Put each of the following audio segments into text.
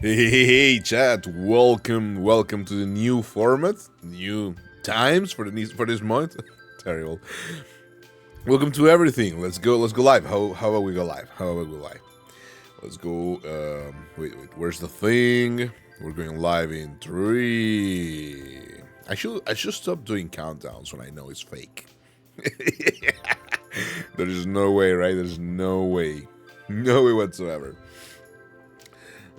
Hey, chat! Welcome to the new format, new times for this month. Terrible. Welcome to everything. Let's go live. How about we go live? How about we go live? Let's go. Wait. Where's the thing? We're going live in 3. I should stop doing countdowns when I know it's fake. There is no way, right? There's no way whatsoever.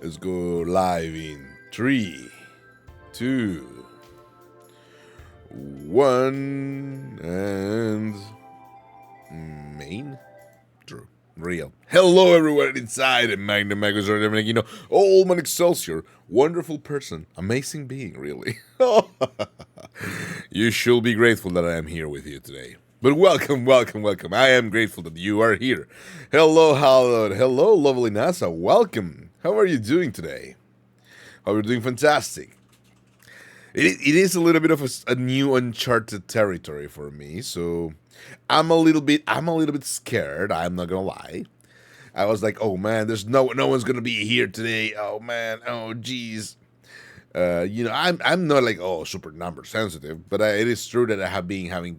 Let's go live in 3, 2, 1, and main. True. Real. Hello, everyone inside and Magnum Magazine. Old man Excelsior, wonderful person, amazing being, really. You should be grateful that I am here with you today. But welcome. I am grateful that you are here. Hello, lovely NASA. Welcome. How are you doing today? How are you doing? Fantastic. It is a little bit of a new uncharted territory for me, so I'm a little bit scared. I'm not gonna lie. I was like, oh man, there's no one's gonna be here today. Oh man, oh geez. I'm not like super number sensitive, but it is true that I have been having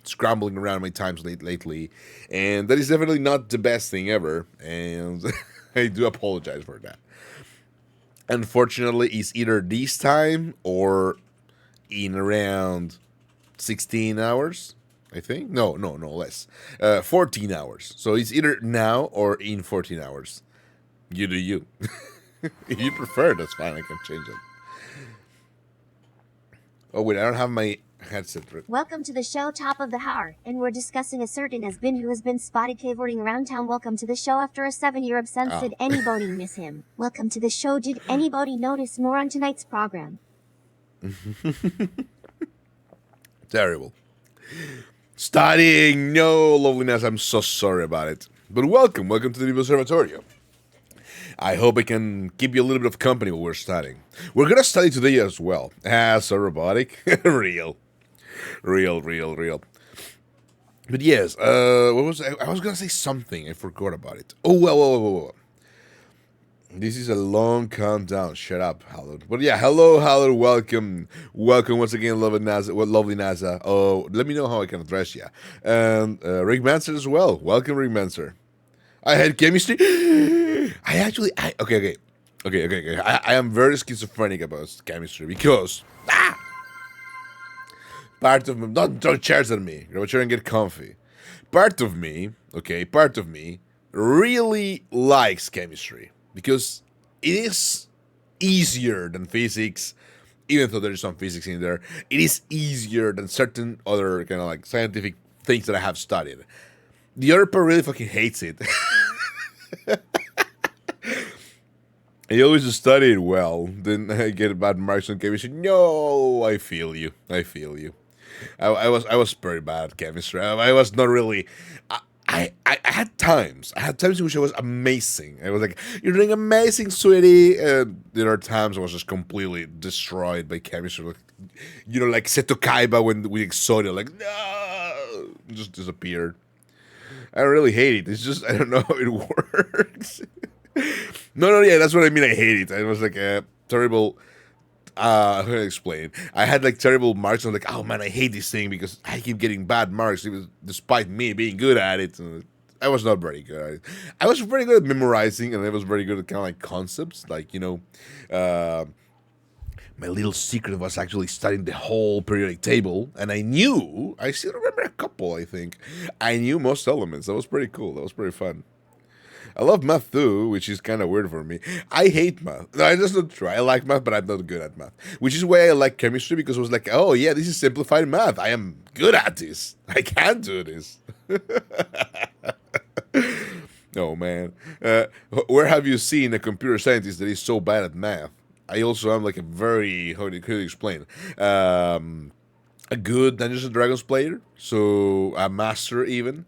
scrambling around my times lately, and that is definitely not the best thing ever, and I do apologize for that. Unfortunately, it's either this time or in around 16 hours. I think no less, 14 hours. So it's either now or in 14 hours. You do you. If you prefer, that's fine. I can change it. Oh wait, I don't have my headset. Welcome to the show, top of the hour, and we're discussing a certain has-been who has been spotted cavorting around town. Welcome to the show after a 7-year absence. Oh. Did anybody miss him? Welcome to the show. Did anybody notice more on tonight's program? Terrible. Studying, no loveliness. I'm so sorry about it. But welcome to the new observatorio. I hope I can keep you a little bit of company while we're studying. We're gonna study today as well. So robotic. Real. But yes, what was I was gonna say something. I forgot about it. Oh, well. This is a long countdown. Shut up, Hallowed. But yeah, hello, Hallowed. Welcome once again, lovely NASA. Oh, let me know how I can address you. And Rick Manser as well. Welcome, Rick Manser. I had chemistry. Okay. I am very schizophrenic about chemistry because part of me, don't throw chairs at me. Grab a chair and get comfy. Part of me really likes chemistry because it is easier than physics, even though there is some physics in there. It is easier than certain other kind of like scientific things that I have studied. The other part really fucking hates it. I always study it well, then I get bad marks on chemistry. No, I feel you. I was pretty bad at chemistry. I was not really. I had times. In which I was amazing. I was like, "You're doing amazing, sweetie." And there are times I was just completely destroyed by chemistry. Like, like Seto Kaiba when we exploded. Like, no, just disappeared. I really hate it. It's just I don't know how it works. No, yeah, that's what I mean. I hate it. It was like a terrible. How can I explain? I had like terrible marks. I'm like, oh man, I hate this thing because I keep getting bad marks, even despite me being good at it. And I was not very good at it. I was very good at memorizing, and I was very good at kind of like concepts, like my little secret was actually studying the whole periodic table, and I still remember a couple, I think. I knew most elements. That was pretty cool. That was pretty fun. I love math too, which is kind of weird for me. I hate math. No, that's not true. I like math, but I'm not good at math. Which is why I like chemistry, because I was like, oh yeah, this is simplified math. I am good at this. I can do this. Oh man. Where have you seen a computer scientist that is so bad at math? I also am like a very, how do you explain? A good Dungeons and Dragons player, so a master even.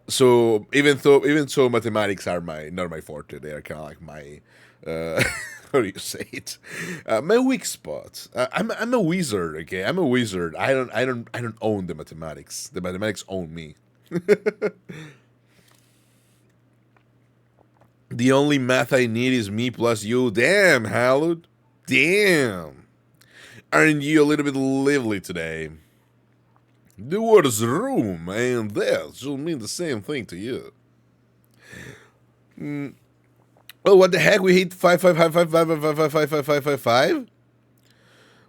So even so, mathematics are not my forte. They are kind of like my how do you say it? My weak spot. I'm a wizard. Okay, I'm a wizard. I don't own the mathematics. The mathematics own me. The only math I need is me plus you. Damn, Hallowed. Damn. Aren't you a little bit lively today? The words room and that should mean the same thing to you. Oh, what the heck? We hit 55555555555.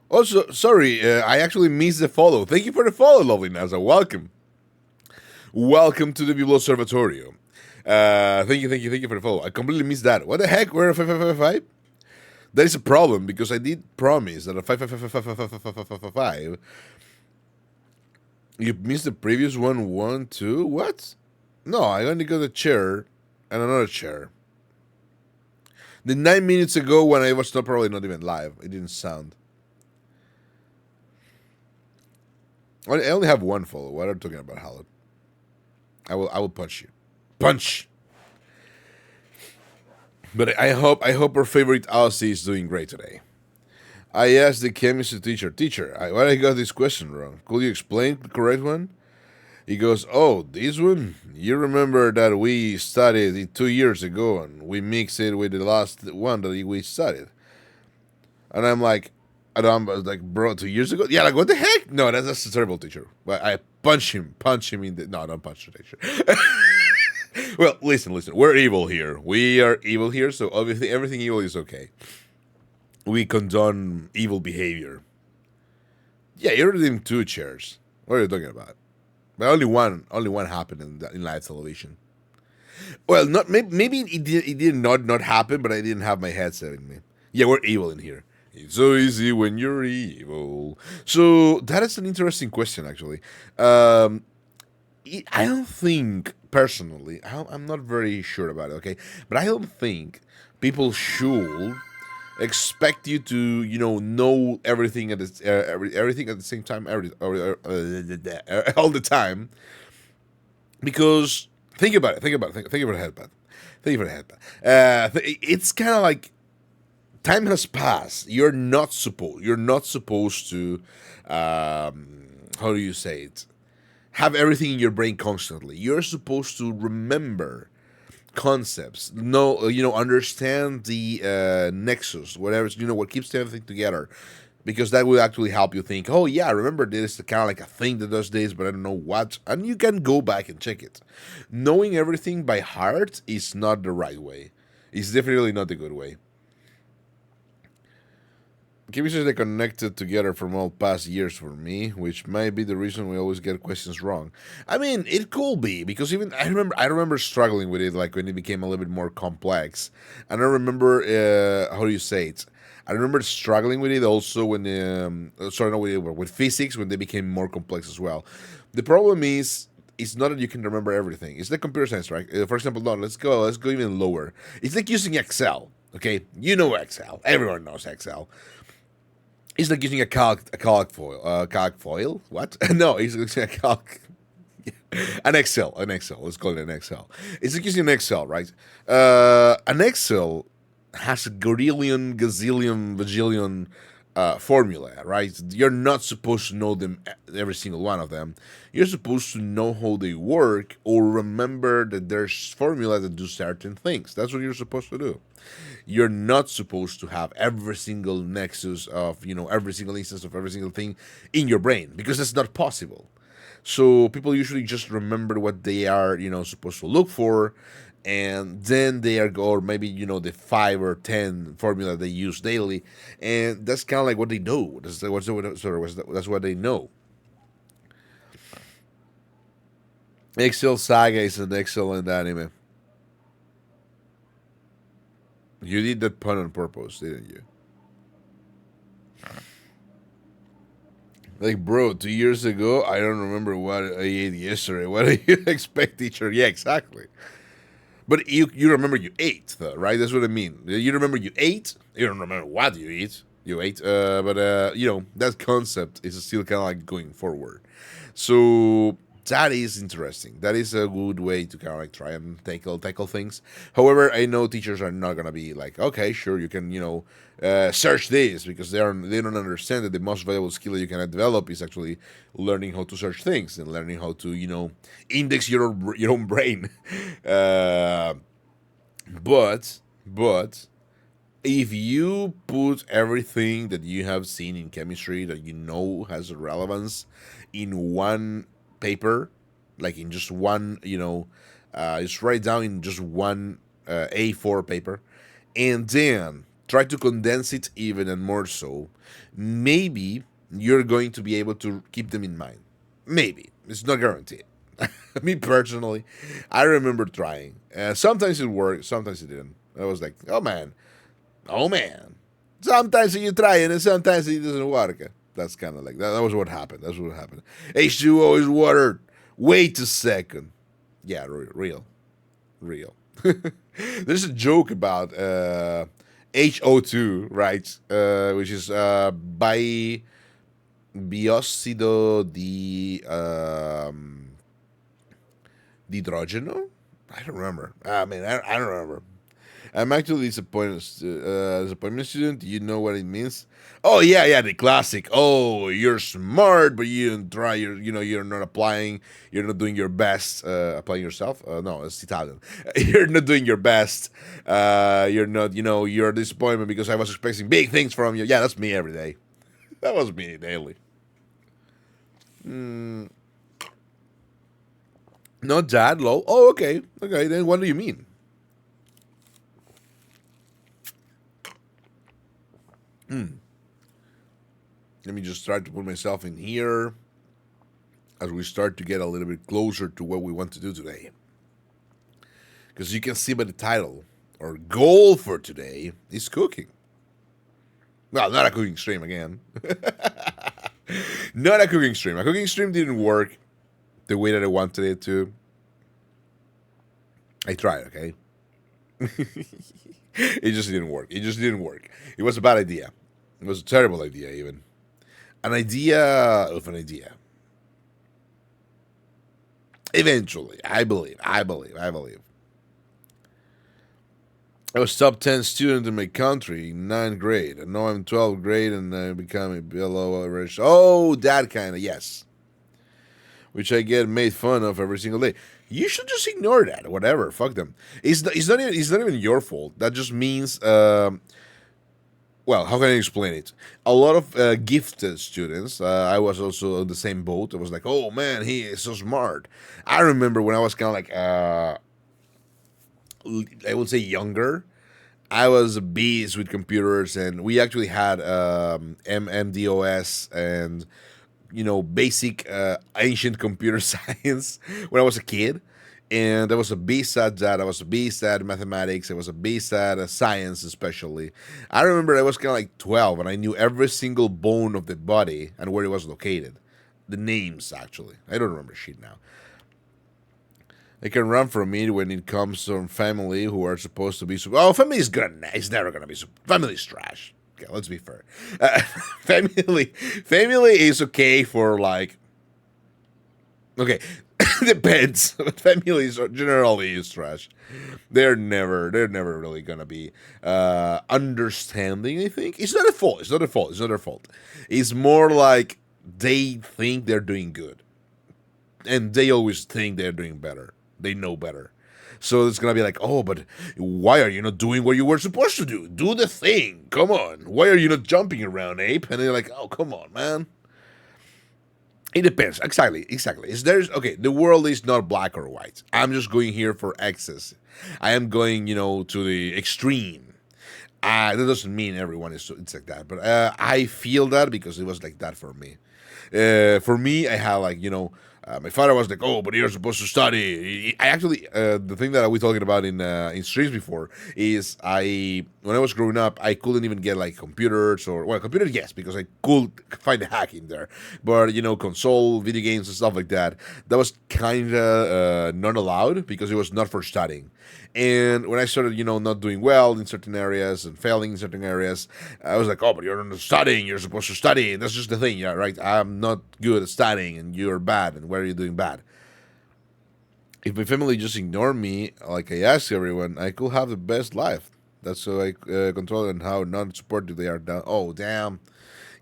Also, sorry, I actually missed the follow. Thank you for the follow, lovely NASA. Welcome. Welcome to the Biblo Observatorio. Thank you for the follow. I completely missed that. What the heck? We're at 5555? That is a problem because I did promise that at 5555555 you missed the previous one, 1, 2. What? No, I only got a chair and another chair. The 9 minutes ago when I was probably not even live, it didn't sound. I only have one follow. What are you talking about, Hallett? I will punch you. Punch. But I hope our favorite Aussie is doing great today. I asked the chemistry teacher, why I got this question wrong? Could you explain the correct one? He goes, oh, this one? You remember that we studied it 2 years ago and we mixed it with the last one that we studied. And I'm like, bro, 2 years ago? Yeah, like, what the heck? No, that's a terrible teacher. But I punch him in the... No, don't punch the teacher. Well, listen. We're evil here. We are evil here, so obviously everything evil is okay. We condone evil behavior. Yeah, you redeemed 2 chairs. What are you talking about? But only one happened in live television. Well, not maybe it did not happen, but I didn't have my headset in me. Yeah, we're evil in here. It's so easy when you're evil. So that is an interesting question, actually. I don't think personally. I'm not very sure about it. Okay, but I don't think people should expect you to know everything at everything at the same time all the time, because think about it. Think about headpad. It's kind of like time has passed. You're not supposed to how do you say it, have everything in your brain constantly. You're supposed to remember concepts, understand the nexus, whatever, what keeps everything together, because that will actually help you think, oh yeah, I remember this, kind of like a thing that does this, but I don't know what, and you can go back and check it. Knowing everything by heart is not the right way. It's definitely not the good way. Chemistries are connected together from all past years for me, which might be the reason we always get questions wrong. I mean, it could be, because even I remember struggling with it, like when it became a little bit more complex. And I remember how do you say it? I remember struggling with it also when with physics, when they became more complex as well. The problem is, it's not that you can remember everything. It's like computer science, right? For example, no, let's go even lower. It's like using Excel. Okay, you know Excel. Everyone knows Excel. It's like using a calc foil. What? No, it's using a calc. An Excel. Let's call it an Excel. It's like using an Excel, right? An Excel has a gazillion formula, right? You're not supposed to know them, every single one of them. You're supposed to know how they work, or remember that there's formulas that do certain things. That's what you're supposed to do. You're not supposed to have every single nexus of, every single instance of every single thing in your brain, because that's not possible. So people usually just remember what they are, supposed to look for, and then they are or maybe the 5 or 10 formula they use daily, and that's kind of like what they know. That's what they know. Excel Saga is an excellent anime. You did that pun on purpose, didn't you? Like, bro, 2 years ago, I don't remember what I ate yesterday. What do you expect, teacher? Yeah, exactly. But you remember you ate, though, right? That's what I mean. You remember you ate. You don't remember what you eat. You ate. But that concept is still kind of like going forward. So that is interesting. That is a good way to kind of like try and tackle things. However, I know teachers are not gonna be like, okay, sure, you can search this, because they don't understand that the most valuable skill that you can develop is actually learning how to search things and learning how to index your own brain. But if you put everything that you have seen in chemistry that you know has a relevance in one paper, like in just one, just write down in just one A4 paper, and then try to condense it even and more so, maybe you're going to be able to keep them in mind. Maybe. It's not guaranteed. Me personally, I remember trying. Sometimes it worked, sometimes it didn't. I was like, oh man. Sometimes you try it and sometimes it doesn't work. That's kind of like that. That was what happened. That's what happened. H2O is water. Wait a second. Yeah, real. There's a joke about HO2, right? Which is by biocido di hidrogeno. I don't remember. I don't remember. I'm actually disappointment student. Do you know what it means? Oh yeah, the classic. Oh, you're smart, but you didn't try. You're not applying. You're not doing your best. Applying yourself? No, it's Italian. You're not doing your best. You're not. You're a disappointment because I was expecting big things from you. Yeah, that's me every day. That was me daily. Not that low. Oh, okay. Okay, then what do you mean? Let me just try to put myself in here as we start to get a little bit closer to what we want to do today. Because you can see by the title, our goal for today is cooking. Well, not a cooking stream again. Not a cooking stream. A cooking stream didn't work the way that I wanted it to. I tried, okay? It just didn't work. It just didn't work. It was a bad idea. It was a terrible idea, even. An idea of an idea. Eventually, I believe. I was top 10 student in my country in 9th grade. And now I'm 12th grade and I become a below average. Oh, that kind of, yes. Which I get made fun of every single day. You should just ignore that. Whatever. Fuck them. It's not even your fault. That just means, well, how can I explain it? A lot of gifted students, I was also on the same boat. I was like, oh man, he is so smart. I remember when I was kind of like, I would say younger. I was a beast with computers, and we actually had MMDOS and basic ancient computer science when I was a kid. And I was a beast at that. I was a beast at mathematics. I was a beast at science, especially. I remember I was kind of like 12, and I knew every single bone of the body and where it was located. The names, actually. I don't remember shit now. They can run from me when it comes from family who are supposed to be. Oh, family is gonna. It's never gonna be. Family is trash. Okay, let's be fair. Family is okay for like. Okay, depends. Families are generally is trash. They're never really gonna be understanding. I think it's not a fault. It's not a fault. It's not their fault. It's more like they think they're doing good, and they always think they're doing better. They know better. So it's gonna be like, oh, but why are you not doing what you were supposed to do? Do the thing. Come on. Why are you not jumping around, ape? And they're like, oh, come on, man. It depends. Exactly. There's okay. The world is not black or white. I'm just going here for excess. I am going, to the extreme. That doesn't mean everyone is. It's like that, but I feel that because it was like that for me. For me, I had like my father was like, "Oh, but you're supposed to study." I actually, the thing that we talking about in streams before is when I was growing up, I couldn't even get like computers or computers, yes, because I could find a hack in there, but console, video games, and stuff like that, that was kind of not allowed because it was not for studying. And when I started, not doing well in certain areas and failing in certain areas, I was like, oh, but you're not studying. You're supposed to study. That's just the thing, yeah, right? I'm not good at studying, and you're bad. And why are you doing bad? If my family just ignored me, like I asked everyone, I could have the best life. That's so I control and how non-supportive they are. Down. Oh, damn.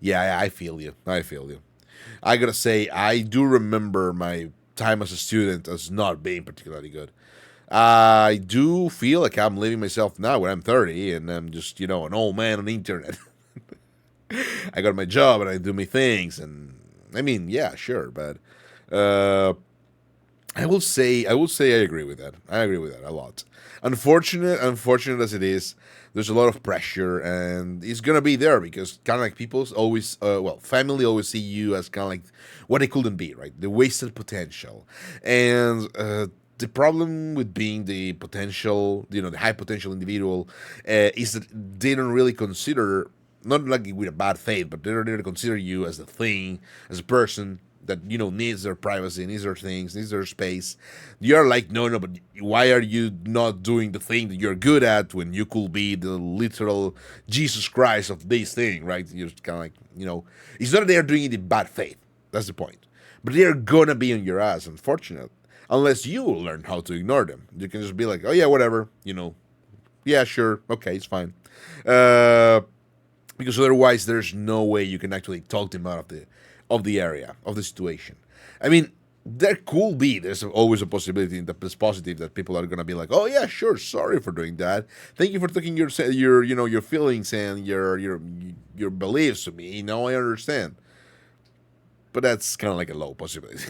Yeah, I feel you. I gotta say, I do remember my time as a student as not being particularly good. I do feel like I'm living myself now when I'm 30 and I'm just, an old man on the internet. I got my job and I do my things, and I mean, yeah, sure, but uh, I will say I agree with that. I agree with that a lot. Unfortunate as it is, there's a lot of pressure, and it's gonna be there because kind of like people always, family always see you as kind of like what they couldn't be, right? The wasted potential, and the problem with being the potential, the high potential individual, is that they don't really consider, not like with a bad faith, but they don't really consider you as the thing, as a person that needs their privacy, needs their things, needs their space. You're like, no, but why are you not doing the thing that you're good at when you could be the literal Jesus Christ of this thing, right? You're kind of like, it's not that they're doing it in bad faith. That's the point. But they're gonna be on your ass, unfortunate, unless you learn how to ignore them. You can just be like, oh yeah, whatever, yeah, sure, okay, it's fine. Uh, because otherwise there's no way you can actually talk them out of the area, of the situation. I mean, there could be, there's always a possibility that it's positive that people are gonna be like, oh yeah, sure, sorry for doing that, thank you for taking your feelings and your beliefs to me, I understand. But that's kind of like a low possibility.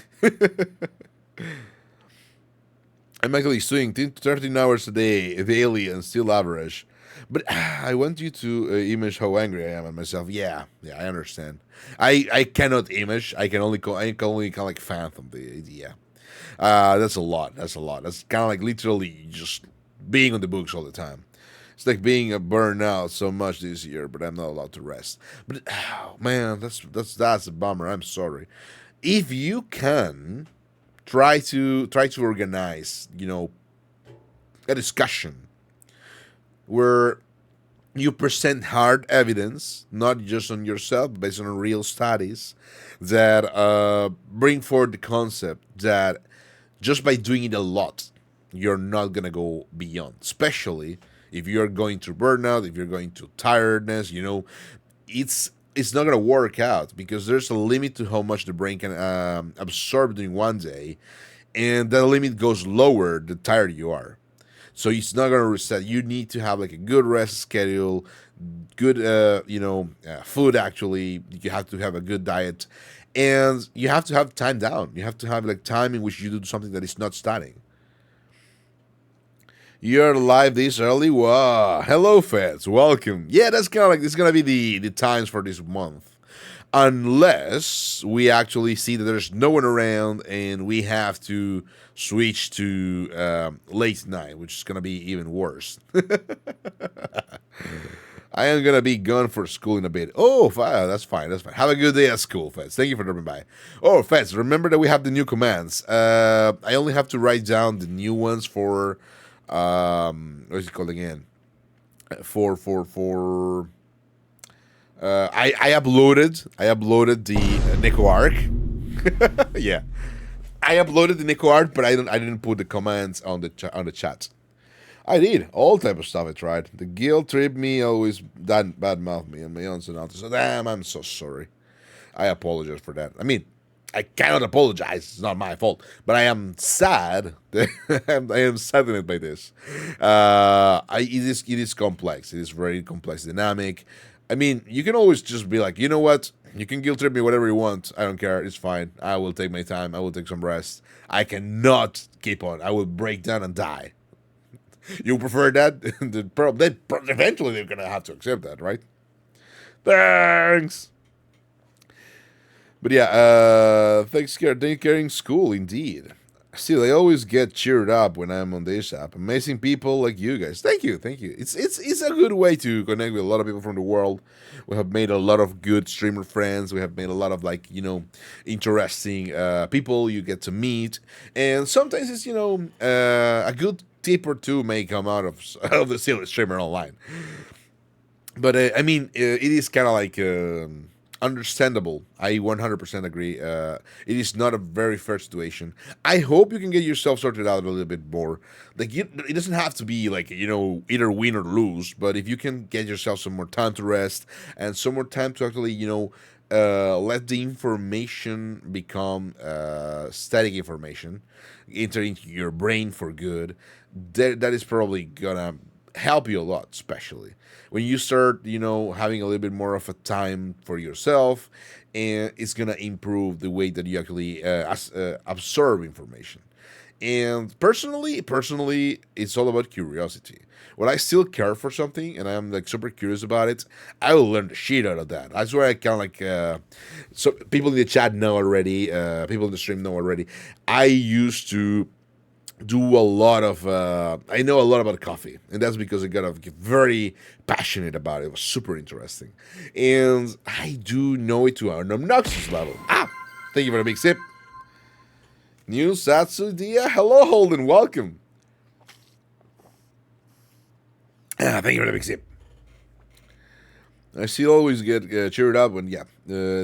I'm actually doing 13 hours a day daily and still average. But I want you to image how angry I am at myself. Yeah, I understand. I cannot image. I can only kind of like fathom the idea. That's a lot. That's a lot. That's kind of like literally just being on the books all the time. It's like being a burnout so much this year, but I'm not allowed to rest. But man, that's a bummer. I'm sorry. If you can try to organize, a discussion where you present hard evidence, not just on yourself, but based on real studies that bring forward the concept that just by doing it a lot, you're not gonna go beyond. Especially if you're going through burnout, if you're going through tiredness, it's not gonna work out because there's a limit to how much the brain can absorb during one day, and that limit goes lower the tired you are. So it's not gonna reset. You need to have like a good rest schedule, good food. Actually, you have to have a good diet, and you have to have time down. You have to have like time in which you do something that is not studying. You're live this early? Wow. Hello, fans. Welcome. Yeah, that's kind of like, it's going to be the times for this month. Unless we actually see that there's no one around and we have to switch to late night, which is going to be even worse. I am gonna be gone for school in a bit. Oh, that's fine. That's fine. Have a good day at school, Feds. Thank you for dropping by. Oh, Feds, remember that we have the new commands. I only have to write down the new ones for what is it called again? For I uploaded the Nico arc. Yeah, I uploaded the Nico art, but I didn't put the commands on the chat. I did all type of stuff. I tried. The guild trip me always bad mouth me and my aunts and aunts. So damn, I'm so sorry. I apologize for that. I mean, I cannot apologize. It's not my fault. But I am sad. I am saddened by this. It is complex. It is very complex, dynamic. I mean, you can always just be like, you know what? You can guilt trip me whatever you want. I don't care. It's fine. I will take my time. I will take some rest. I cannot keep on. I will break down and die. You prefer that? Eventually they're gonna have to accept that, right? Thanks. But yeah, thanks for caring school, indeed. Still, I always get cheered up when I'm on this app. Amazing people like you guys. Thank you, thank you. It's a good way to connect with a lot of people from the world. We have made a lot of good streamer friends. We have made a lot of interesting people you get to meet, and sometimes it's a good tip or two may come out of the silly streamer online. But I mean, it is kind of like. Understandable. I 100% agree. It is not a very fair situation. I hope you can get yourself sorted out a little bit more. Like it doesn't have to be like either win or lose. But if you can get yourself some more time to rest and some more time to actually let the information become static information, enter into your brain for good. That is probably gonna help you a lot, especially when you start, having a little bit more of a time for yourself, and it's gonna improve the way that you actually absorb information. And personally, it's all about curiosity. When I still care for something and I'm like super curious about it, I will learn the shit out of that. That's where I kind of like. So people in the chat know already. People in the stream know already. I used to do a lot of. I know a lot about coffee, and that's because I got very passionate about it. It was super interesting, and I do know it to an obnoxious level. Thank you for the big sip. New Zatsudan. Hello, Holden. Welcome. Thank you for the big sip. I still always get cheered up when,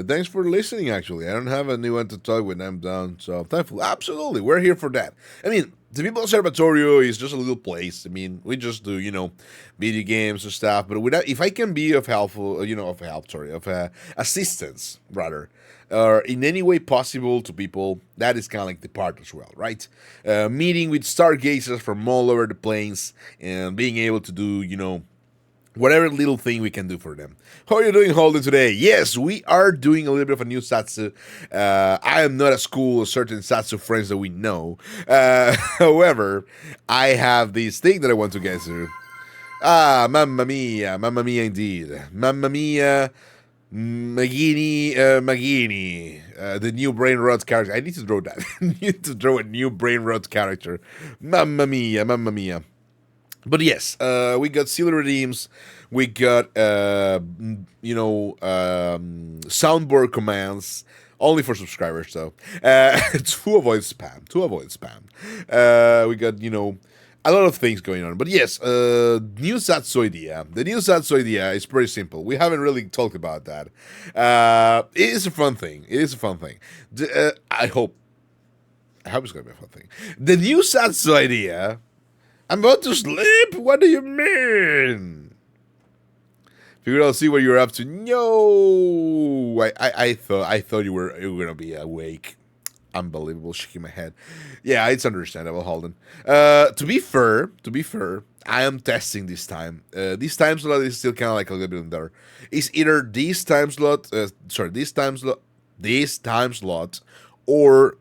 thanks for listening, actually. I don't have anyone to talk when I'm down, so thankful. Absolutely, we're here for that. I mean, the People Observatorio is just a little place. I mean, we just do, video games and stuff, but if I can be of assistance, rather, or in any way possible to people, that is kind of like the part as well, right? Meeting with stargazers from all over the planes and being able to do, whatever little thing we can do for them. How are you doing, Holden, today? Yes, we are doing a little bit of a new Satsu. I am not as cool as certain Satsu friends that we know. However, I have this thing that I want to get through. Mamma mia indeed. Mamma mia, Magini, the new brain rot character. I need to draw that. I need to draw a new brain rot character. Mamma mia, mamma mia. But yes, we got seal redeems, we got soundboard commands, only for subscribers though. To avoid spam. We got a lot of things going on. But yes, new Zatsu idea. The new Zatsu idea is pretty simple. We haven't really talked about that. It is a fun thing. I hope it's gonna be a fun thing. The new Zatsu idea. I'm about to sleep? What do you mean? Figured I'll see what you're up to. No, I thought you were gonna be awake. Unbelievable, shaking my head. Yeah, it's understandable, Holden. To be fair, I am testing this time. This time slot is still kind of like a little bit in there. It's either this time slot, or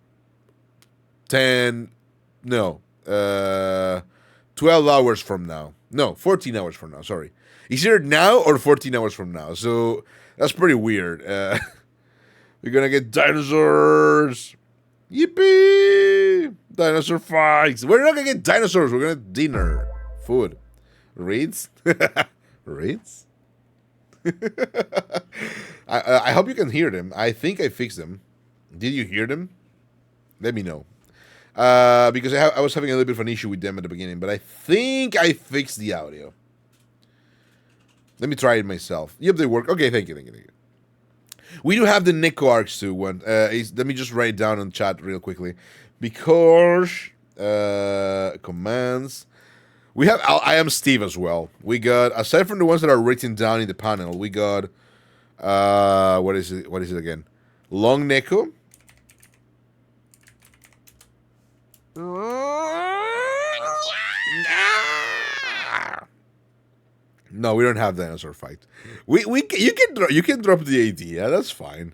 12 hours from now. No, 14 hours from now, sorry. It's either now or 14 hours from now. So that's pretty weird. We're gonna get dinosaurs. Yippee! Dinosaur fights. We're not gonna get dinosaurs. We're gonna dinner. Food. Reeds? Reeds? I hope you can hear them. I think I fixed them. Did you hear them? Let me know. Because I was having a little bit of an issue with them at the beginning, but I think I fixed the audio. Let me try it myself. Yep, they work. Okay, thank you. We do have the Neko arcs too. Let me just write it down in chat real quickly. Because commands. We have I am Steve as well. We got, aside from the ones that are written down in the panel, we got what is it again? Long Neko. No, we don't have dinosaur fight. You can drop the idea. That's fine.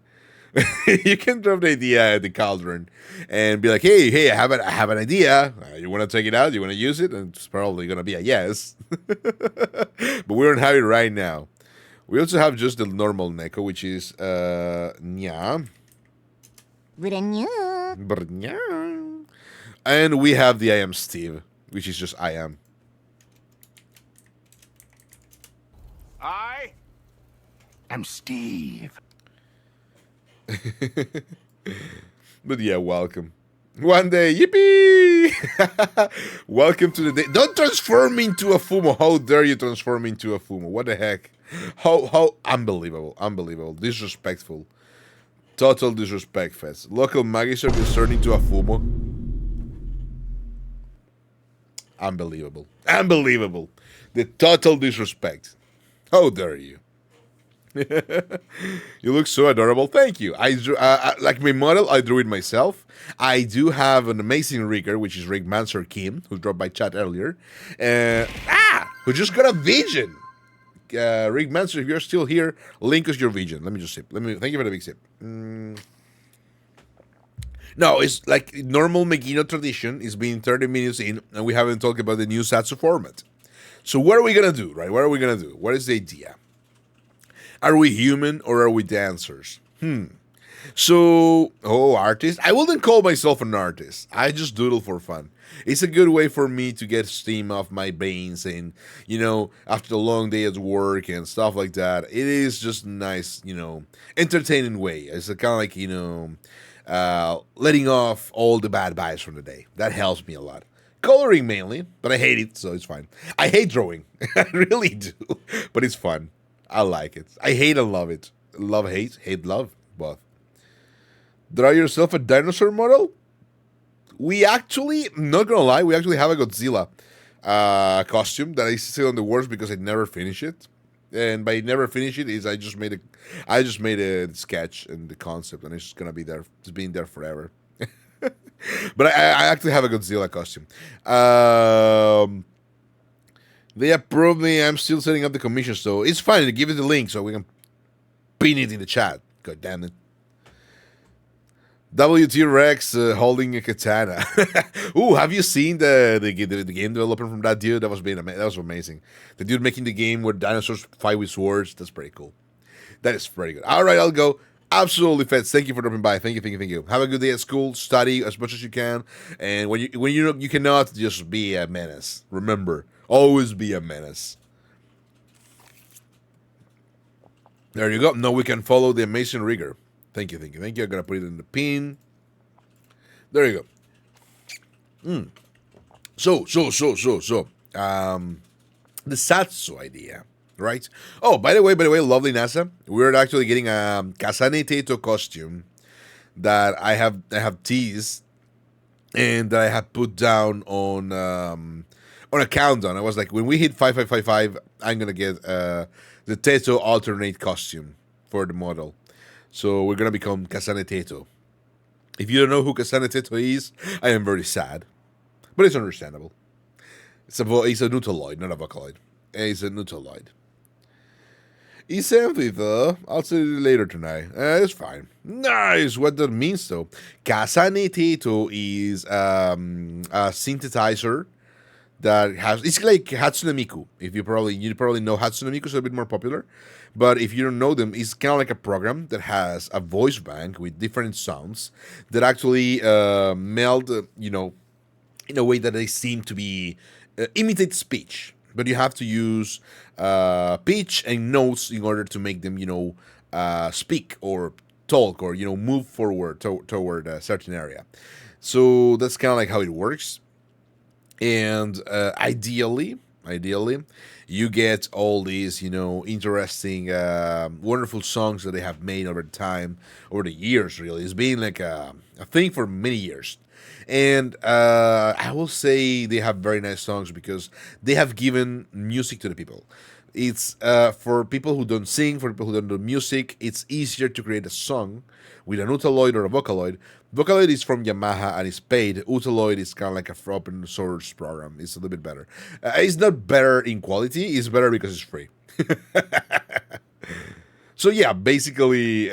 You can drop the idea at the cauldron and be like, hey, I have an idea. You want to take it out? You want to use it? And it's probably gonna be a yes. But we don't have it right now. We also have just the normal Neko, which is Nya. And we have the I am Steve, which is just I am. I am Steve. But yeah, welcome. One day, yippee! Welcome to the day. Don't transform me into a Fumo. How dare you transform me into a Fumo? What the heck? How unbelievable. Disrespectful. Total disrespect fest. Local magister is turning into a Fumo. Unbelievable. The total disrespect. How dare you? You look so adorable. Thank you. Like my model, I drew it myself. I do have an amazing rigger, which is Rick Manser Kim, who dropped by chat earlier, who just got a vision. Rick Manser, if you're still here, link us your vision. Let me just sip. Thank you for the big sip. No, it's like normal Megino tradition. It's been 30 minutes in, and we haven't talked about the new Zatsu format. So what are we gonna do, right? What are we gonna do? What is the idea? Are we human or are we dancers? So, artist? I wouldn't call myself an artist. I just doodle for fun. It's a good way for me to get steam off my brains and, after a long day at work and stuff like that. It is just nice, entertaining way. It's kind of like, letting off all the bad vibes from the day. That helps me a lot. Coloring mainly, but I hate it, so it's fine. I hate drawing. I really do, but it's fun. I like it. I hate and love it. Love, hate, love, both. Draw yourself a dinosaur model? We actually, not gonna lie, we actually have a Godzilla costume that is still on the works because I never finish it. And by never finish it is I just made a sketch and the concept, and it's just gonna be there, it's being there forever. But I actually have a Godzilla costume. They approved me. I'm still setting up the commission, so it's fine to give it the link so we can pin it in the chat. God damn it. WT Rex holding a katana. Ooh, have you seen the game development from that dude? That was amazing. The dude making the game where dinosaurs fight with swords. That's pretty cool. That is pretty good. All right, I'll go. Absolutely, Feds. Thank you for dropping by. Thank you. Have a good day at school. Study as much as you can. And when you cannot, just be a menace. Remember, always be a menace. There you go. Now we can follow the amazing rigor. Thank you. I'm gonna put it in the pin. There you go. So. The Satsu idea. Right? Oh, by the way, lovely NASA. We're actually getting a Kasane Teito costume that I have teased and that I have put down on a countdown. I was like, when we hit 5555, I'm gonna get the Teito alternate costume for the model. So we're gonna become Kasane Teito. If you don't know who Kasane Teito is, I am very sad, but it's understandable. It's a Nutaloid, not a Vocaloid. It's a Nutaloid. It's empty though. I'll see you later tonight. It's fine. Nice. What that means though. Kasane Teito is a synthesizer that has. It's like Hatsune Miku. If you probably know Hatsune Miku, so a bit more popular. But if you don't know them, it's kind of like a program that has a voice bank with different sounds that actually meld, in a way that they seem to be imitate speech. But you have to use pitch and notes in order to make them, speak or talk or, move forward toward a certain area. So that's kind of like how it works. And ideally, you get all these, interesting, wonderful songs that they have made over the years, really. It's been like a thing for many years. And I will say they have very nice songs because they have given music to the people. It's for people who don't sing, for people who don't do music, it's easier to create a song with an Utaloid or a Vocaloid. Vocaloid is from Yamaha and is paid. Utaloid is kind of like a open source program. It's a little bit better. It's not better in quality. It's better because it's free. So yeah, basically,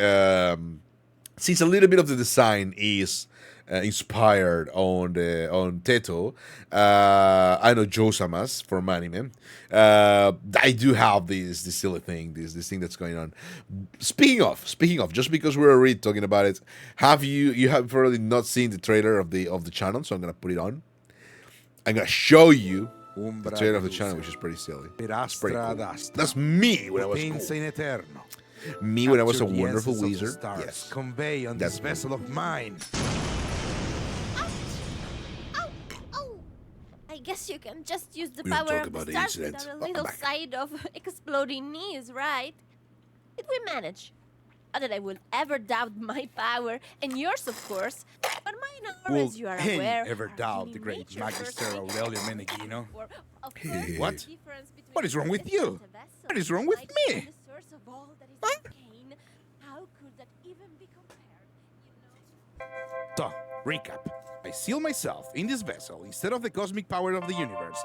since a little bit of the design is inspired on Teto. I know Josamas from anime. I do have this silly thing, this thing that's going on. Speaking of, just because we're already talking about it, you have probably not seen the trailer of the channel, so I'm gonna put it on. I'm gonna show you the trailer of the channel, which is pretty silly. It's pretty cool. That's me when I was cool. Me when I was a wonderful wizard. Yes. Convey on this vessel of mine. I guess you can just use the power of the stars without a little side of exploding knees, right? Did we manage? Not that I will ever doubt my power, and yours, of course. But mine are, as you are aware, ever doubt the great Magister Aurelio Meneghino? What? What is wrong with you? What is wrong with me? universe of all that is arcane, how could that even be compared? So, recap. I seal myself in this vessel instead of the cosmic power of the universe.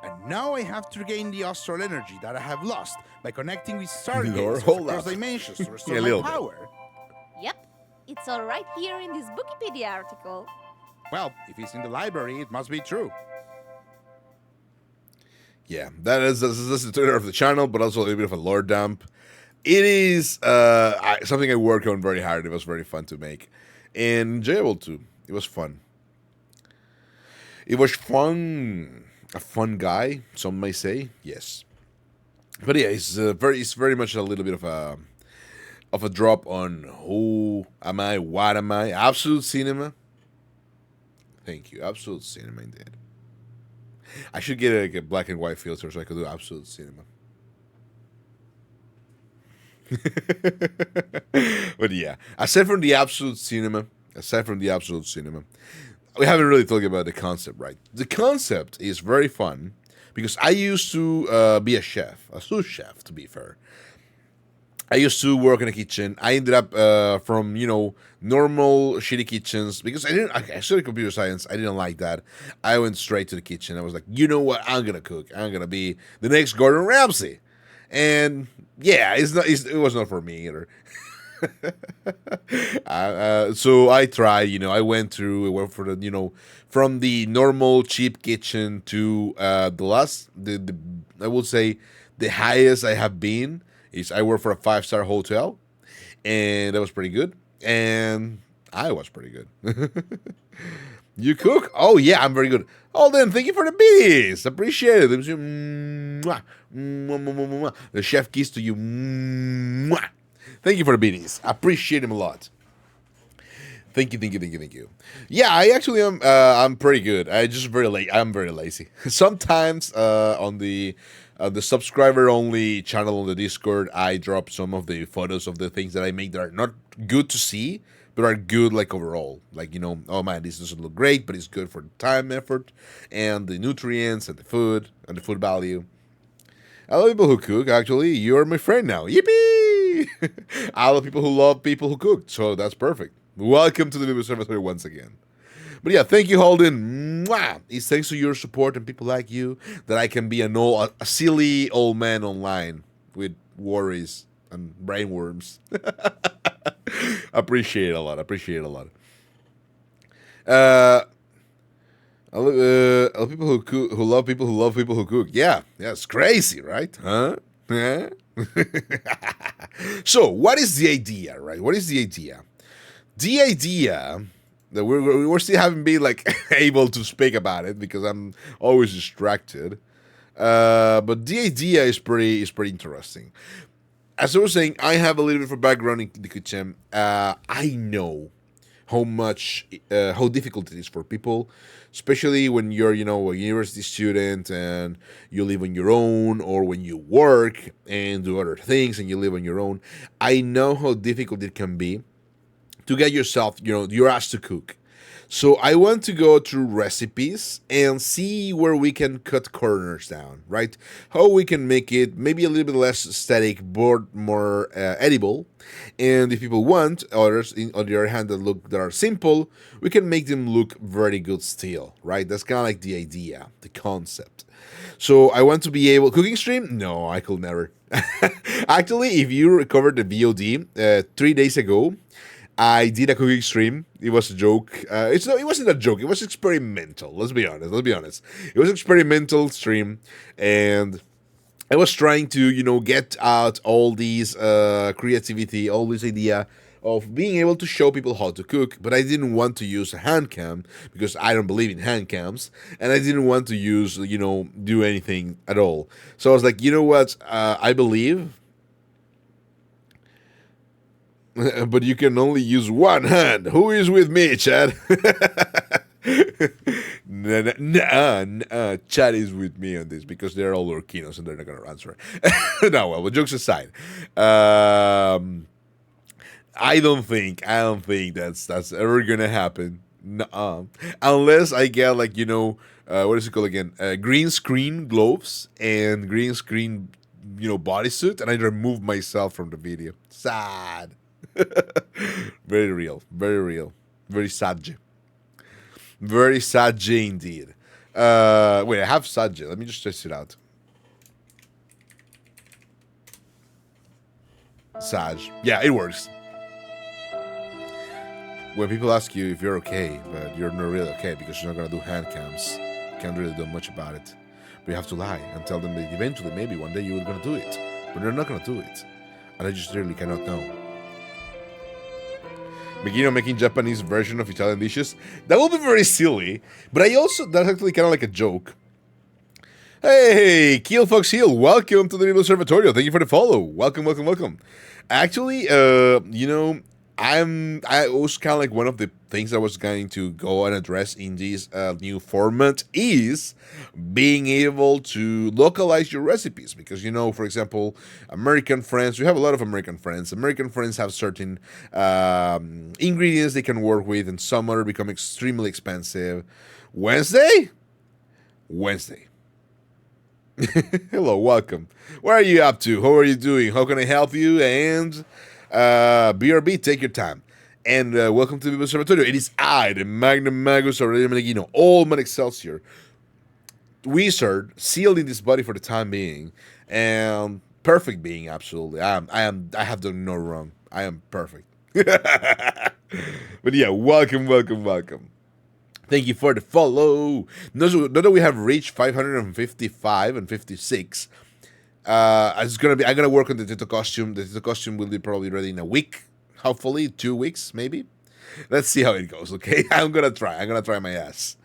And now I have to regain the astral energy that I have lost by connecting with stargazers hold across up. dimensions to restore Yeah, a my little bit. power. Yep, it's all right here in this Wikipedia article. Well, if it's in the library, it must be true. Yeah, that's the trailer of the channel, but also a little bit of a lore dump. It is something I work on very hard. It was very fun to make and enjoyable too. It was fun. It was fun. A fun guy, some may say. Yes, but yeah, it's very much a little bit of a drop on who am I, what am I. Absolute cinema. Thank you, absolute cinema indeed. I should get a black and white filter so I could do absolute cinema. But yeah, aside from the absolute cinema, we haven't really talked about the concept, right? The concept is very fun because I used to be a chef, a sous chef, to be fair. I used to work in a kitchen. I ended up from normal shitty kitchens because I studied computer science. I didn't like that. I went straight to the kitchen. I was like, you know what? I'm gonna cook. I'm gonna be the next Gordon Ramsay. And yeah, it was not for me either. So I tried. I went for the from the normal cheap kitchen to the I would say the highest I have been is I worked for a 5-star hotel, and that was pretty good. And I was pretty good. You cook? Oh yeah, I'm very good. Oh then, thank you for the bees. Appreciate it. Mwah, mwah, mwah, mwah, mwah. The chef kiss to you. Mwah. Thank you for the beanies. Appreciate them a lot. Thank you. Yeah, I actually am. I'm pretty good. I'm very lazy. Sometimes on the subscriber only channel on the Discord, I drop some of the photos of the things that I make that are not good to see, but are good like overall. Like oh man, this doesn't look great, but it's good for the time, effort, and the nutrients and the food value. I love people who cook. Actually, you're my friend now. Yippee! I love people who love people who cook. So that's perfect. Welcome to the New Observatory once again. But yeah, thank you, Holden. Mwah! It's thanks to your support and people like you that I can be a silly old man online with worries and brainworms. Appreciate it a lot. I love people who cook, who love people who cook. Yeah, it's crazy, right? Huh? So, what is the idea, right? What is the idea? The idea that we're still haven't been like able to speak about it because I'm always distracted. But the idea is pretty interesting. As I was saying, I have a little bit of a background in the kitchen. I know how difficult it is for people, especially when you're a university student and you live on your own, or when you work and do other things and you live on your own. I know how difficult it can be to get yourself your ass to cook. So I want to go through recipes and see where we can cut corners down, right? How we can make it maybe a little bit less aesthetic, but more edible. And if people want others, on the other hand, that are simple, we can make them look very good still, right? That's kind of like the idea, the concept. So I want to be able cooking stream. No, I could never. Actually, if you recovered the VOD 3 days ago, I did a cooking stream. It was a joke. It wasn't a joke. It was experimental. Let's be honest. It was experimental stream, and I was trying to get out all these creativity, all this idea of being able to show people how to cook. But I didn't want to use a hand cam because I don't believe in hand cams, and I didn't want to use do anything at all. So I was like, you know what? I believe. But you can only use one hand. Who is with me, Chad? Chad is with me on this because they're all Lurkinos and they're not going to answer. No, well, but jokes aside, I don't think that's ever going to happen. Unless I get what is it called again? Green screen gloves and green screen bodysuit, and I removed myself from the video. Sad. Very real. Very real. Very sad. Very sad indeed. Wait, I have Sajja. Let me just test it out. Saj. Yeah, it works. When people ask you if you're okay, but you're not really okay because you're not gonna do hand cams, can't really do much about it. But you have to lie and tell them that eventually, maybe one day you're gonna do it, but you're not gonna do it, and I just really cannot know. Begin making Japanese version of Italian dishes. That will be very silly, but that's actually kind of like a joke. Hey, Keel Fox Hill, welcome to the Little Observatorio. Thank you for the follow. Welcome. Actually, I was kind of like one of the things I was going to go and address in this new format is being able to localize your recipes, because for example, American friends, we have a lot of American friends. American friends have certain ingredients they can work with, and some other become extremely expensive. Wednesday. Hello, welcome. What are you up to? How are you doing? How can I help you? And BRB, take your time. And welcome to the Observatorio. It is I, the Magnum Magus Aurelio Meneghino, Old Man Excelsior, wizard, sealed in this body for the time being, and perfect being. Absolutely, I have done no wrong. I am perfect. But yeah, welcome. Thank you for the follow. Now that we have reached 555 and 56, I'm gonna work on the Tito costume. The Tito costume will be probably ready in a week, hopefully 2 weeks, maybe. Let's see how it goes. Okay, I'm gonna try my ass.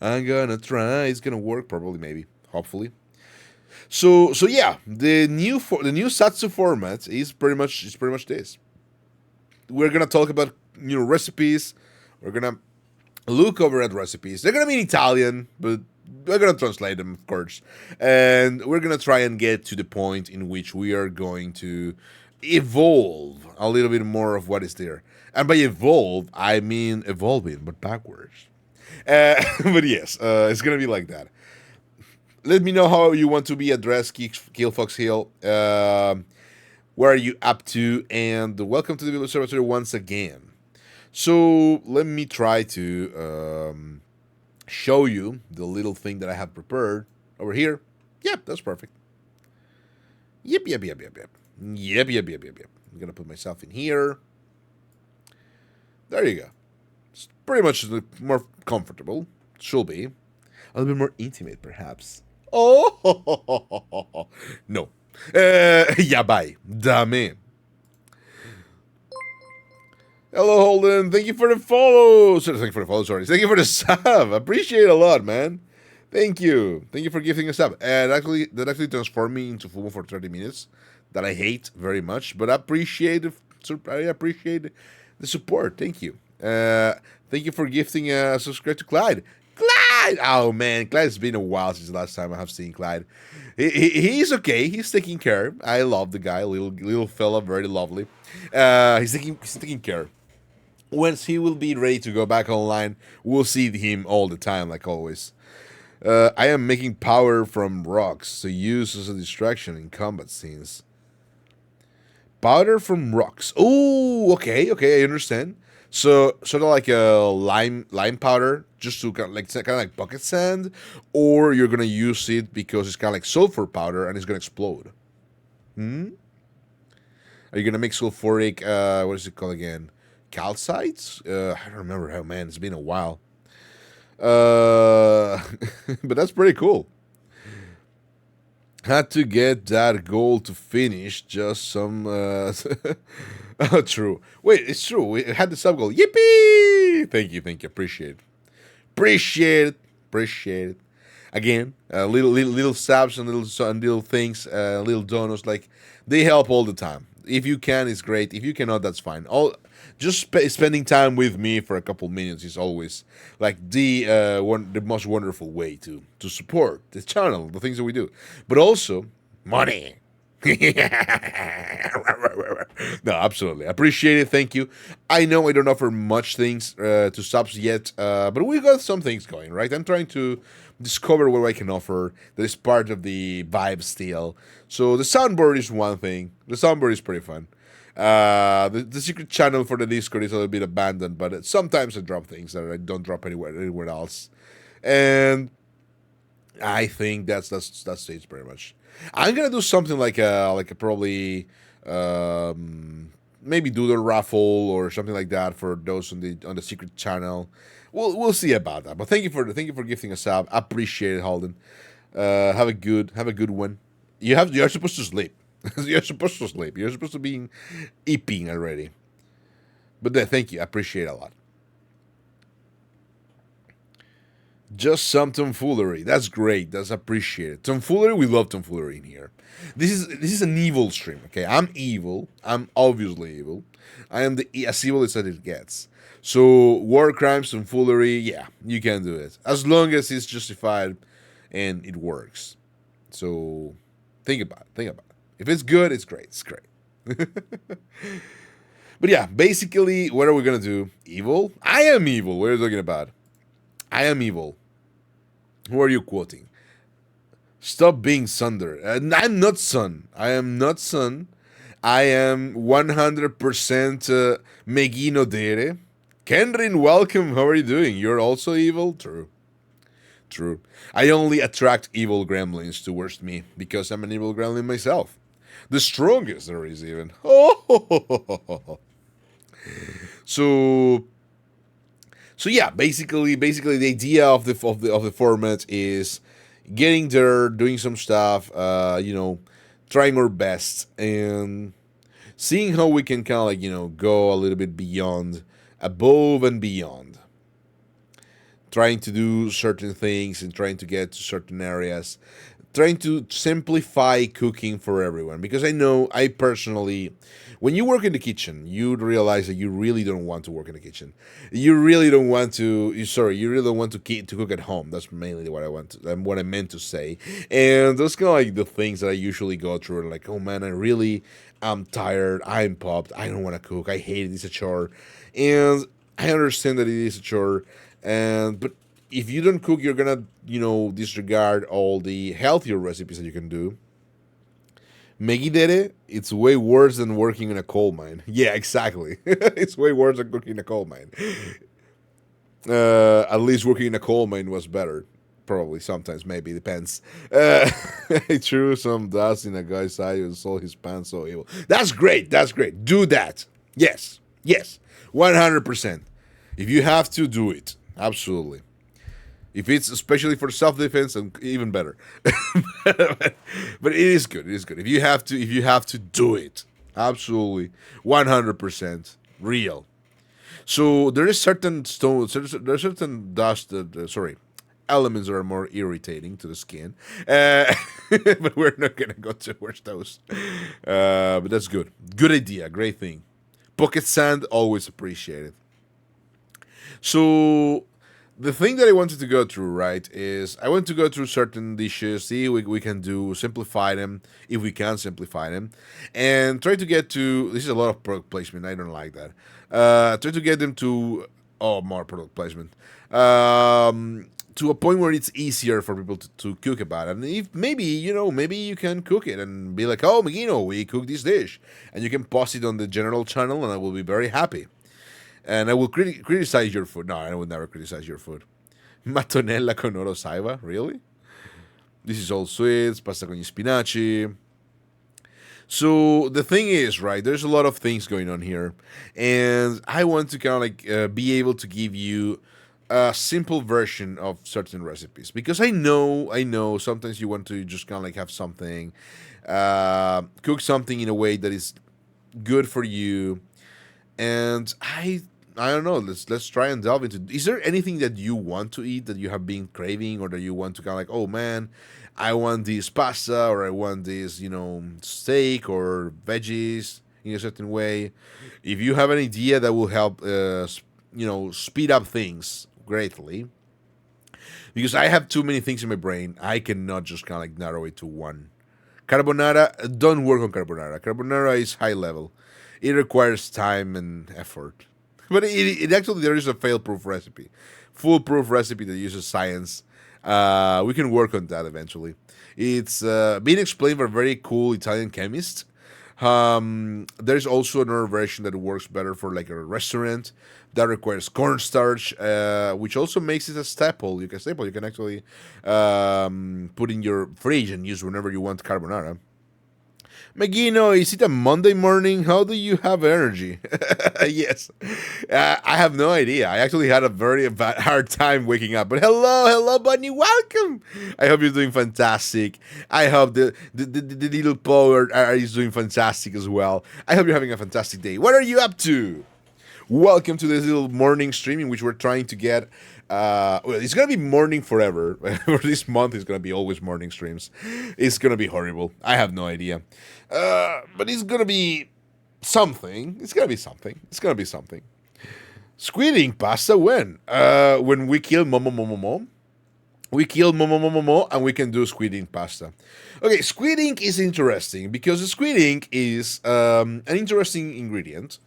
I'm gonna try. It's gonna work, probably, maybe, hopefully. So yeah, the new Zatsu format is pretty much this. We're gonna talk about recipes. We're gonna look over at recipes. They're gonna be in Italian, but we're gonna translate them, of course, and we're gonna try and get to the point in which we are going to evolve a little bit more of what is there. And by evolve, I mean evolving, but backwards. But yes, it's gonna be like that. Let me know how you want to be addressed, Kill Fox Hill. Where are you up to? And welcome to the Observatory once again. So let me try to show you the little thing that I have prepared over here. Yep, that's perfect. Yep. I'm gonna put myself in here. There you go. It's pretty much more comfortable. Should be. A little bit more intimate, perhaps. Oh no. Yeah, bye. Dame. Hello, Holden. Thank you for the follow. Thank you for the sub. Appreciate it a lot, man. Thank you. Thank you for gifting a sub. And that actually transformed me into Fumo for 30 minutes. That I hate very much, but I appreciate the support. Thank you. Thank you for gifting a subscribe to Clyde. Oh man, Clyde's been a while since the last time I have seen Clyde. He's okay. He's taking care. I love the guy, little fella, very lovely. He's taking care. Once he will be ready to go back online, we'll see him all the time, like always. I am making power from rocks to use as a distraction in combat scenes. Powder from rocks. Oh, okay, I understand. So sort of like a lime powder, just to kind of like bucket sand, or you're gonna use it because it's kind of like sulfur powder and it's gonna explode. Are you gonna make sulfuric? What is it called again? Calcites? I don't remember how. Man, it's been a while. But that's pretty cool. Had to get that goal to finish. Just some. Oh, true. Wait, it's true. We had the sub goal. Yippee! Thank you. Appreciate it. Again, little subs and little things, little donuts. Like, they help all the time. If you can, it's great. If you cannot, that's fine. Spending time with me for a couple minutes is always like the most wonderful way to support the channel, the things that we do. But also, money. No, absolutely. Appreciate it. Thank you. I know I don't offer much things to subs yet, but we got some things going, right? I'm trying to discover what I can offer that is part of the vibe still. So the soundboard is one thing. The soundboard is pretty fun. The secret channel for the Discord is a little bit abandoned, but sometimes I drop things that I don't drop anywhere else. And I think that's it pretty much. I'm gonna do something like a probably maybe do the raffle or something like that for those on the secret channel. We'll see about that. But thank you for gifting us up. Appreciate it, Holden. Have a good one. You're supposed to sleep. You're supposed to sleep. You're supposed to be eating already. But thank you. I appreciate it a lot. Just some tomfoolery. That's great. That's appreciated. Tomfoolery, we love tomfoolery in here. This is an evil stream, okay? I'm evil. I'm obviously evil. I am as evil as it gets. So war crimes, tomfoolery, yeah, you can do it. As long as it's justified and it works. So think about it. If it's good, it's great. It's great. But yeah, basically, what are we gonna do? Evil? I am evil. What are you talking about? I am evil. Who are you quoting? Stop being Sunder. I'm not Sun. I am not Sun. I am 100% Megino Dere. Kenrin, welcome. How are you doing? You're also evil? True. I only attract evil gremlins towards me because I'm an evil gremlin myself. The strongest there is even. So yeah, basically the idea of the format is getting there, doing some stuff, trying our best and seeing how we can kind of go a little bit beyond, above and beyond. Trying to do certain things and trying to get to certain areas, trying to simplify cooking for everyone. Because I personally, when you work in the kitchen, you realize that you really don't want to work in the kitchen. You really don't want to. You really don't want to cook at home. That's mainly what I meant to say. And those kind of like the things that I usually go through. Like, oh man, I'm tired. I'm popped. I don't want to cook. I hate it. It's a chore, and I understand that it is a chore. But if you don't cook, you're gonna disregard all the healthier recipes that you can do. Megidere, it's way worse than working in a coal mine. Yeah, exactly. It's way worse than cooking in a coal mine. At least working in a coal mine was better. Probably, sometimes, maybe, depends. I threw some dust in a guy's eye and saw his pants so evil. That's great. Do that. Yes. 100%. If you have to, do it. Absolutely. If it's especially for self-defense, and even better. But it is good. If you have to, do it. Absolutely, 100% real. So there is certain stones. There's certain dust. Elements that are more irritating to the skin. But we're not gonna go towards those. But that's good. Good idea. Great thing. Pocket sand, always appreciated. So the thing that I wanted to go through, right, is I want to go through certain dishes, see if we can simplify them, if we can simplify them, and try to get to, this is a lot of product placement, I don't like that, try to get them to, more product placement, to a point where it's easier for people to cook about it. And if maybe you can cook it and be like, oh, Megino, we cooked this dish, and you can post it on the general channel, and I will be very happy. And I will criticize your food. No, I will never criticize your food. Mattonella con oro saiba? Really? This is all sweets, pasta con gli spinaci. So the thing is, right, there's a lot of things going on here. And I want to kind of like be able to give you a simple version of certain recipes. Because I know, sometimes you want to just kind of like have something, cook something in a way that is good for you. And I don't know. Let's try and delve into. Is there anything that you want to eat that you have been craving, or that you want to kind of like, oh man, I want this pasta, or I want this, steak or veggies in a certain way? If you have an idea that will help, speed up things greatly, because I have too many things in my brain, I cannot just kind of like narrow it to one Carbonara, don't work on carbonara. Carbonara is high level. It requires time and effort. But it actually, there is a fail-proof recipe. Foolproof recipe that uses science. We can work on that eventually. It's being explained by a very cool Italian chemist. There's also another version that works better for like a restaurant that requires cornstarch, which also makes it a staple. You can actually put in your fridge and use whenever you want carbonara. Megino, is it a Monday morning? How do you have energy? Yes. I have no idea. I actually had a very hard time waking up. But hello, Bunny, welcome. I hope you're doing fantastic. I hope the little power is doing fantastic as well. I hope you're having a fantastic day. What are you up to? Welcome to this little morning stream in which we're trying to get well, it's gonna be morning forever. For this month, it's gonna be always morning streams. It's gonna be horrible. I have no idea, but it's gonna be something. It's gonna be something. It's gonna be something. Squid ink pasta when? When we kill Momo. We kill Momo, and we can do squid ink pasta. Okay, squid ink is interesting because squid ink is an interesting ingredient.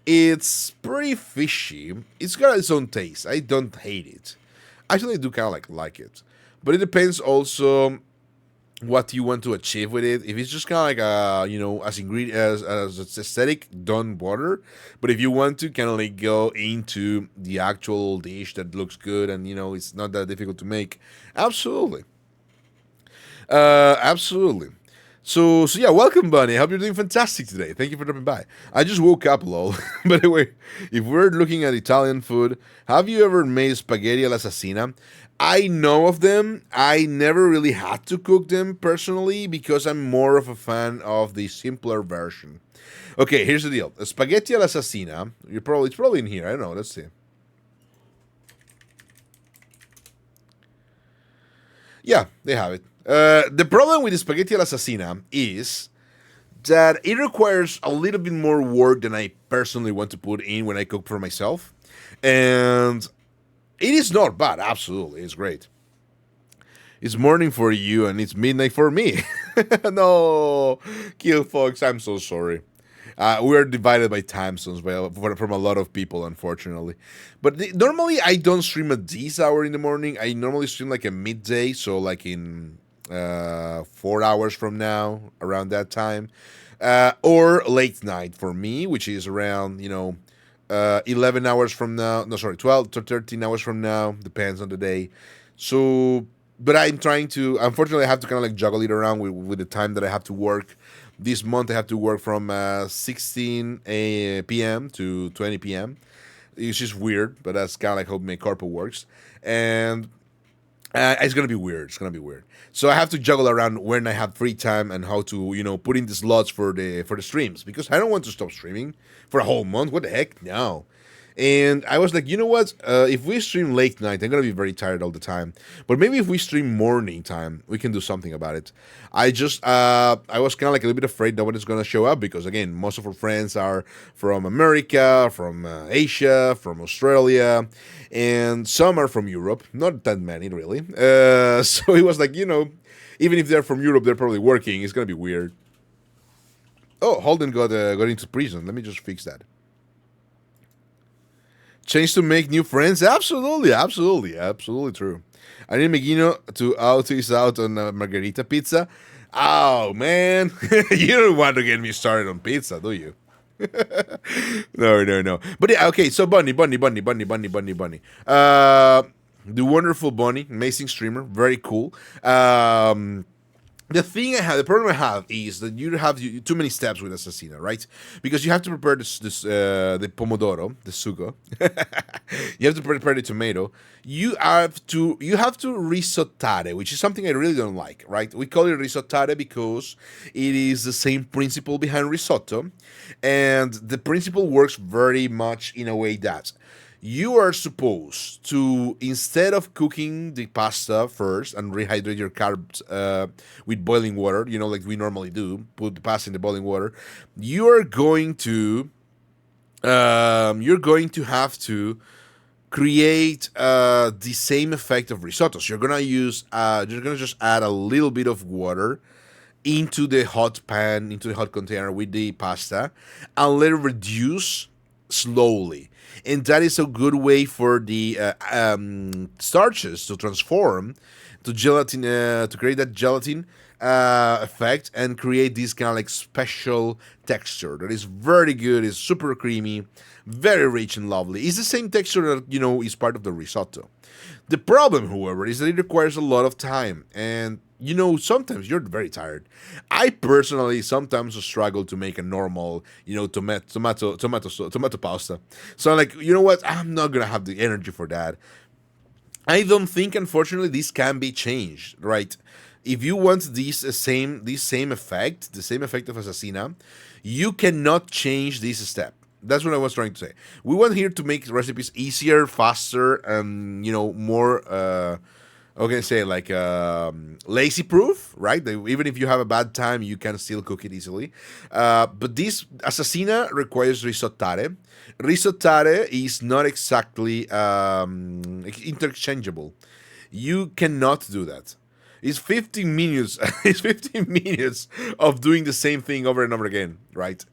It's pretty fishy. It's got its own taste. I don't hate it. Actually, I do kind of like it. But it depends also what you want to achieve with it. If it's just kind of like as ingredient as aesthetic, don't bother. But if you want to kind of like go into the actual dish that looks good and it's not that difficult to make, absolutely, absolutely. So yeah, welcome, Bunny. I hope you're doing fantastic today. Thank you for dropping by. I just woke up, lol. By the way, if we're looking at Italian food, have you ever made spaghetti all'assassina? I know of them. I never really had to cook them personally because I'm more of a fan of the simpler version. Okay, here's the deal. Spaghetti all'assassina. It's probably in here. I don't know. Let's see. Yeah, they have it. The problem with the spaghetti all'assassina is that it requires a little bit more work than I personally want to put in when I cook for myself. And it is not bad, absolutely. It's great. It's morning for you and it's midnight for me. No, Kill Fox, I'm so sorry. We're divided by time zones from a lot of people, unfortunately. But normally I don't stream at this hour in the morning. I normally stream like a midday, so like in 4 hours from now, around that time. Or late night for me, which is around, 11 hours from now. No, sorry, 12 to 13 hours from now. Depends on the day. So, but I'm trying to, unfortunately, I have to kind of like juggle it around with the time that I have to work. This month I have to work from 16 p.m. to 20 p.m. It's just weird, but that's kind of like how my corporate works. And it's going to be weird. It's going to be weird. So I have to juggle around when I have free time and how to, put in the slots for the streams. Because I don't want to stop streaming for a whole month. What the heck? No. And I was like, you know what? If we stream late night, I'm going to be very tired all the time. But maybe if we stream morning time, we can do something about it. I was kind of like a little bit afraid nobody's going to show up because, again, most of our friends are from America, from Asia, from Australia, and some are from Europe. Not that many, really. So it was like, even if they're from Europe, they're probably working. It's going to be weird. Oh, Holden got into prison. Let me just fix that. Change to make new friends? Absolutely true. I need Megino to out his out on margarita pizza. Oh, man. You don't want to get me started on pizza, do you? No. But yeah, okay, so Bunny. The wonderful Bunny, amazing streamer, very cool. The problem I have is that you have too many steps with Assassina, right? Because you have to prepare the pomodoro, the sugo. You have to prepare the tomato. You have to risottare, which is something I really don't like, right? We call it risottare because it is the same principle behind risotto, and the principle works very much in a way that you are supposed to, instead of cooking the pasta first and rehydrate your carbs with boiling water, like we normally do, put the pasta in the boiling water, you're going to have to create the same effect of risotto. So you're gonna just add a little bit of water into the hot pan, into the hot container with the pasta, and let it reduce slowly. And that is a good way for the starches to transform to gelatin, to create that gelatin effect and create this kind of like special texture that is very good. It's super creamy, very rich and lovely. It's the same texture that is part of the risotto. The problem, however, is that it requires a lot of time, and sometimes you're very tired. I personally sometimes struggle to make a normal, tomato pasta. So I'm like, you know what? I'm not gonna have the energy for that. I don't think, unfortunately, this can be changed, right? If you want this same effect, the same effect of Assassina, you cannot change this step. That's what I was trying to say. We want here to make recipes easier, faster, and more. How can I say, like lazy proof, right? Even if you have a bad time, you can still cook it easily. But this Assassina requires risottare. Risottare is not exactly interchangeable. You cannot do that. It's 15 minutes. It's 15 minutes of doing the same thing over and over again, right?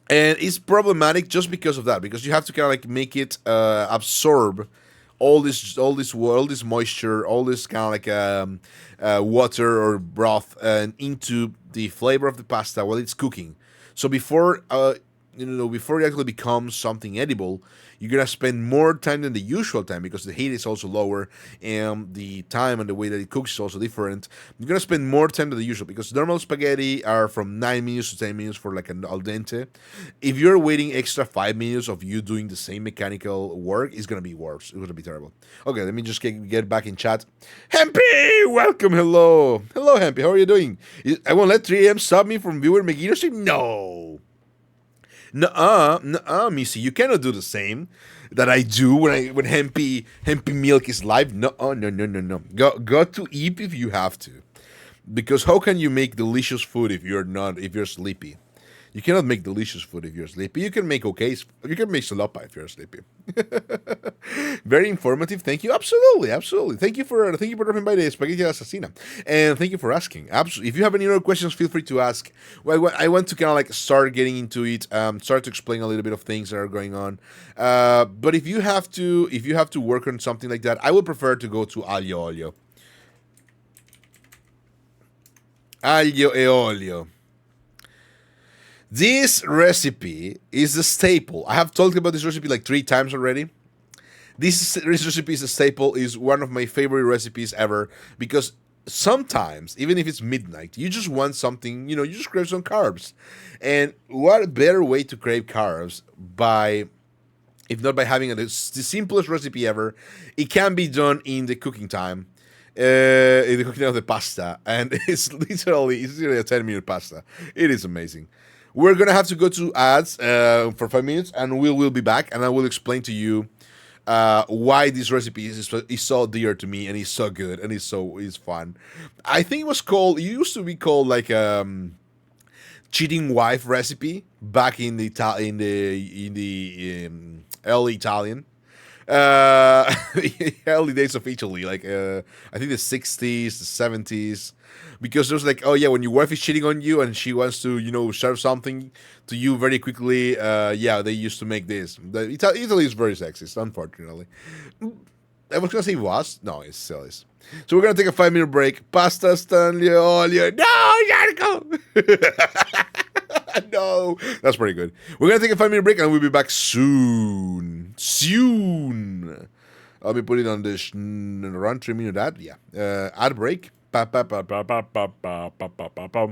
And it's problematic just because of that, because you have to kind of like make it absorb all this moisture, all this kind of like water or broth into the flavor of the pasta while it's cooking. So before it actually becomes something edible, you're gonna spend more time than the usual time because the heat is also lower and the time and the way that it cooks is also different. You're gonna spend more time than the usual because normal spaghetti are from 9 minutes to 10 minutes for like an al dente. If you're waiting extra 5 minutes of you doing the same mechanical work, it's gonna be worse. It's gonna be terrible. Okay, let me just get back in chat. Hempy, welcome, hello, Hempy. How are you doing? I won't let 3 a.m. stop me from viewing Megiddo stream. No. Nuh-uh, Missy. You cannot do the same that I do when Hempy Milk is live. No, no. Go to eat if you have to, because how can you make delicious food if you're sleepy? You cannot make delicious food if you're sleepy. You can make You can make salapa if you're sleepy. Very informative. Thank you. Absolutely, absolutely. Thank you for dropping by the Spaghetti Assassina, and thank you for asking. Absolutely. If you have any other questions, feel free to ask. Well, I want to kind of like start getting into it. Start to explain a little bit of things that are going on. But if you have to work on something like that, I would prefer to go to aglio olio. Aglio e olio. This recipe is a staple. I have talked about this recipe like 3 times already. This recipe is a staple, is one of my favorite recipes ever, because sometimes, even if it's midnight, you just want something, you just crave some carbs. And what better way to crave carbs if not by having the simplest recipe ever. It can be done in the cooking time. In the cooking of the pasta, and it's literally a 10-minute pasta. It is amazing. We're gonna have to go to ads for 5 minutes, and we'll be back, and I will explain to you why this recipe is so dear to me, and it's so good, and it's fun. I think it used to be called like cheating wife recipe back in the early Italian uh early days of Italy, like I think the 60s, the 70s, because there's like, oh yeah, when your wife is cheating on you and she wants to serve something to you very quickly, yeah, they used to make this. Italy is very sexist, unfortunately. I was gonna say was, no, it still is. So we're gonna take a 5 minute break. Pasta Stanley olio. No, Yarko. No, that's pretty good. We're gonna take a 5 minute break and we'll be back soon. Soon. Let me put it on this run 3 minute ad. Yeah. Ad break. Pa, pa, pa, pa, pa, pa, pa, pa, pa, pa, pa.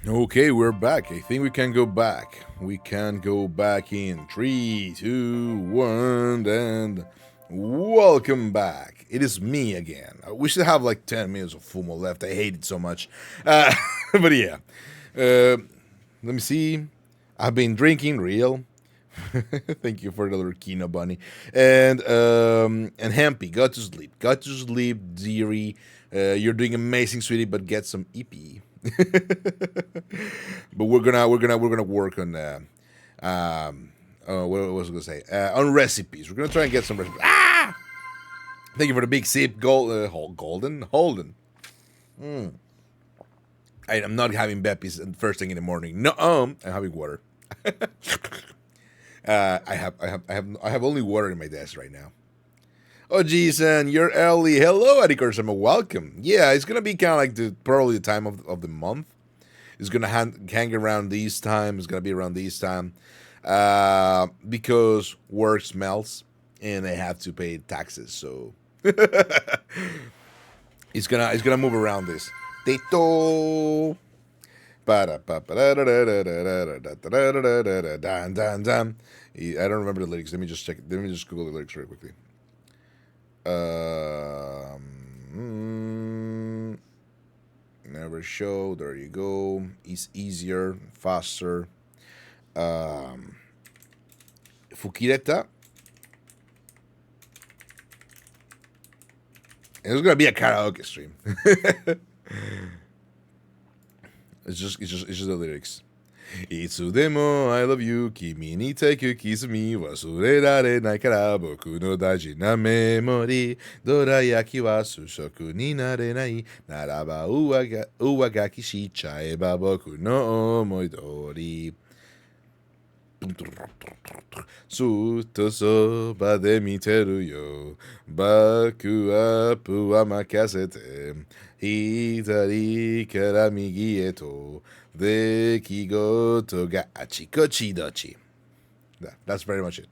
Okay, we're back. I think we can go back. We can go back in 3, 2, 1, and welcome back. It is me again. We should have like 10 minutes of Fumo left. I hate it so much. But yeah. Let me see. I've been drinking real. Thank you for the little Bunny. And Hampy, got to sleep. Got to sleep, dearie. You're doing amazing, sweetie, but get some EP. But we're gonna work on what was I gonna say? On recipes. We're gonna try and get some recipes. Ah! Thank you for the big sip, Golden Holden. I'm not having Beppies first thing in the morning. No, I'm having water. I have only water in my desk right now. Oh, geez, and you're early. Hello, Adikorsama. Welcome. Yeah, it's gonna be kind of like probably the time of the month. It's gonna hang around these time. It's gonna be around these time, because work smells and I have to pay taxes. So it's gonna move around this. Tito. I don't remember the lyrics. Let me just check. Let me just Google the lyrics really quickly. Never show. There you go. It's easier, faster. Fukireta. And it's gonna be a karaoke stream. It's just the lyrics. Itsudemo I love you, kimi ni take kiss me, wasurerare nai kara boku no daiji na memory, dorayaki wa sushoku ni narenai, naraba uwa ga kishichaeba boku no omoi dori. Suto soba de miteru yo, baku apu wa makasete, hitari kara migi eto, dekigoto ga achikochi dochi. That's very much it.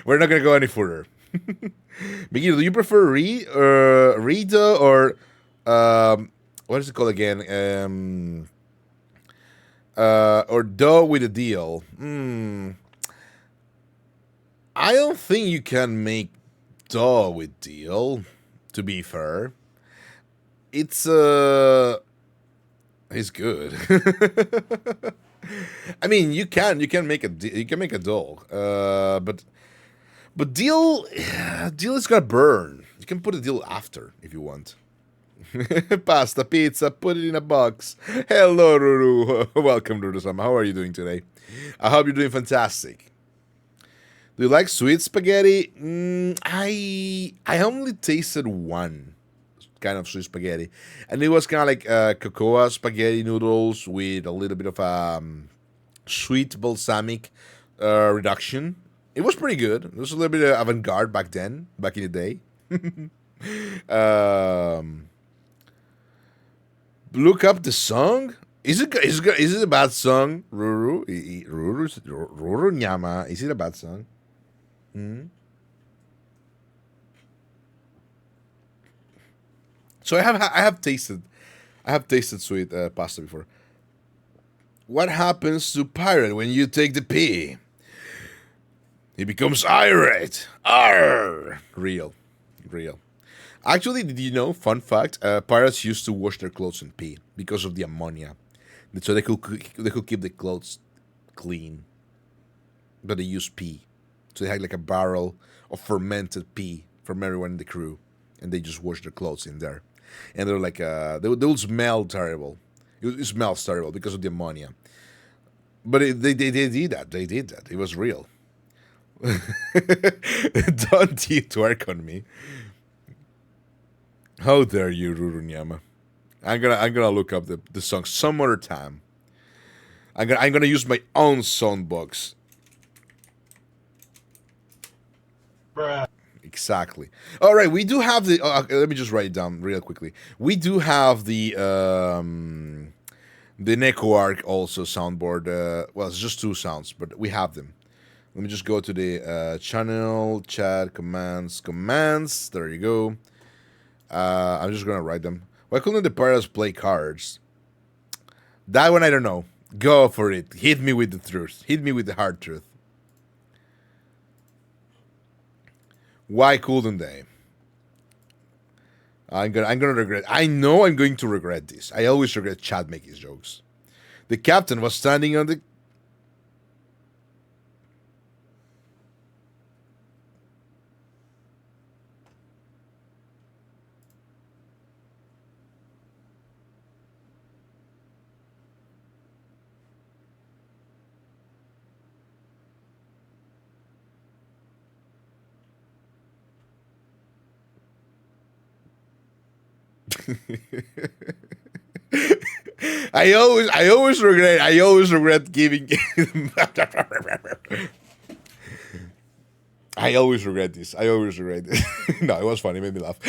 We're not gonna go any further. Miguel, do you prefer Rita or what is it called again? Or dough with a deal? I don't think you can make dough with deal. To be fair, it's good. I mean, you can make a dough, but deal is gonna burn. You can put a deal after if you want. Pasta, pizza, put it in a box. Hello, Ruru. Welcome, Ruru-sama. How are you doing today? I hope you're doing fantastic. Do you like sweet spaghetti? I only tasted one kind of sweet spaghetti, and it was kind of like cocoa spaghetti noodles with a little bit of sweet balsamic reduction. It was pretty good. It was a little bit avant-garde back in the day. Look up the song. Is it a bad song, Ruru? Ruru Nyama. Is it a bad song? So I have tasted sweet pasta before. What happens to pirate when you take the pee? He becomes irate. Arr! Real. Actually, did you know? Fun fact: pirates used to wash their clothes in pee because of the ammonia, so they could keep the clothes clean. But they used pee, so they had like a barrel of fermented pee from everyone in the crew, and they just washed their clothes in there. And they're like, they would smell terrible. It smells terrible because of the ammonia. But they did that. They did that. It was real. Don't twerk on me. How dare you, Rurunyama? I'm gonna look up the song some other time. I'm gonna use my own songbox. Bruh. Exactly. All right, we do have the. Let me just write it down real quickly. We do have the Neko Arc also soundboard. Well, it's just two sounds, but we have them. Let me just go to the channel, chat, commands. There you go. I'm just gonna write them. Why couldn't the pirates play cards? That one I don't know. Go for it. Hit me with the truth. Hit me with the hard truth. Why couldn't they? I'm gonna regret. I know I'm going to regret this. I always regret Chad making jokes. The captain was standing on the. I always regret giving. I always regret this. No, it was funny. It made me laugh.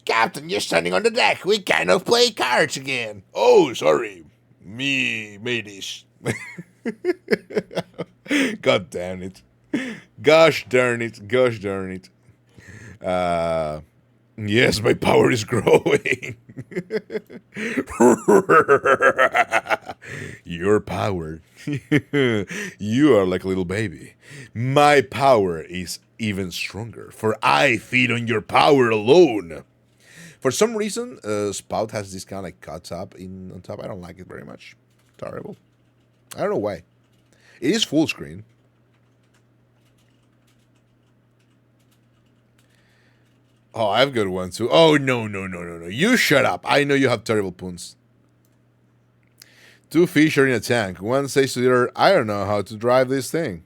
Captain, you're standing on the deck. We cannot play cards again. Oh, sorry. Me, mateys. God damn it. Gosh darn it. Yes, my power is growing. Your power. You are like a little baby. My power is even stronger, for I feed on your power alone. For some reason, Spout has this kind of like cuts up on top. I don't like it very much. Terrible. I don't know why. It is full screen. Oh, I've got one too. Oh, no. You shut up. I know you have terrible puns. Two fish are in a tank. One says to the other, I don't know how to drive this thing.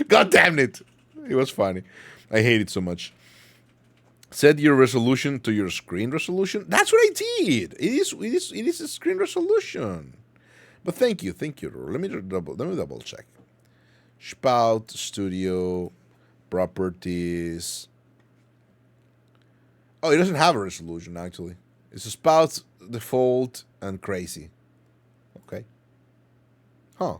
God damn it. It was funny. I hate it so much. Set your resolution to your screen resolution. That's what I did. It is a screen resolution. But thank you. Let me double check. Spout Studio Properties. Oh, it doesn't have a resolution actually. It's a Spout default and crazy. Okay. Huh.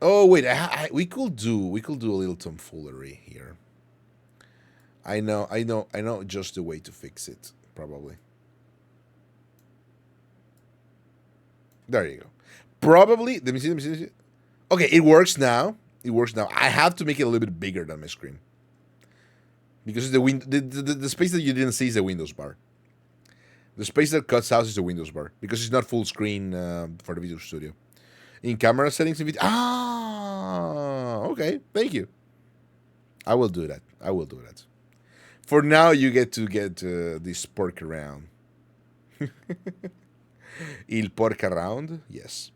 Oh wait, we could do a little tomfoolery here. I know just the way to fix it, probably. There you go. Probably, let me see. Okay, it works now. I have to make it a little bit bigger than my screen. Because the space that you didn't see is the Windows bar. The space that cuts out is the Windows bar. Because it's not full screen for the Visual Studio. In camera settings, okay. Thank you. I will do that. For now, you get to get this pork around. Il pork around? Yes.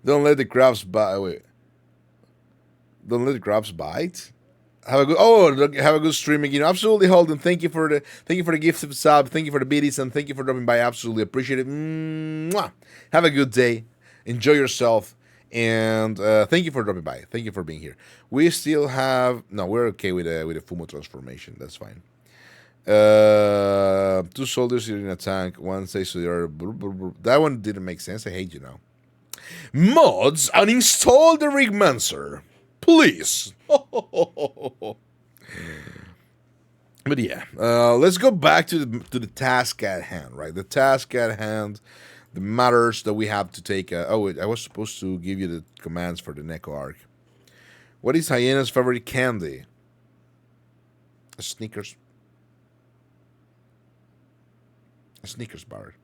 Don't let the crabs bite. Wait. Don't let the crabs bite. Have a good stream again. Absolutely, Holden. Thank you for the gift of sub. Thank you for the biddies, and thank you for dropping by. Absolutely appreciate it. Mwah. Have a good day. Enjoy yourself, and thank you for dropping by. Thank you for being here. We still have we're okay with a Fumo transformation. That's fine. Two soldiers in a tank. One says to the other. That one didn't make sense. I hate you now. Mods, uninstall the Rigmancer, please. But yeah, let's go back to the task at hand. Right, the task at hand. The matters that we have to take. Wait, I was supposed to give you the commands for the Neko arc. What is Hyena's favorite candy? A Snickers bar.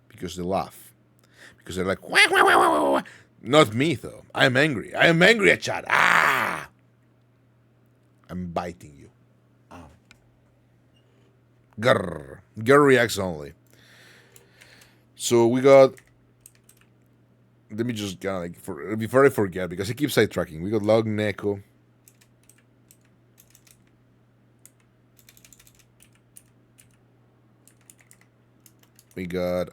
Because they laugh. Because they're like, wah, wah, wah, wah, wah. Not me though. I am angry at chat. Ah! I'm biting you. Oh. Grr. Grr reacts only. So we got. Let me just kind of before I forget, because I keep sidetracking. We got Log Neko. We got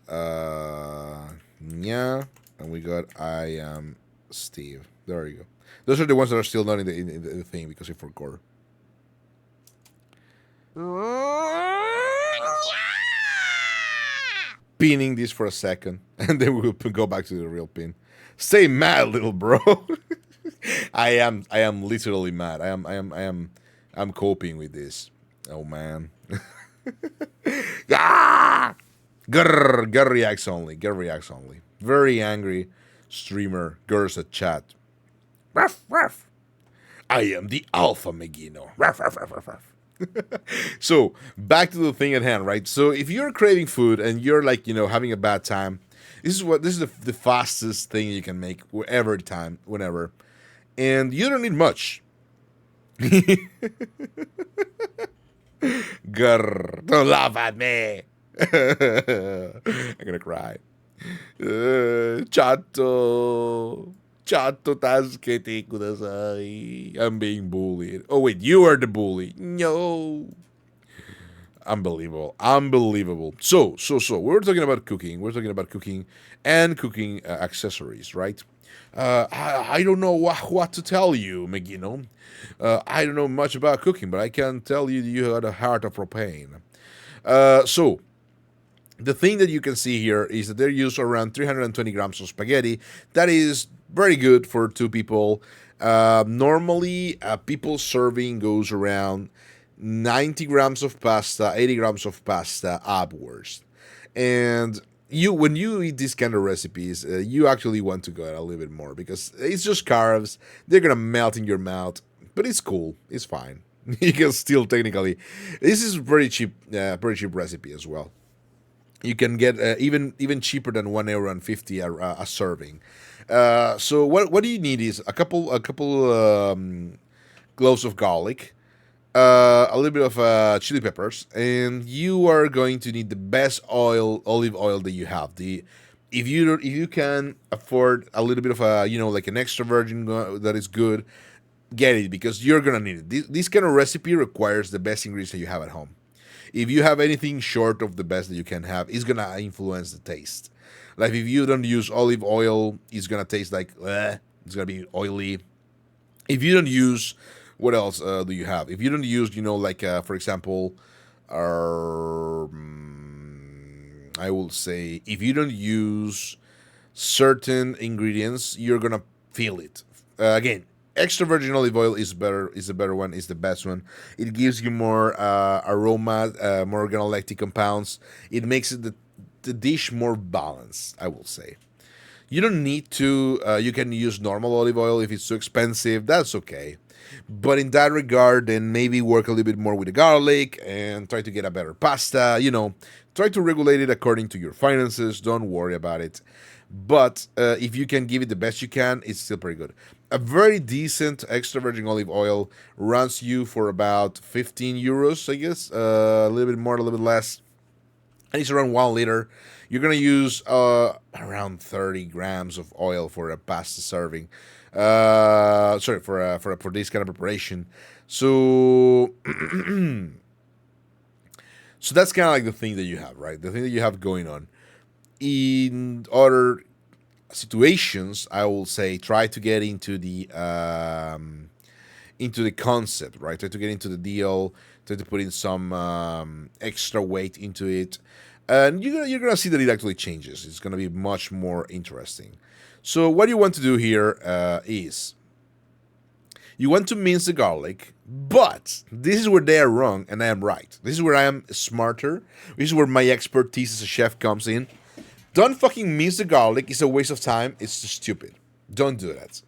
Nya, and we got I am Steve. There you go. Those are the ones that are still not in the thing because I forgot. Pinning this for a second, and then we'll go back to the real pin. Stay mad, little bro. I am literally mad. I'm coping with this. Oh man. Ah! Grr reacts only. Very angry streamer. Gurs at chat. Ruff, ruff. I am the Alpha Megino. Ruff, ruff, ruff, ruff, ruff. So back to the thing at hand, right? So if you're craving food and you're like, having a bad time, this is the fastest thing you can make whenever, and you don't need much. Grr, don't laugh at me. I'm gonna cry. Chato. Chato tasukete kudasai. I'm being bullied. Oh wait, you are the bully. No. Unbelievable. Unbelievable. So. We're talking about cooking. We're talking about cooking and cooking accessories, right? I don't know what to tell you, McGinno. I don't know much about cooking, but I can tell you you had a heart of propane. So, the thing that you can see here is that they use around 320 grams of spaghetti. That is very good for two people. Normally, people serving goes around 90 grams of pasta, 80 grams of pasta upwards. And when you eat these kind of recipes, you actually want to go a little bit more because it's just carbs. They're gonna melt in your mouth, but it's cool. It's fine. You can still technically. This is very cheap recipe as well. You can get even cheaper than €1.50 a serving. So what do you need is a couple cloves of garlic, a little bit of chili peppers, and you are going to need the best olive oil that you have. If you can afford a little bit of like an extra virgin that is good, get it because you're gonna need it. This kind of recipe requires the best ingredients that you have at home. If you have anything short of the best that you can have, it's gonna influence the taste. Like if you don't use olive oil, it's gonna taste like it's gonna be oily. If you don't use, what else do you have? If you don't use, like for example, I will say if you don't use certain ingredients, you're gonna feel it. Again, extra virgin olive oil is better. Is the better one. Is the best one. It gives you more aroma, more organoleptic compounds. It makes the dish more balanced, I will say. You don't need to. You can use normal olive oil if it's too expensive. That's okay. But in that regard, then maybe work a little bit more with the garlic and try to get a better pasta. Try to regulate it according to your finances. Don't worry about it. But if you can give it the best you can, it's still pretty good. A very decent extra virgin olive oil runs you for about 15 euros, I guess. A little bit more, a little bit less. And it's around 1 liter. You're going to use around 30 grams of oil for a pasta serving. Sorry, for this kind of preparation. So, so that's kind of like the thing that you have, right? The thing that you have going on. In other situations, I will say try to get into the concept, right? Try to get into the deal. Try to put in some extra weight into it, and you're gonna see that it actually changes. It's gonna be much more interesting. So what you want to do here is you want to mince the garlic, but this is where they are wrong and I am right. This is where I am smarter. This is where my expertise as a chef comes in. Don't fucking mince the garlic. It's a waste of time. It's just stupid. Don't do that.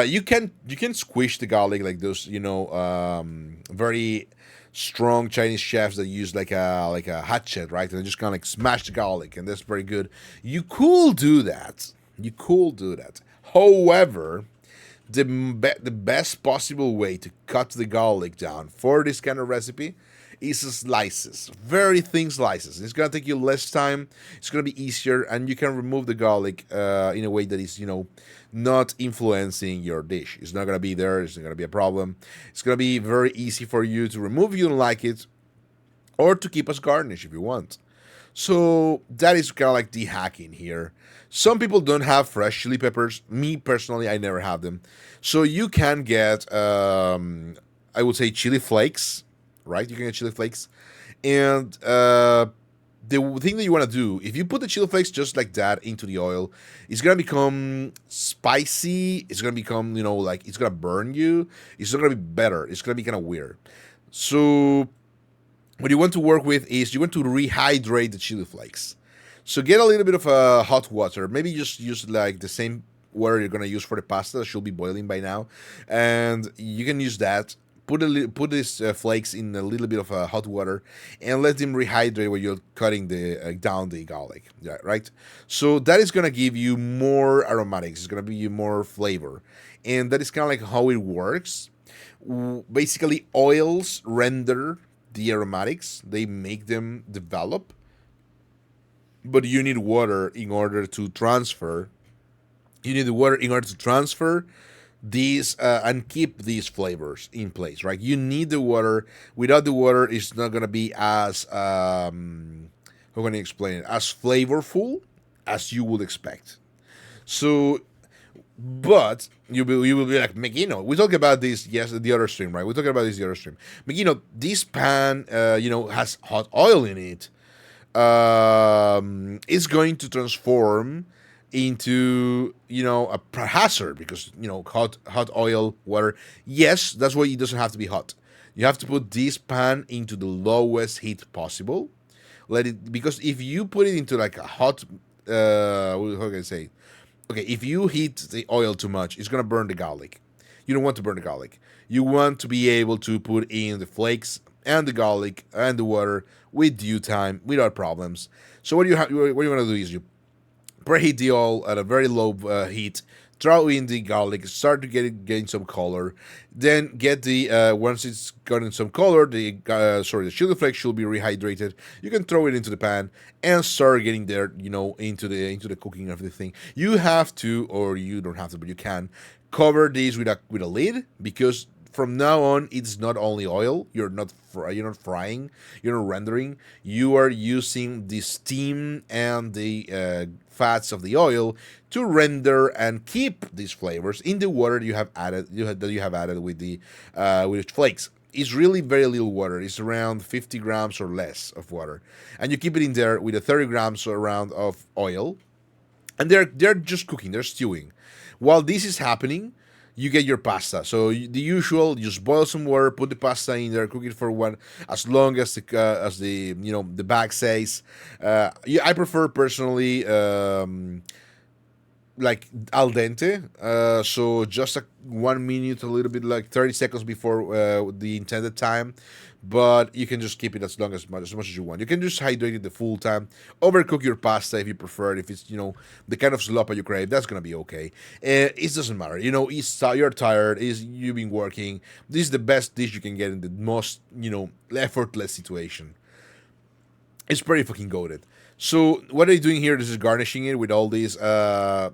You can squish the garlic like those, very strong Chinese chefs that use like a hatchet, right? And they just kind of like smash the garlic, and that's very good. You could do that. However, the best possible way to cut the garlic down for this kind of recipe is slices, very thin slices. It's gonna take you less time. It's gonna be easier, and you can remove the garlic in a way that is, not influencing your dish. It's not gonna be there. It's not gonna be a problem. It's gonna be very easy for you to remove if you don't like it, or to keep as garnish if you want. So that is kind of like the hacking here. Some people don't have fresh chili peppers. Me personally, I never have them. So you can get, I would say, chili flakes, right? You can get chili flakes. And the thing that you want to do, if you put the chili flakes just like that into the oil, it's going to become spicy. It's going to become, like it's going to burn you. It's not going to be better. It's going to be kind of weird. So what you want to work with is you want to rehydrate the chili flakes. So get a little bit of hot water. Maybe just use like the same water you're going to use for the pasta. That should be boiling by now. And you can use that. Put these flakes in a little bit of hot water and let them rehydrate while you're cutting down the garlic, right? So that is going to give you more aromatics. It's going to give you more flavor. And that is kind of like how it works. Basically, oils render the aromatics, they make them develop, but you need water in order to transfer. You need the water in order to transfer these and keep these flavors in place, right? You need the water. Without the water, it's not gonna be as how can I explain it? As flavorful as you would expect. So, but you will be like, Megino. We talked about this the other stream, right? We talked about this the other stream. Megino, this pan has hot oil in it. It's going to transform into a hazard because hot oil water. Yes, that's why it doesn't have to be hot. You have to put this pan into the lowest heat possible. Let it, because if you put it into like a hot how can I say, okay, if you heat the oil too much, it's gonna burn the garlic. You don't want to burn the garlic. You want to be able to put in the flakes and the garlic and the water with due time without problems. So what you want to do is you preheat the oil at a very low heat. Throw in the garlic, start to getting some color. Then get the once it's gotten some color, the chili flakes should be rehydrated. You can throw it into the pan and start getting there, into the cooking of the thing. You have to, or you don't have to, but you can cover these with a lid, because from now on it's not only oil. You're not frying, you're not rendering. You are using the steam and the fats of the oil to render and keep these flavors in the water you have added with the with flakes. It's really very little water. It's around 50 grams or less of water, and you keep it in there with a 30 grams around of oil, and they're just cooking, they're stewing. While this is happening, you get your pasta. So the usual, you just boil some water, put the pasta in there, cook it for as long as the bag says. I prefer personally like al dente. So just 1 minute, a little bit like 30 seconds before the intended time. But you can just keep it as much as you want. You can just hydrate it the full time. Overcook your pasta if you prefer it. If it's the kind of slop you crave, that's gonna be okay. It doesn't matter. You're tired. You've been working. This is the best dish you can get in the most effortless situation. It's pretty fucking goated. So what are you doing here? This is garnishing it with all these the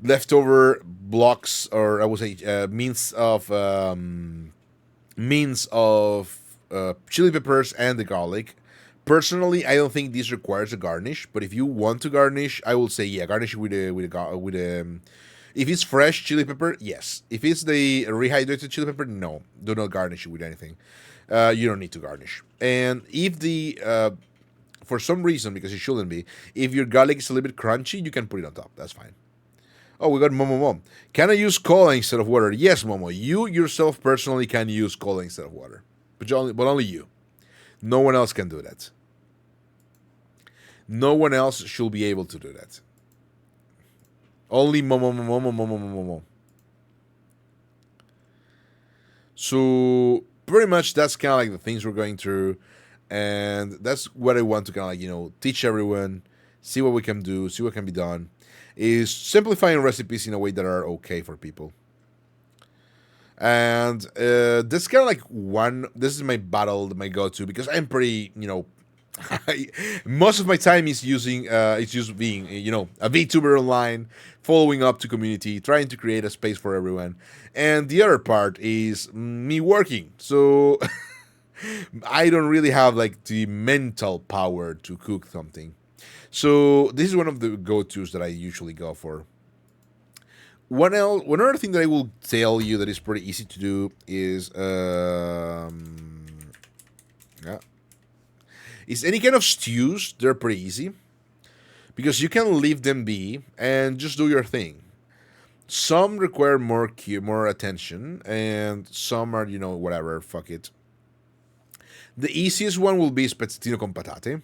leftover blocks, or I would say means of chili peppers and the garlic. Personally, I don't think this requires a garnish, but if you want to garnish, I will say garnish it with if it's fresh chili pepper, yes. If it's the rehydrated chili pepper, no, do not garnish it with anything. You don't need to garnish. And if the for some reason, because it shouldn't be, if your garlic is a little bit crunchy, you can put it on top. That's fine. Oh, we got Momo Mom. Can I use cola instead of water? Yes, Momo. You yourself personally can use cola instead of water. But only you. No one else can do that. No one else should be able to do that. Only Momo. So, pretty much that's kind of like the things we're going through. And that's what I want to kind of teach everyone. See what we can do. See what can be done. Is simplifying recipes in a way that are okay for people. And this kind of like this is my my go-to, because I'm pretty, most of my time is it's just being, a VTuber online, following up to community, trying to create a space for everyone. And the other part is me working. So I don't really have like the mental power to cook something. So this is one of the go-tos that I usually go for. One other thing that I will tell you that is pretty easy to do is any kind of stews. They're pretty easy because you can leave them be and just do your thing. Some require more attention, and some are whatever, fuck it. The easiest one will be spezzatino con patate.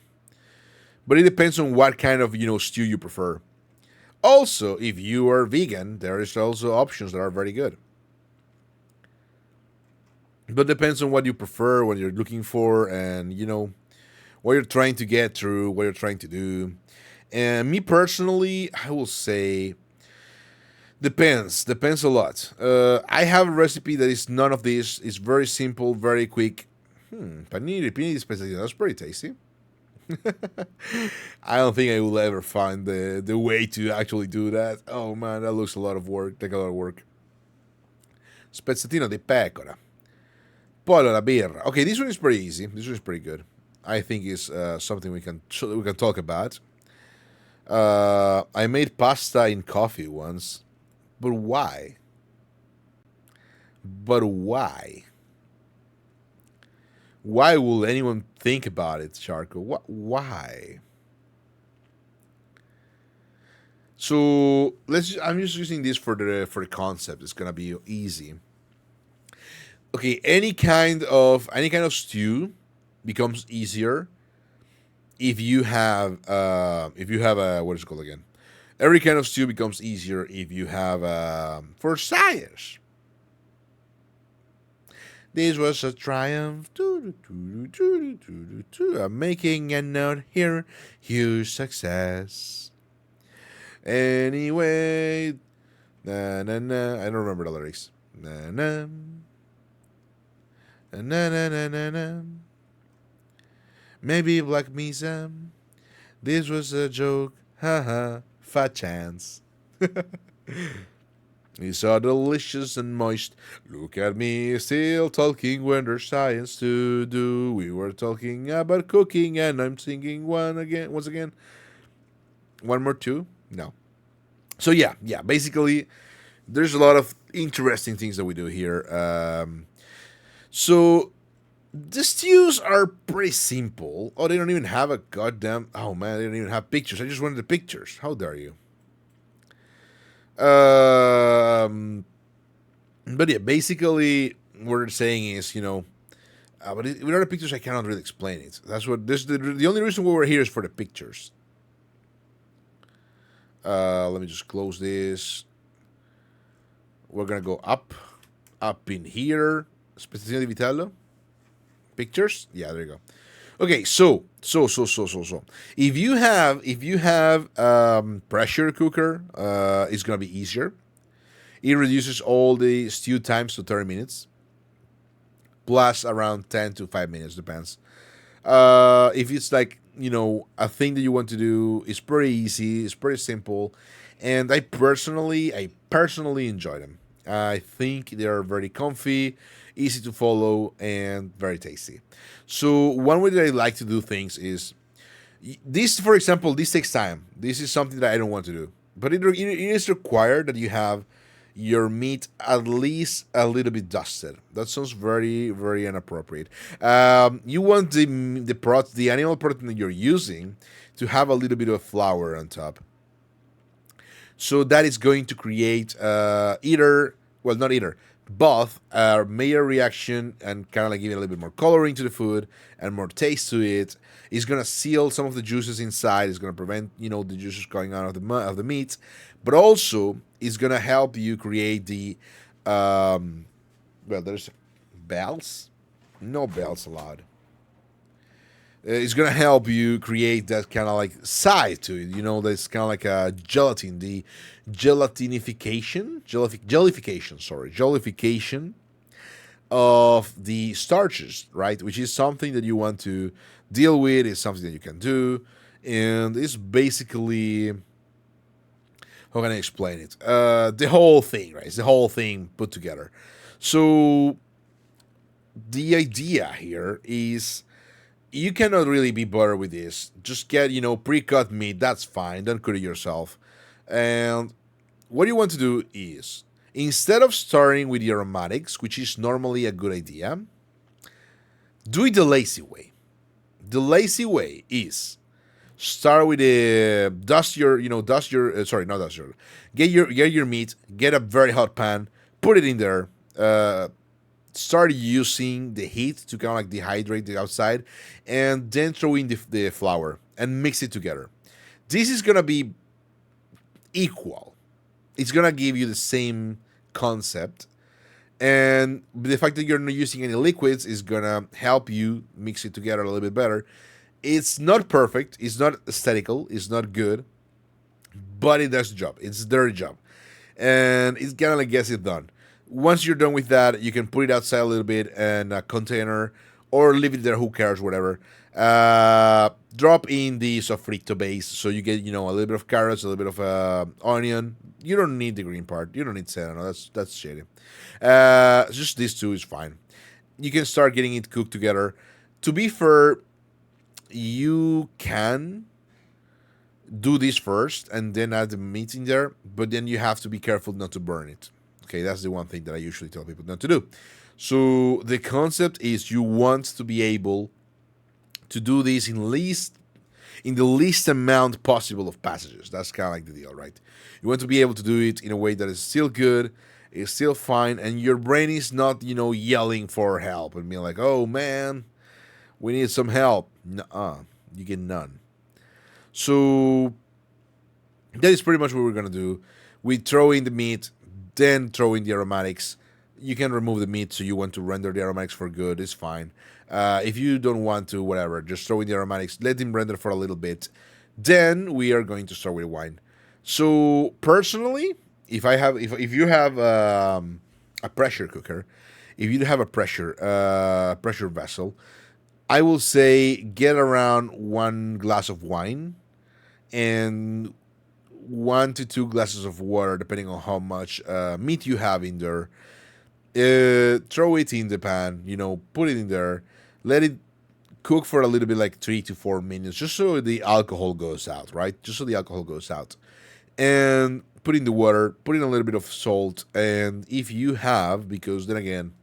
But it depends on what kind of stew you prefer. Also, if you are vegan, there is also options that are very good. But depends on what you prefer, what you're looking for, and what you're trying to get through, what you're trying to do. And me personally, I will say Depends a lot. I have a recipe that is none of this. It's very simple, very quick. Panini spaghetti. That's pretty tasty. I don't think I will ever find the way to actually do that. Oh man, that looks a lot of work. Take a lot of work. Spezzatino di pecora. Pollo alla birra. Okay, this one is pretty easy. This one is pretty good. I think is something we can talk about. I made pasta in coffee once, but why? But why? Why will anyone think about it, Charco? Why? So I'm just using this for the concept. It's gonna be easy. Okay, any kind of stew becomes easier if you have a what is it called again? Every kind of stew becomes easier if you have for science. This was a triumph. I'm making a note here. Huge success. Anyway, na na na. I don't remember the lyrics. Na na na na na na na. Maybe Black Mesa. This was a joke. Haha. Fat chance. It's so delicious and moist. Look at me, still talking when there's science to do. We were talking about cooking, and I'm singing once again. One more, two? No. So yeah. Basically, there's a lot of interesting things that we do here. So the stews are pretty simple. Oh, they don't even have a goddamn. Oh man, they don't even have pictures. I just wanted the pictures. How dare you? But yeah, basically, what they're saying is, but without the pictures, I cannot really explain it. That's what this. The only reason why we're here is for the pictures. Let me just close this. We're gonna go up in here. Spezzatino di vitello. Pictures. Yeah, there you go. Okay, so if you have pressure cooker, it's gonna be easier. It reduces all the stew times to 30 minutes, plus around 10 to 5 minutes, depends. If it's like a thing that you want to do, it's pretty easy, it's pretty simple, and I personally enjoy them. I think they are very comfy, easy to follow, and very tasty. So one way that I like to do things is this. For example, this takes time. This is something that I don't want to do, but it is required that you have your meat at least a little bit dusted. That sounds very, very inappropriate. You want the animal protein that you're using to have a little bit of flour on top. So that is going to create both a major reaction and kind of like giving a little bit more coloring to the food and more taste to it. It's gonna seal some of the juices inside. It's gonna prevent the juices going out of the meat, but also it's gonna help you create the there's bells, no bells allowed. It's gonna help you create that kind of like side to it. That's kind of like a gelatin, the jellification of the starches, right? Which is something that you want to deal with. It's something that you can do, and it's basically, how can I explain it? The whole thing, right? It's the whole thing put together. So the idea here is, you cannot really be bothered with this. Just get, pre-cut meat. That's fine. Don't cook it yourself. And what you want to do is, instead of starting with the aromatics, which is normally a good idea, do it the lazy way. The lazy way is start with get your meat, get a very hot pan, put it in there, start using the heat to kind of like dehydrate the outside, and then throw in the flour and mix it together. This is gonna be equal. It's gonna give you the same concept, and the fact that you're not using any liquids is gonna help you mix it together a little bit better. It's not perfect, it's not aesthetical, it's not good, but it does the job. It's their job. and it's kind of like gets it done. Once you're done with that, you can put it outside a little bit in a container or leave it there. Who cares? Whatever. Drop in the sofrito base, so you get a little bit of carrots, a little bit of onion. You don't need the green part. You don't need serrano. That's shady. Just these two is fine. You can start getting it cooked together. To be fair, you can do this first and then add the meat in there, but then you have to be careful not to burn it. Okay, that's the one thing that I usually tell people not to do. So the concept is you want to be able to do this in the least amount possible of passages. That's kind of like the deal, right? You want to be able to do it in a way that is still good, is still fine, and your brain is not, yelling for help and being like, "Oh man, we need some help." Nuh-uh, you get none. So that is pretty much what we're gonna do. We throw in the meat, then throw in the aromatics. You can remove the meat, so you want to render the aromatics for good. It's fine. If you don't want to, whatever, just throw in the aromatics, let them render for a little bit. Then we are going to start with wine. So personally, if you have a pressure cooker, if you have a pressure vessel, I will say get around 1 glass of wine and 1 to 2 glasses of water, depending on how much meat you have in there. Throw it in the pan, put it in there, let it cook for a little bit, like 3 to 4 minutes, just so the alcohol goes out, right? Just so the alcohol goes out. And put in the water, put in a little bit of salt, and if you have, because then again,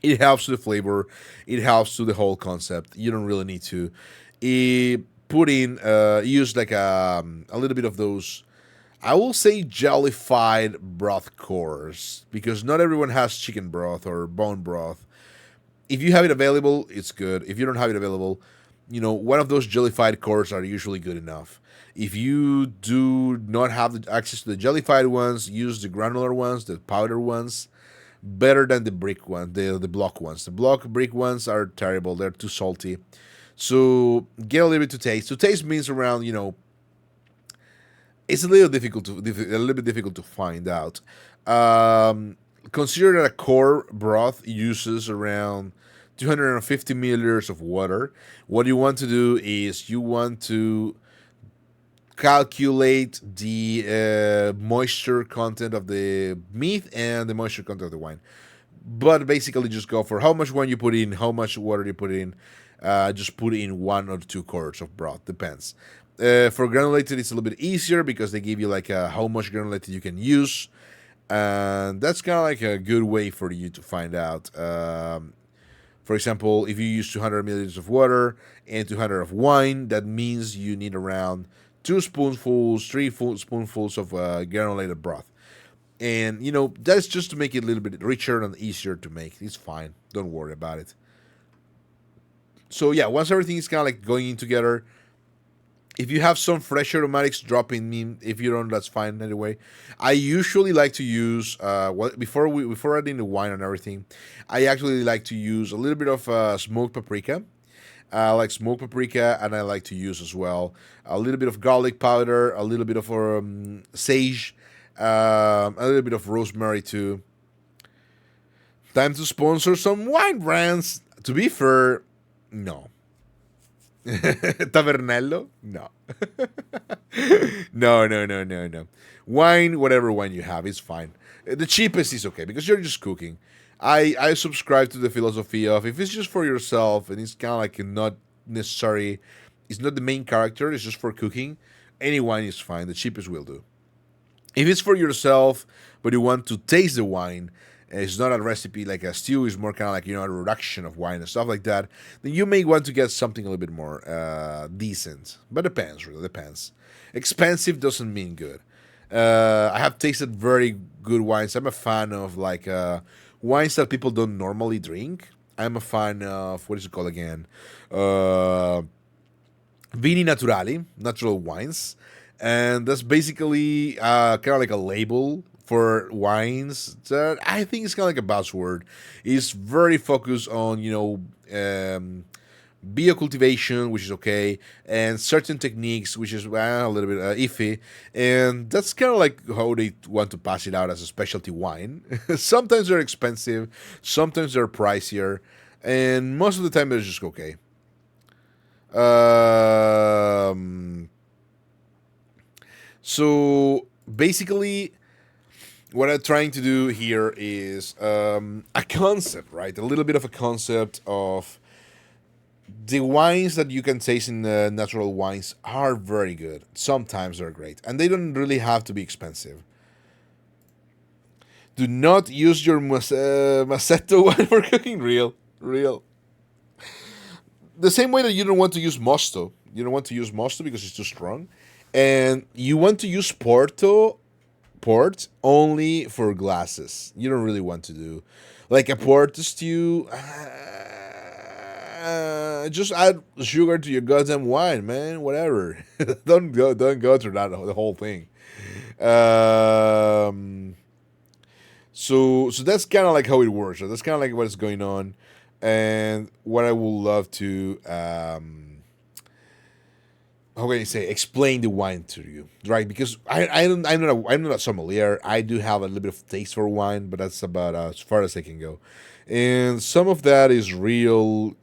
it helps to the flavor, it helps to the whole concept. You don't really need to. Put in, use like a little bit of those, I will say, jellified broth cores, because not everyone has chicken broth or bone broth. If you have it available, it's good. If you don't have it available, one of those jellified cores are usually good enough. If you do not have the access to the jellified ones, use the granular ones, the powder ones. Better than the brick one, the block ones. The block brick ones are terrible. They're too salty. So get a little bit to taste. To taste means around, it's a little bit difficult to find out. Consider that a core broth uses around 250 milliliters of water. What you want to do is you want to calculate the moisture content of the meat and the moisture content of the wine. But basically just go for how much wine you put in, how much water you put in. Just put in 1 or 2 quarts of broth, depends. For granulated, it's a little bit easier because they give you like how much granulated you can use. And that's kind of like a good way for you to find out. For example, if you use 200 milliliters of water and 200 of wine, that means you need around 2 spoonfuls, 3 spoonfuls of granulated broth. And, that's just to make it a little bit richer and easier to make. It's fine. Don't worry about it. So, yeah, once everything is kind of like going in together, if you have some fresh aromatics, drop in. If you don't, that's fine anyway. I usually like to use, before adding the wine and everything, I actually like to use a little bit of smoked paprika. I like smoked paprika, and I like to use as well a little bit of garlic powder, a little bit of sage, a little bit of rosemary too. Time to sponsor some wine brands. To be fair, no. Tavernello? No. No. Wine, whatever wine you have, is fine. The cheapest is okay because you're just cooking. I subscribe to the philosophy of if it's just for yourself and it's kind of like not necessary, it's not the main character, it's just for cooking, any wine is fine. The cheapest will do. If it's for yourself, but you want to taste the wine, it's not a recipe like a stew, it's more kind of like, a reduction of wine and stuff like that, then you may want to get something a little bit more decent. But depends, really, depends. Expensive doesn't mean good. I have tasted very good wines. I'm a fan of like wines that people don't normally drink. I'm a fan of, what is it called again? Vini Naturali, natural wines. And that's basically kind of like a label for wines that I think is kind of like a buzzword. It's very focused on, biocultivation, which is okay, and certain techniques, which is a little bit iffy. And that's kind of like how they want to pass it out as a specialty wine. Sometimes they're expensive, sometimes they're pricier, and most of the time they're just okay. So basically, what I'm trying to do here is a concept, right? A little bit of a concept of the wines that you can taste in natural wines are very good. Sometimes they're great, and they don't really have to be expensive. Do not use your Maceto wine for cooking. Real. The same way that you don't want to use Mosto. You don't want to use Mosto because it's too strong, and you want to use port only for glasses. You don't really want to do like a port stew. Just add sugar to your goddamn wine, man. Whatever. Don't go through that the whole thing. So that's kind of like how it works. So that's kind of like what's going on, and what I would love to how can I say, explain the wine to you, right? Because I'm not a sommelier. I do have a little bit of taste for wine, but that's about as far as I can go. And some of that is real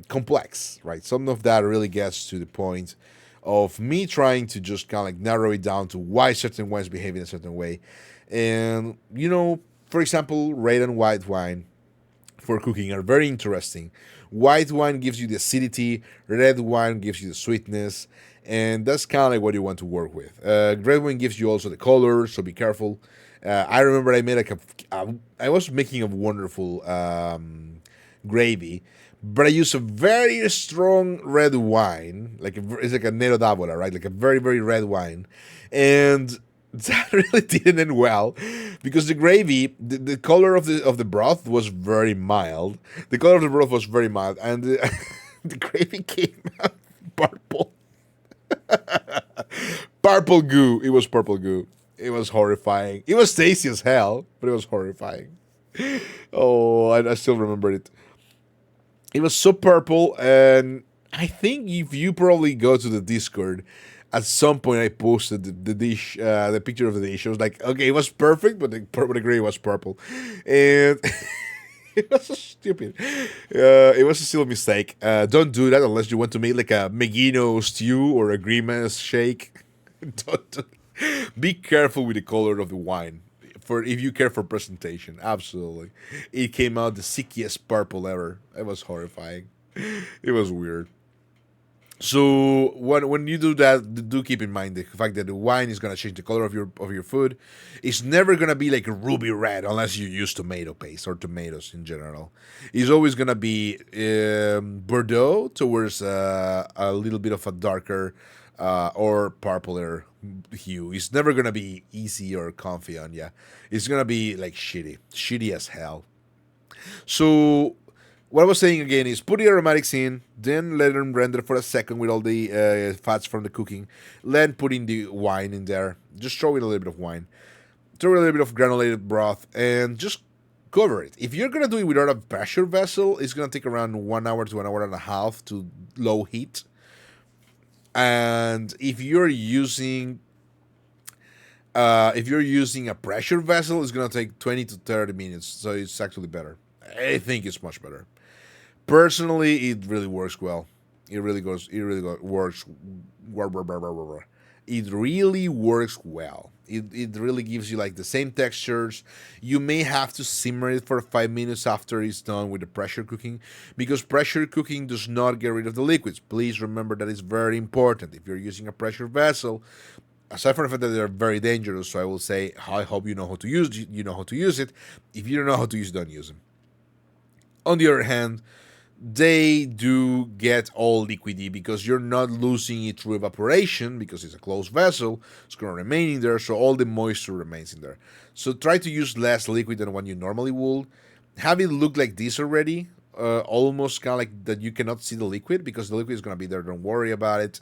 complex, right? Some of that really gets to the point of me trying to just kind of like narrow it down to why certain wines behave in a certain way. And for example, red and white wine for cooking are very interesting. White wine gives you the acidity, red wine gives you the sweetness, and that's kind of like what you want to work with. Red wine gives you also the color, so be careful. I remember I made I was making a wonderful gravy, but I used a very strong red wine, it's like a Nero d'Avola, right? Like a very, very red wine, and that really didn't end well because the gravy, the color of the broth was very mild. The color of the broth was very mild, and the gravy came out purple. Purple goo. It was purple goo. It was horrifying. It was tasty as hell, but it was horrifying. Oh, I still remember it. It was so purple, and I think if you probably go to the Discord, at some point I posted the dish, the picture of the dish. I was like, okay, it was perfect, but the gravy was purple, and it was so stupid. It was still a mistake. Don't do that unless you want to make like a Megino stew or a Grimace shake. Don't. Be careful with the color of the wine. For if you care for presentation, absolutely. It came out the sickiest purple ever. It was horrifying. It was weird. So when you do that, do keep in mind the fact that the wine is gonna change the color of your food. It's never gonna be like a ruby red unless you use tomato paste or tomatoes in general. It's always gonna be Bordeaux towards a little bit of a darker or purpler hue. It's never gonna be easy or comfy on ya. It's gonna be like shitty as hell. So what I was saying again is put the aromatics in, then let them render for a second with all the fats from the cooking. Then put in the wine in there. Just throw in a little bit of wine. Throw in a little bit of granulated broth and just cover it. If you're going to do it without a pressure vessel, it's going to take around 1 hour to 1.5 hours to low heat. And if you're using a pressure vessel, it's going to take 20 to 30 minutes. So it's actually better. I think it's much better. Personally, it really works well. It really works. It really works well. It really gives you like the same textures. You may have to simmer it for 5 minutes after it's done with the pressure cooking, because pressure cooking does not get rid of the liquids. Please remember that it's very important. If you're using a pressure vessel, aside from the fact that they're very dangerous, so I will say, I hope you know how to use it. If you don't know how to use it, don't use them. On the other hand, they do get all liquidy because you're not losing it through evaporation because it's a closed vessel. It's going to remain in there, so all the moisture remains in there. So try to use less liquid than what you normally would. Have it look like this already, almost kind of like that you cannot see the liquid because the liquid is going to be there. Don't worry about it.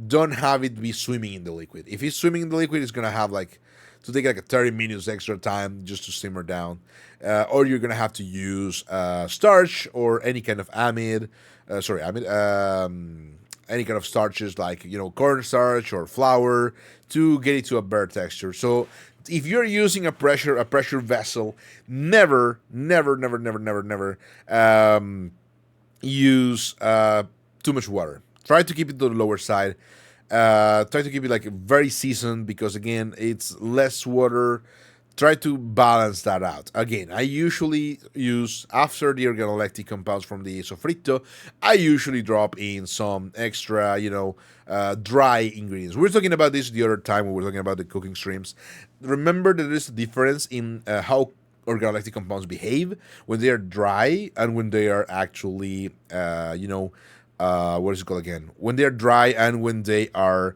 Don't have it be swimming in the liquid. If it's swimming in the liquid, it's going to have to take like a 30 minutes extra time just to simmer down. Or you're going to have to use starch or any kind of amide Sorry, I mean any kind of starches like cornstarch or flour to get it to a better texture. So if you're using a pressure vessel, never, never, never, never, never, never use too much water. Try to keep it to the lower side. Try to keep it like very seasoned because again, it's less water. Try to balance that out. Again, I usually use, after the organoleptic compounds from the sofrito, I usually drop in some extra, dry ingredients. We were talking about this the other time when we were talking about the cooking streams. Remember that there's a difference in how organoleptic compounds behave when they are dry and when they are actually, what is it called again? When they are dry and when they are,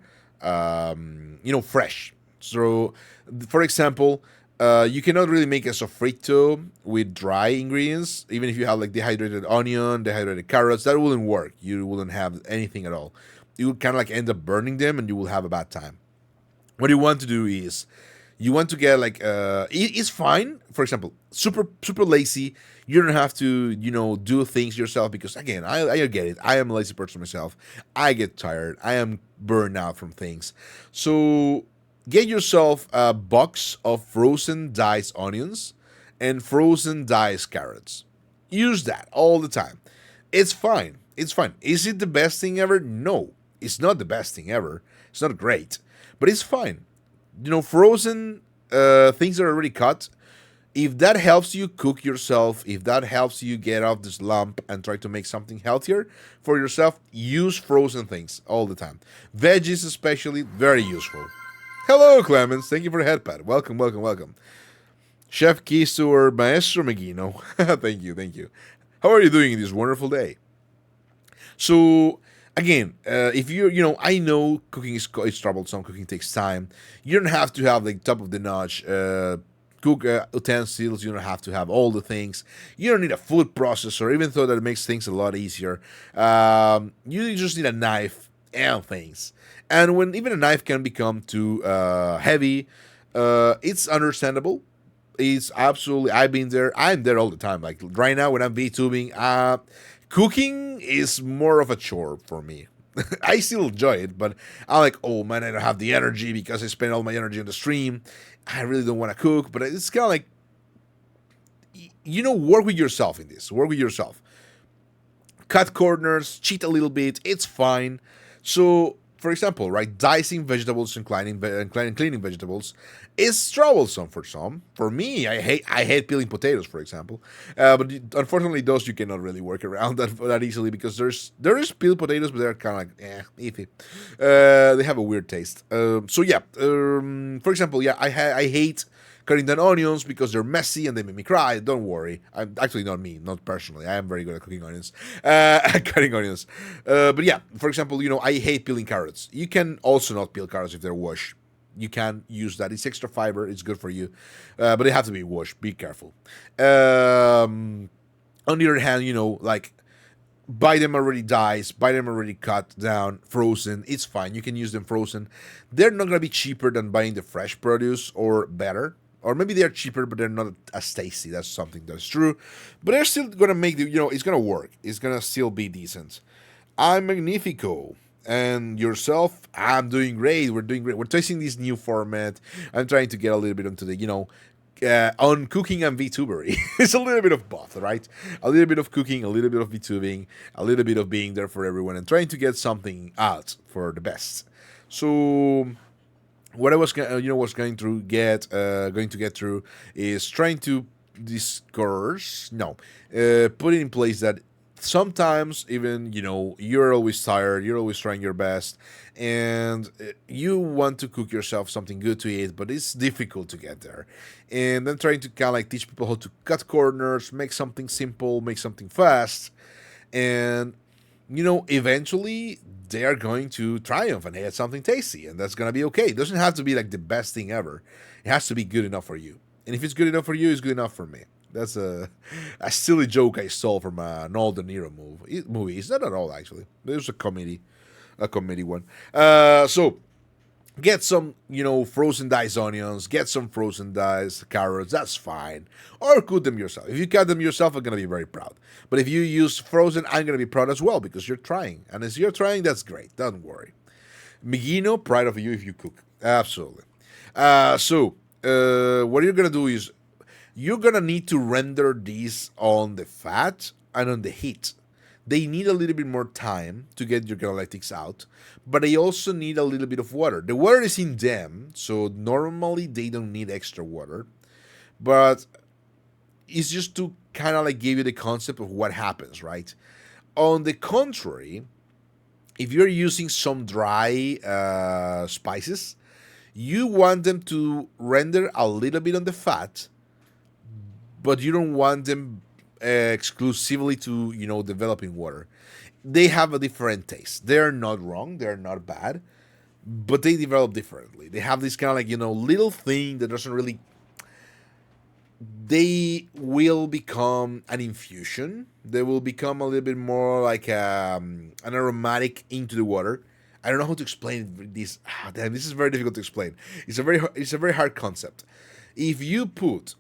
fresh. So, for example, you cannot really make a sofrito with dry ingredients. Even if you have like dehydrated onion, dehydrated carrots, that wouldn't work. You wouldn't have anything at all. You would kind of like end up burning them, and you will have a bad time. What you want to do is you want to get like it's fine. For example, super lazy. You don't have to do things yourself because again, I get it. I am a lazy person myself. I get tired. I am burned out from things. So get yourself a box of frozen diced onions and frozen diced carrots. Use that all the time. It's fine. It's fine. Is it the best thing ever? No, it's not the best thing ever. It's not great, but it's fine. Frozen things that are already cut. If that helps you cook yourself, if that helps you get off this lump and try to make something healthier for yourself, use frozen things all the time. Veggies especially, very useful. Hello, Clemens. Thank you for the headpad. Welcome, welcome, welcome. Chef Keys to our Maestro Megino. Thank you. How are you doing in this wonderful day? So, again, if I know cooking is troublesome. Cooking takes time. You don't have to have like top of the notch cook utensils. You don't have to have all the things. You don't need a food processor, even though that makes things a lot easier. You just need a knife and things. And when even a knife can become too heavy, it's understandable. It's absolutely, I've been there. I'm there all the time. Like right now when I'm VTubing, cooking is more of a chore for me. I still enjoy it, but I'm like, oh man, I don't have the energy because I spend all my energy on the stream. I really don't want to cook, but it's kind of like, work with yourself in this. Work with yourself. Cut corners, cheat a little bit. It's fine. So, for example, right, dicing vegetables and cleaning vegetables is troublesome for some. For me, I hate peeling potatoes, for example. But unfortunately, those you cannot really work around that easily because there is peeled potatoes, but they're kind of like iffy. They have a weird taste. So yeah, for example, yeah, I hate cutting down onions because they're messy and they make me cry. Don't worry. I'm actually not me, not personally. I am very good at cooking onions, cutting onions. But yeah, for example, I hate peeling carrots. You can also not peel carrots if they're washed. You can use that. It's extra fiber. It's good for you, but they have to be washed. Be careful. On the other hand, like buy them already diced, buy them already cut down, frozen. It's fine. You can use them frozen. They're not gonna be cheaper than buying the fresh produce, or better. Or maybe they're cheaper, but they're not as tasty. That's something that's true. But they're still going to make it's going to work. It's going to still be decent. I'm Magnifico. And yourself? I'm doing great. We're doing great. We're testing this new format. I'm trying to get a little bit into the, on cooking and VTubery. It's a little bit of both, right? A little bit of cooking, a little bit of VTubing, a little bit of being there for everyone and trying to get something out for the best. So what I was going to get through is trying to put it in place that sometimes even you're always tired, you're always trying your best, and you want to cook yourself something good to eat, but it's difficult to get there. And then trying to kind of like teach people how to cut corners, make something simple, make something fast, and eventually they are going to triumph and have something tasty, and that's going to be okay. It doesn't have to be like the best thing ever. It has to be good enough for you. And if it's good enough for you, it's good enough for me. That's a silly joke I stole from an old De Niro movie. It's not at all, actually. It was a comedy one. So Get some, frozen diced onions, get some frozen diced carrots, that's fine. Or cook them yourself. If you cut them yourself, I'm going to be very proud. But if you use frozen, I'm going to be proud as well because you're trying. And as you're trying, that's great. Don't worry. Migino, proud of you if you cook. Absolutely. What you're going to do is you're going to need to render these on the fat and on the heat. They need a little bit more time to get your galactics out, but they also need a little bit of water. The water is in them, so normally they don't need extra water, but it's just to kind of like give you the concept of what happens, right? On the contrary, if you're using some dry spices, you want them to render a little bit on the fat, but you don't want them exclusively to developing water. They have a different taste. They're not wrong. They're not bad, but they develop differently. They have this kind of like little thing that doesn't really. They will become an infusion. They will become a little bit more like an aromatic into the water. I don't know how to explain this. Damn, this is very difficult to explain. It's a very hard concept. If you put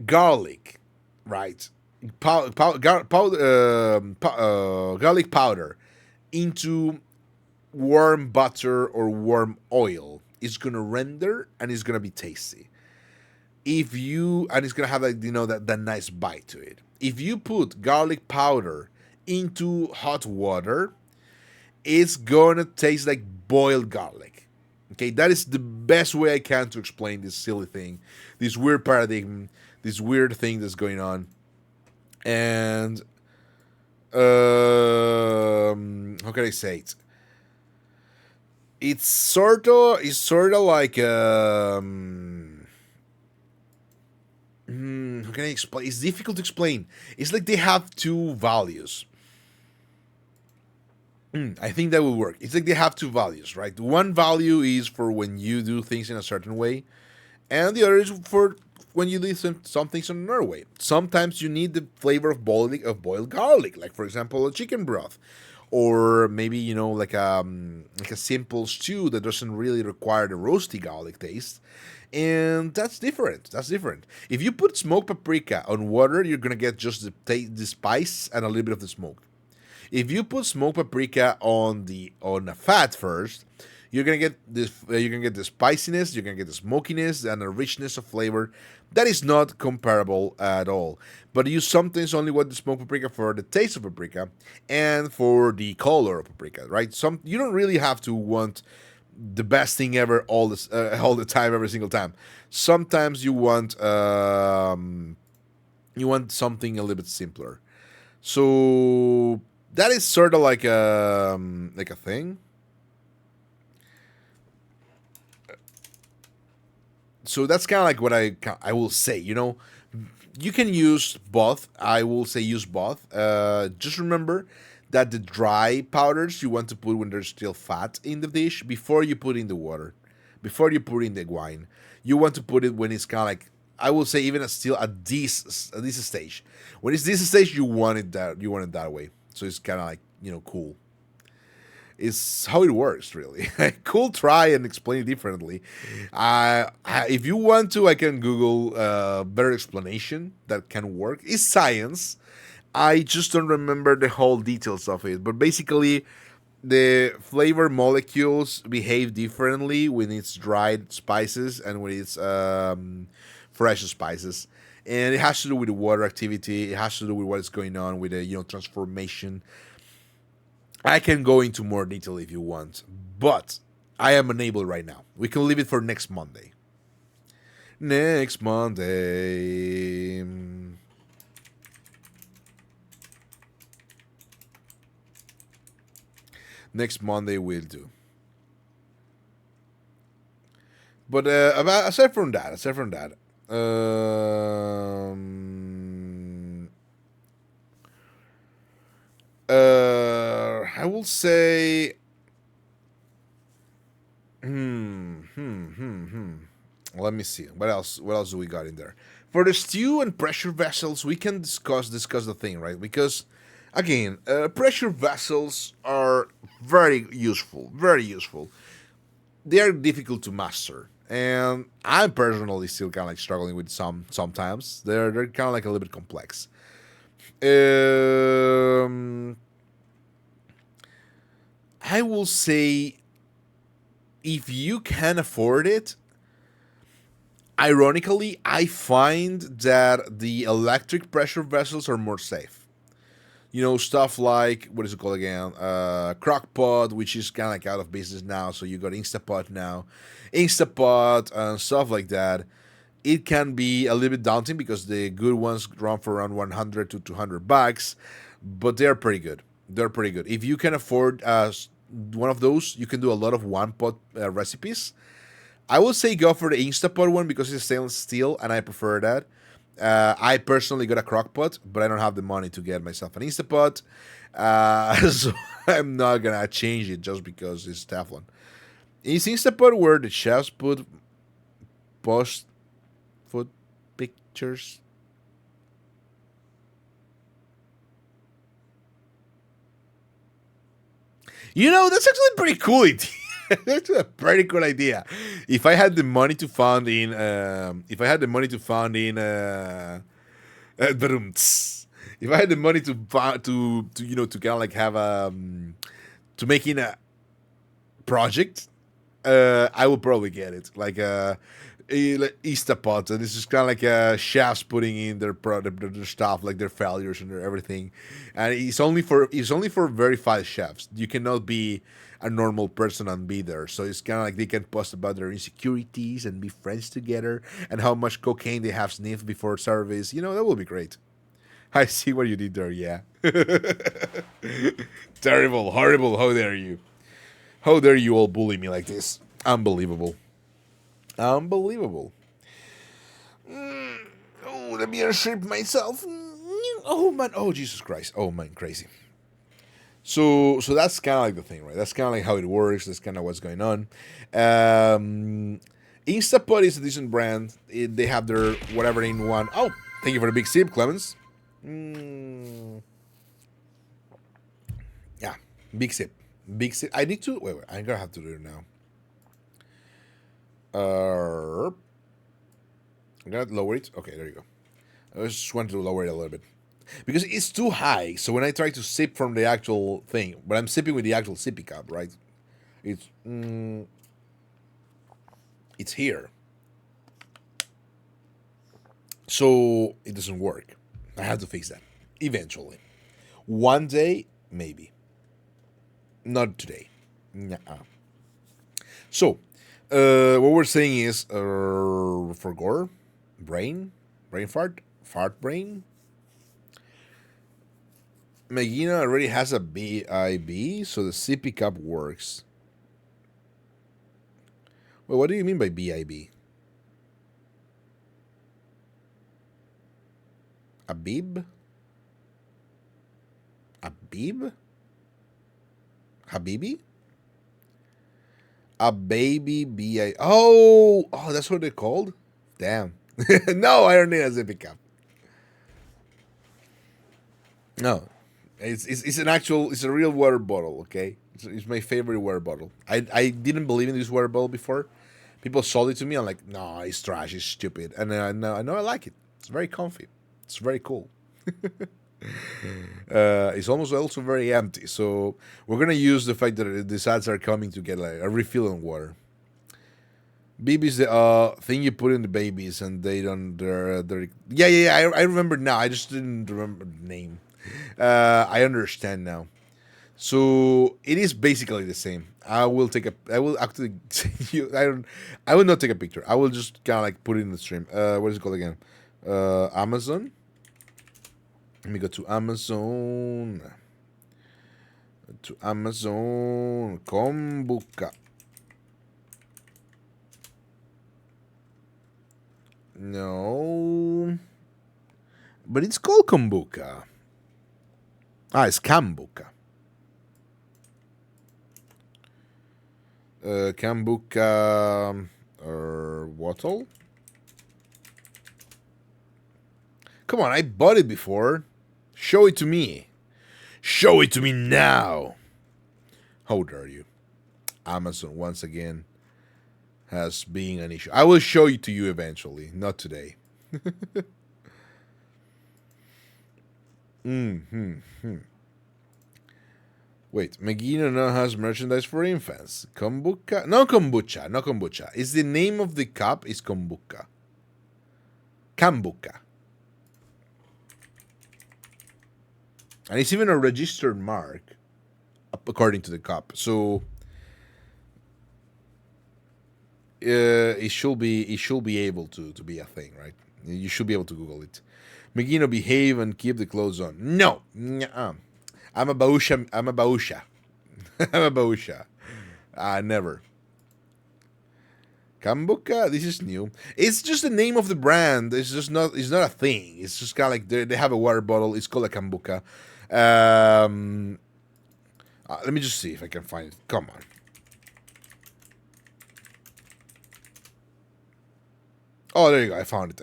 garlic, right, garlic powder into warm butter or warm oil, it's gonna render and it's gonna be tasty. And it's gonna have like that nice bite to it. If you put garlic powder into hot water, it's gonna taste like boiled garlic. Okay, that is the best way I can to explain this silly thing, this weird paradigm, this weird thing that's going on. And how can I say it? It's sort of like how can I explain? It's difficult to explain. It's like they have two values. I think that will work. It's like they have two values, right? One value is for when you do things in a certain way, and the other is for when you do some things in another way. Sometimes you need the flavor of boiled garlic, like for example a chicken broth, or maybe like a simple stew that doesn't really require the roasty garlic taste. And that's different. If you put smoked paprika on water, you're gonna get just the spice and a little bit of the smoke. If you put smoked paprika on a fat first, you're gonna get this. You're gonna get the spiciness. You're gonna get the smokiness and the richness of flavor. That is not comparable at all. But you sometimes only want the smoked paprika for the taste of paprika and for the color of paprika, right? You don't really have to want the best thing ever all the time, every single time. Sometimes you want something a little bit simpler. So that is sort of like a thing. So that's kind of like what I will say. You can use both. I will say use both. Just remember that the dry powders you want to put when there's still fat in the dish before you put in the water, before you put in the wine. You want to put it when it's kind of like, I will say, even still at this stage. When it's this stage, you want it that way. So it's kind of like cool. It's how it works, really. Cool. Try and explain it differently. If you want to, I can Google a better explanation that can work. It's science. I just don't remember the whole details of it. But basically, the flavor molecules behave differently when it's dried spices and when it's fresh spices. And it has to do with the water activity. It has to do with what is going on with the transformation. I can go into more detail if you want, but I am unable right now. We can leave it for next Monday. Next Monday. Next Monday we'll do. But aside from that, I will say, Let me see. What else do we got in there? For the stew and pressure vessels, we can discuss the thing, right? Because again, pressure vessels are very useful, very useful. they are difficult to master, and I'm personally still kind of like struggling with sometimes. They're kind of like a little bit complex. I will say, if you can afford it, ironically, I find that the electric pressure vessels are more safe. You know, stuff like, what is it called again? Crockpot, which is kind of like out of business now. So you got Instapot now. Instapot and stuff like that. It can be a little bit daunting because the good ones run for around 100 to 200 bucks, but they're pretty good. They're pretty good. If you can afford one of those, you can do a lot of one pot recipes. I would say go for the Instapot one because it's stainless steel, and I prefer that. I personally got a crock pot, but I don't have the money to get myself an Instapot. So I'm not going to change it just because it's Teflon. Is Instapot where the chefs post food pictures? You know, that's actually pretty cool. That's a pretty cool idea. If I had the money to fund in, if I had the money to fund in, if I had the money to you know to kind of like have to make in a project, I would probably get it like Easter pot, and this is kind of like chefs putting in their stuff, like their failures and their everything, and it's only for verified chefs. You cannot be a normal person and be there, so it's kind of like they can post about their insecurities and be friends together and how much cocaine they have sniffed before service. You know, that will be great. I see what you did there. Yeah, terrible, horrible. How dare you? How dare you all bully me like this? Unbelievable. Unbelievable. Oh, let me unshape myself. Oh man. Oh Jesus Christ. Oh man, crazy. So that's kind of like the thing, right? That's kind of like how it works. That's kind of what's going on. Instapot is a decent brand. They have their whatever in one. Oh, thank you for the big sip, Clemens. Yeah, big sip. Big sip. I need to wait. I'm gonna have to do it now. I'm gonna lower it. Okay, there you go. I just want to lower it a little bit because it's too high. So when I try to sip from the actual thing, but I'm sipping with the actual sippy cup, right? It's here, so it doesn't work. I have to fix that eventually. One day, maybe. Not today. Nuh-uh. So, what we're saying is, for gore, brain fart brain. Megina already has a BIB, so the sippy cup works. Well, what do you mean by BIB? A bib? A bib? Habibi? A baby BI. Oh, that's what they're called? Damn. No, I don't need a zippy cup. No. It's an actual, it's a real water bottle, okay? It's my favorite water bottle. I didn't believe in this water bottle before. People sold it to me. I'm like, no, it's trash, it's stupid. And I know I like it. It's very comfy. It's very cool. It's almost also very empty. So we're gonna use the fact that the ads are coming to get like a refill on water. Babies, the thing you put in the babies, and they don't. They're yeah. I remember now. I just didn't remember the name. I understand now. So it is basically the same. I will actually. I will not take a picture. I will just kind of like put it in the stream. What is it called again? Amazon. Let me go to Amazon. Kombucha. No. But it's called kombucha. It's kombucha. Kombucha or wattle. Come on, I bought it before. Show it to me. Show it to me now. How dare you? Amazon once again. as being an issue. I will show it to you eventually, not today. Wait, Megino now has merchandise for infants. Kombucha? No kombucha, no kombucha. It's the name of the cup is kombucha. Kombucha. And it's even a registered mark, according to the cup. So it should be able to be a thing, right? You should be able to Google it. Megino, behave and keep the clothes on. No, nuh-uh. I'm a bausha. I'm a bausha. I'm a bausha. Never. Kombucha, this is new. It's just the name of the brand. It's just not. It's not a thing. It's just kind of like they have a water bottle. It's called a kombucha. Let me just see if I can find it. Come on. Oh, there you go. I found it.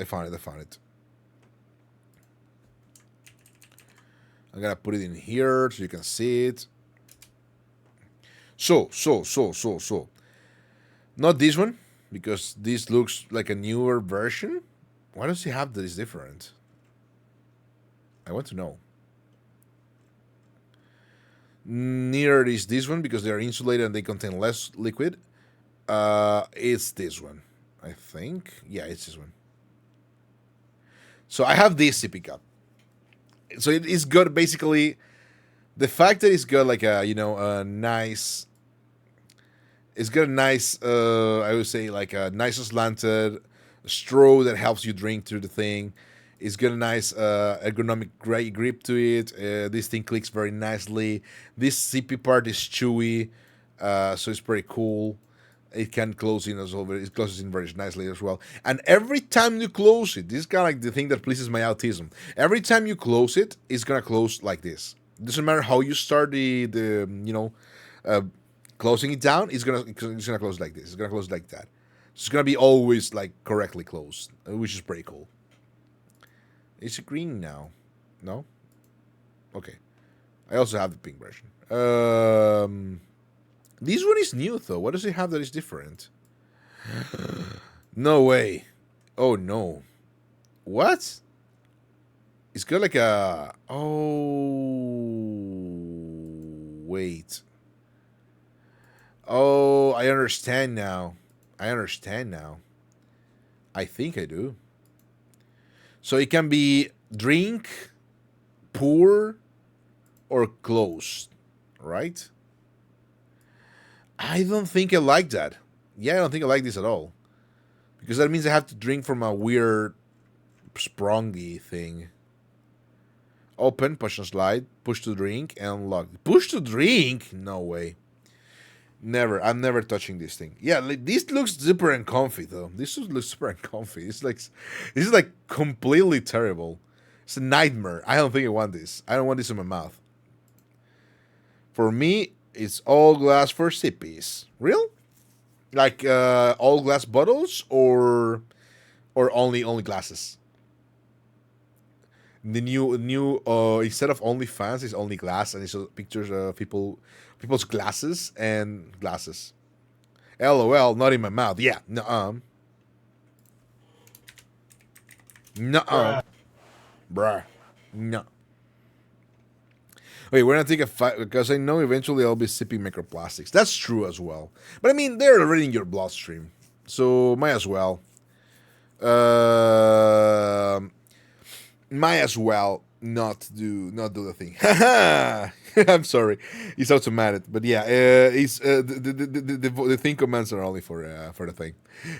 I'm gonna put it in here so you can see it. So. Not this one, because this looks like a newer version. Why does he have that is different? I want to know. Neither is this one because they are insulated and they contain less liquid. It's this one, I think. Yeah, it's this one. So I have this sippy cup. So it is good. Basically, the fact that it's got like a nice. It's got a nice, I would say, like a nice slanted straw that helps you drink through the thing. It's got a nice ergonomic grip to it. This thing clicks very nicely. This sippy part is chewy, so it's pretty cool. It can close in as well. It closes in very nicely as well. And every time you close it, this is kind of like the thing that pleases my autism. Every time you close it, it's gonna close like this. It doesn't matter how you start closing it down. It's gonna close like this. It's gonna close like that. It's gonna be always like correctly closed, which is pretty cool. Is it green now? No. Okay. I also have the pink version. This one is new, though. What does it have that is different? No way. Oh, no. What? It's got like a... Oh... Wait. Oh, I understand now. I think I do. So it can be drink, pour, or closed, right? I don't think I like that. Yeah, I don't think I like this at all. Because that means I have to drink from a weird sprongy thing. Open, push and slide, push to drink, and unlock. Push to drink? No way. Never. I'm never touching this thing. Yeah, this looks super and comfy though. This looks super and comfy. This is like completely terrible. It's a nightmare. I don't think I want this. I don't want this in my mouth. For me, it's all glass for sippies. Real? Like all glass bottles or only glasses? The new instead of only fans, it's only glass, and it's pictures of people's glasses and glasses. LOL, not in my mouth. Yeah, nuh-uh. Nuh-uh. Bruh. No. Wait, we're gonna take a fight because I know eventually I'll be sipping microplastics. That's true as well. But I mean, they're already in your bloodstream, so might as well. Might as well not do the thing. I'm sorry, it's automatic, but yeah, it's the thing commands are only for the thing,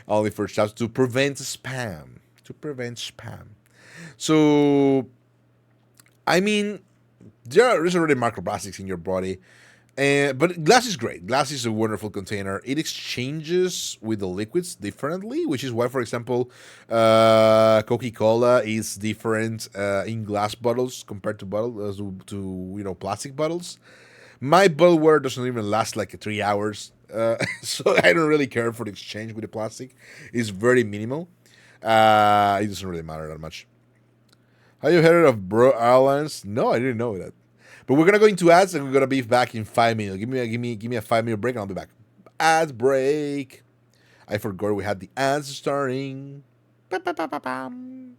only for shouts to prevent spam. So, I mean, there's already microplastics in your body. But glass is great. Glass is a wonderful container. It exchanges with the liquids differently, which is why, for example, Coca-Cola is different in glass bottles compared to plastic bottles. My bottle water doesn't even last like 3 hours, so I don't really care for the exchange with the plastic. It's very minimal. It doesn't really matter that much. Have you heard of Bro Airlines? No, I didn't know that. But we're gonna go into ads and we're gonna be back in 5 minutes. Give me a 5 minute break and I'll be back. Ad break. I forgot we had the ads starting. Ba-ba-ba-ba-bam.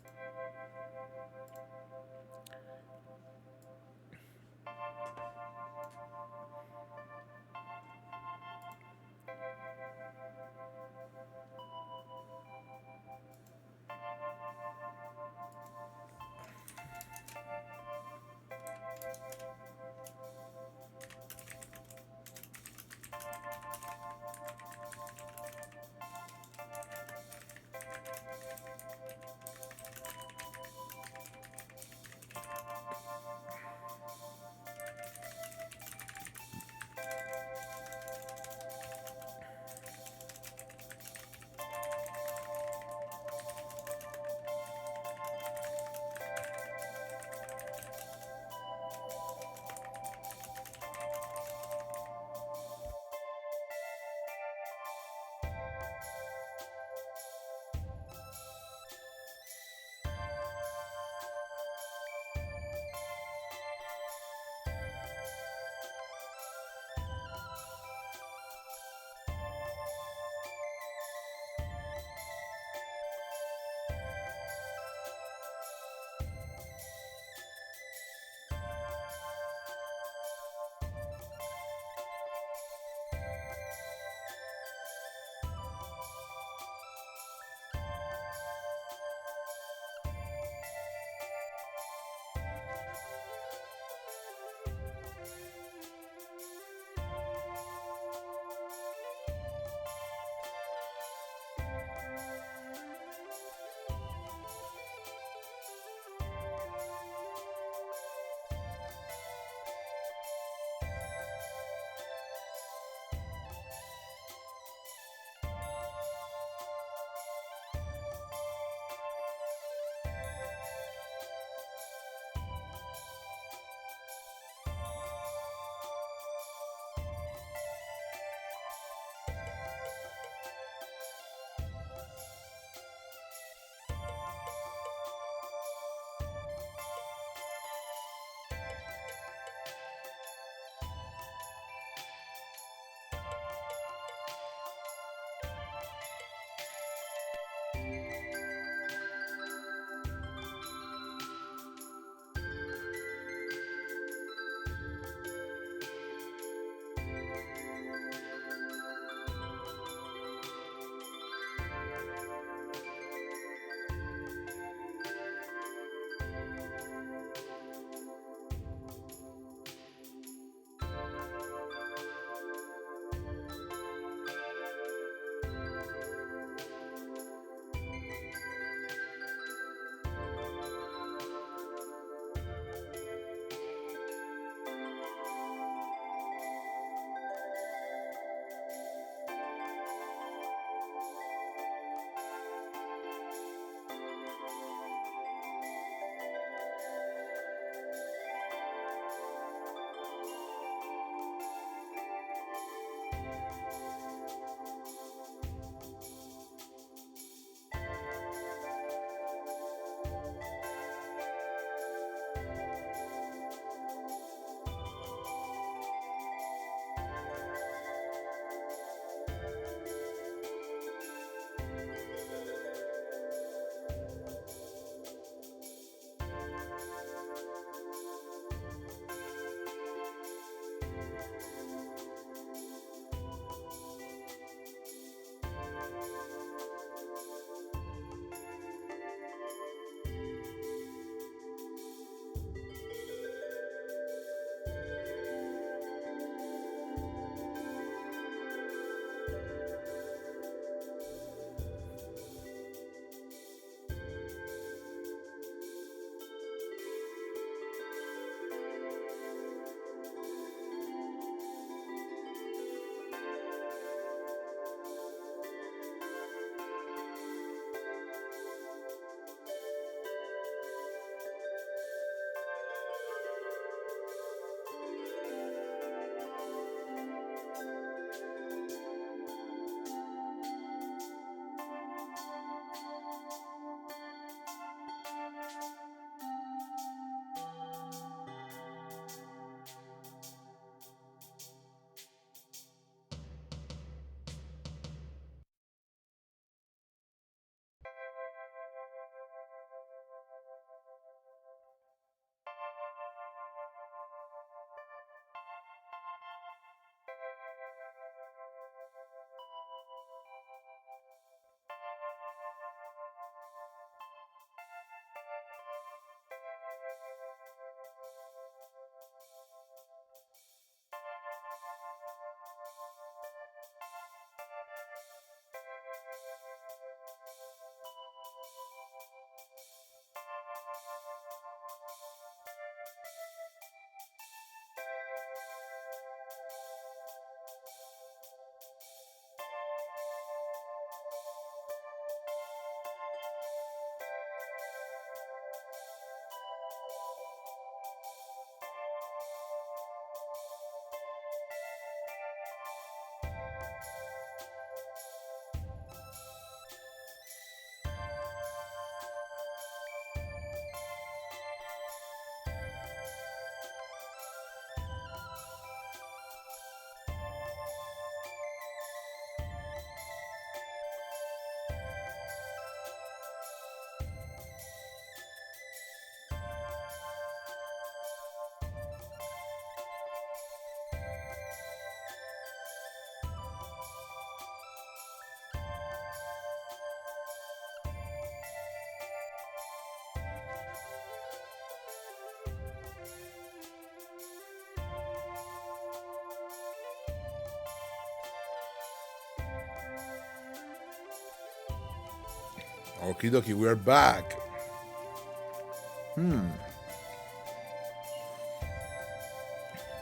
Okie dokie, we are back.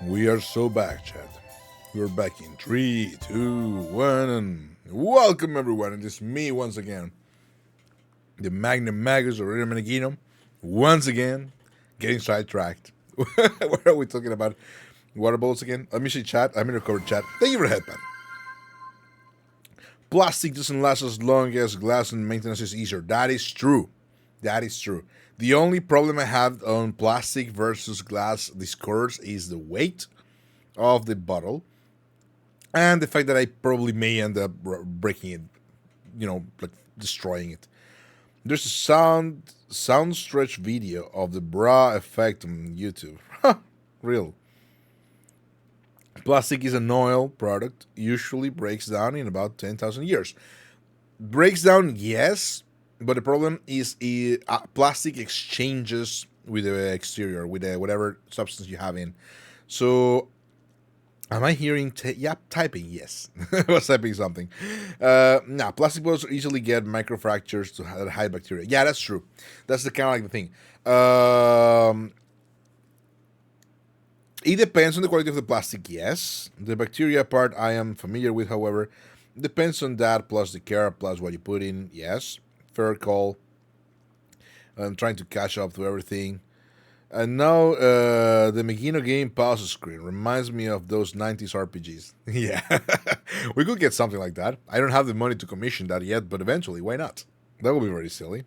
We are so back, chat. We're back in 3, 2, 1, and welcome everyone. And it's me once again, the Magnum Magus or Meneghino, once again, getting sidetracked. What are we talking about? Water bottles again? Let me see chat. I'm in recovered chat. Thank you for the headband. Plastic doesn't last as long as glass and maintenance is easier. That is true. That is true. The only problem I have on plastic versus glass discourse is the weight of the bottle and the fact that I probably may end up breaking it, like destroying it. There's a sound stretch video of the bra effect on YouTube. Real. Plastic is an oil product, usually breaks down in about 10,000 years. Breaks down, yes, but the problem is plastic exchanges with the exterior, with whatever substance you have in. So, am I hearing? Typing. Yes, I was typing something. Plastic bottles easily get microfractures to hide bacteria. Yeah, that's true. That's the kind of like the thing. It depends on the quality of the plastic. Yes, the bacteria part I am familiar with. However, depends on that plus the care plus what you put in. Yes, fair call. I'm trying to catch up to everything. And now the Megino game pause screen reminds me of those 90s RPGs. Yeah, we could get something like that. I don't have the money to commission that yet, but eventually, why not? That would be very silly.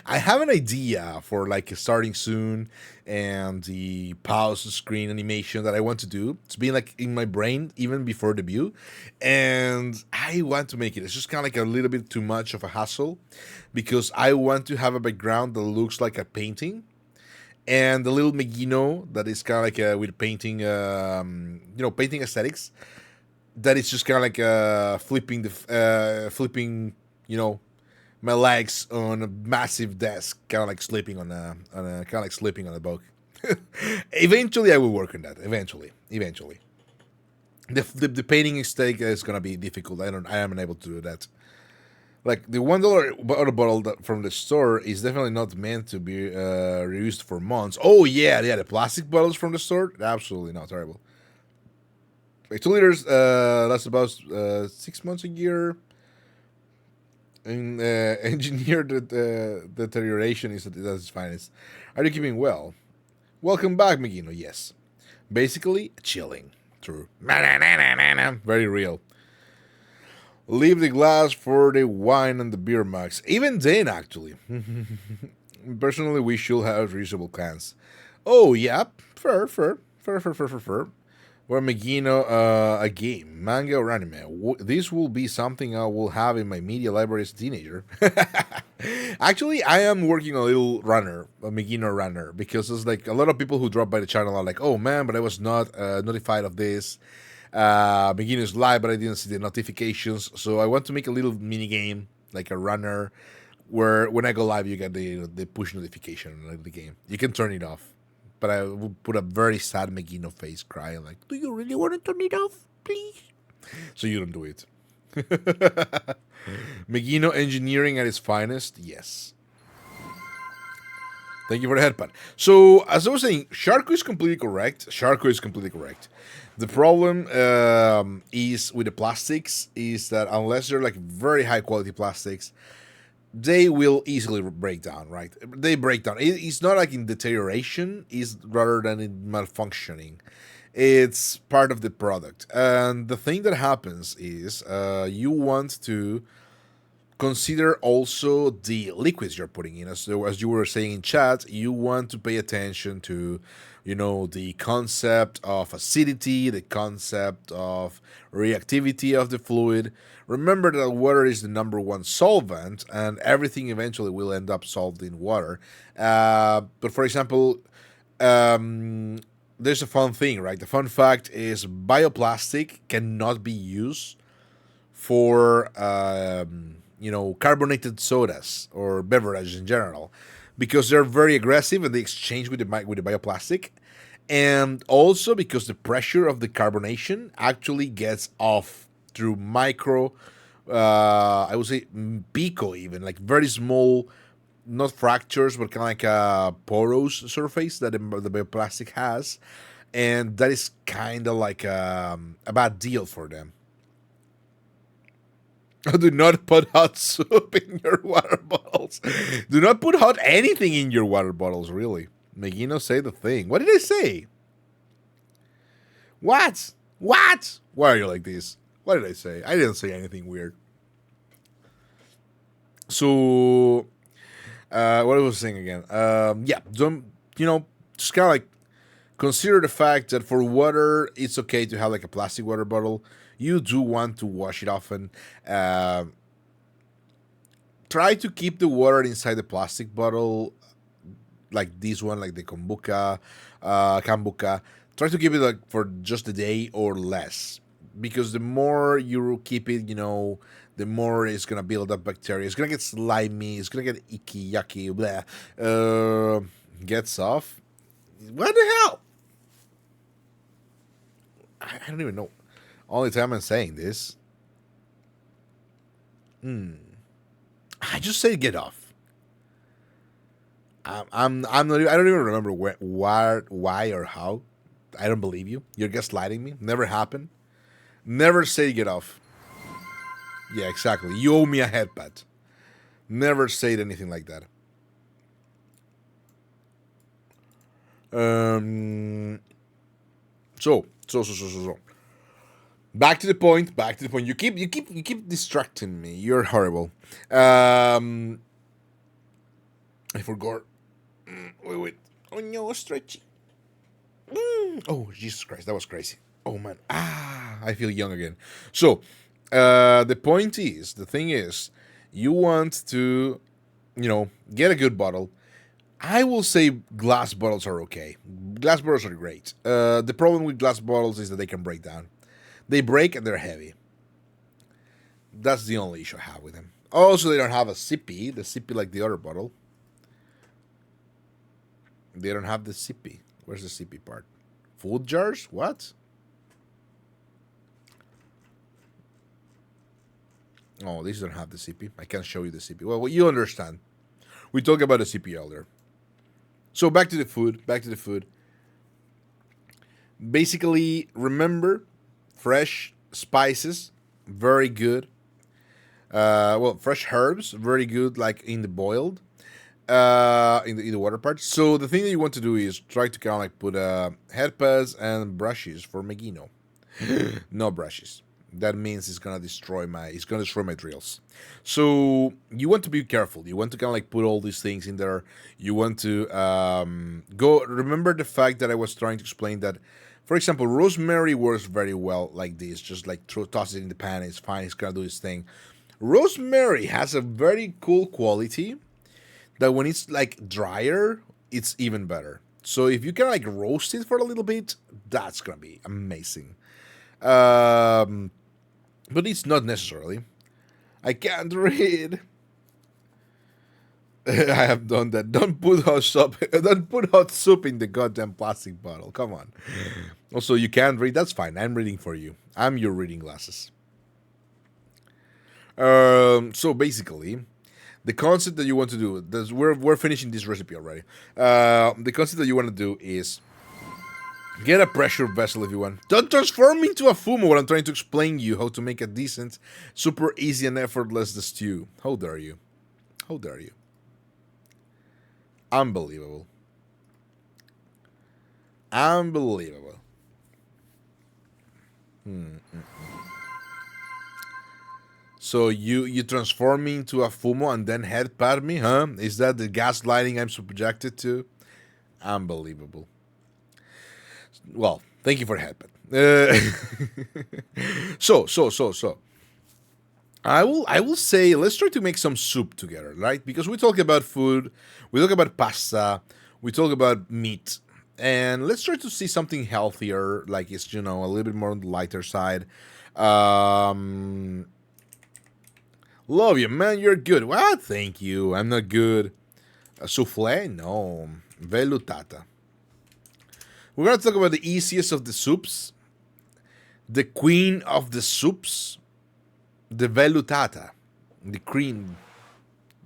I have an idea for like starting soon and the pause screen animation that I want to do. It's been like in my brain even before debut, and I want to make it. It's just kind of like a little bit too much of a hassle because I want to have a background that looks like a painting. And the little Megino that is kind of like with painting, painting aesthetics. That is just kind of like flipping, my legs on a massive desk, kind of like sleeping on a book. Eventually, I will work on that. Eventually, the painting aesthetic is gonna be difficult. I am unable to do that. Like the $1 water bottle from the store is definitely not meant to be reused for months. Oh yeah, the plastic bottles from the store, absolutely not terrible. Like 2 liters, that's about 6 months a year. And engineered deterioration is at its finest. Are you keeping well? Welcome back, Megino. Yes, basically chilling. True. Very real. Leave the glass for the wine and the beer mugs. Even then, actually. Personally, we should have reusable cans. Oh, yeah. Fair. Or Megino, a game, manga or anime. This will be something I will have in my media library as a teenager. Actually, I am working a little runner, a Megino runner, because it's like a lot of people who drop by the channel are like, oh man, but I was not notified of this. Beginner's live, but I didn't see the notifications. So I want to make a little mini game, like a runner, where when I go live, you get the push notification of the game. You can turn it off, but I will put a very sad Megino face, crying like, "Do you really want to turn it off, please?" So you don't do it. Megino engineering at its finest, yes. Thank you for the headband. So, as I was saying, Sharko is completely correct. The problem is with the plastics is that unless they're like very high quality plastics, they will easily break down, right? They break down. It's not like in deterioration, it's rather than in malfunctioning. It's part of the product. And the thing that happens is you want to consider also the liquids you're putting in. As you were saying in chat, you want to pay attention to, the concept of acidity, the concept of reactivity of the fluid. Remember that water is the number one solvent, and everything eventually will end up solved in water. But for example, there's a fun thing, right? The fun fact is bioplastic cannot be used for carbonated sodas or beverages in general, because they're very aggressive and they exchange with the bioplastic, and also because the pressure of the carbonation actually gets off through micro I would say pico, even like very small, not fractures, but kind of like a porous surface that the plastic has, and that is kind of like a bad deal for them. Do not put hot soup in your water bottles. Do not put hot anything in your water bottles, really. Megino, say the thing. What did I say? What? What? Why are you like this? What did I say? I didn't say anything weird. So, what I was saying again? Yeah, don't, just kind of like consider the fact that for water, it's okay to have like a plastic water bottle. You do want to wash it often. Try to keep the water inside the plastic bottle, like this one, like the Kambuka. Try to keep it like for just a day or less, because the more you keep it, the more it's gonna build up bacteria. It's gonna get slimy. It's gonna get icky, yucky, blah. Gets off. What the hell? I don't even know. Only time I'm saying this. I just say get off. I'm not. I don't even remember why, or how. I don't believe you. You're gaslighting me. Never happened. Never say get off. Yeah, exactly. You owe me a headpad. Never said anything like that. So. Back to the point. You keep distracting me. You're horrible. I forgot. Wait. Oh no, stretchy. Oh Jesus Christ, that was crazy. Oh man, I feel young again. So, the thing is, you want to, get a good bottle. I will say glass bottles are okay. Glass bottles are great. The problem with glass bottles is that they can break down. They break and they're heavy. That's the only issue I have with them. Also, they don't have the sippy like the other bottle. They don't have the sippy. Where's the sippy part? Food jars? What? Oh, these don't have the sippy. I can't show you the sippy. Well, you understand. We talked about the sippy earlier. So back to the food. Basically, remember, fresh spices, very good. Fresh herbs, very good, like in the boiled, in the water part. So the thing that you want to do is try to kind of like put headpads and brushes for Megino. No brushes. That means it's gonna destroy my drills. So you want to be careful. You want to kind of like put all these things in there. You want to go. Remember the fact that I was trying to explain that, for example, rosemary works very well like this. Just like toss it in the pan. It's fine. It's gonna do its thing. Rosemary has a very cool quality that when it's like drier, it's even better. So if you can like roast it for a little bit, that's gonna be amazing. But it's not necessarily. I can't read. I have done that. Don't put hot soup. Don't put hot soup in the goddamn plastic bottle. Come on. Also, you can't read. That's fine. I'm reading for you. I'm your reading glasses. So basically, the concept that you want to do. We're finishing this recipe already. The concept that you want to do is get a pressure vessel if you want. Don't transform into a fumo when I'm trying to explain you how to make a decent, super easy and effortless stew. How dare you? How dare you? Unbelievable. Unbelievable. So you transform me into a fumo and then headpat me, huh? Is that the gaslighting I'm subjected to? Unbelievable. Well, thank you for the headpad. So. I will say let's try to make some soup together, right? Because we talk about food, we talk about pasta, we talk about meat, and let's try to see something healthier, like it's a little bit more on the lighter side. Love you, man. You're good. Well, thank you. I'm not good. A souffle? No. Velutata. We're gonna talk about the easiest of the soups, the queen of the soups. the velutata, the cream,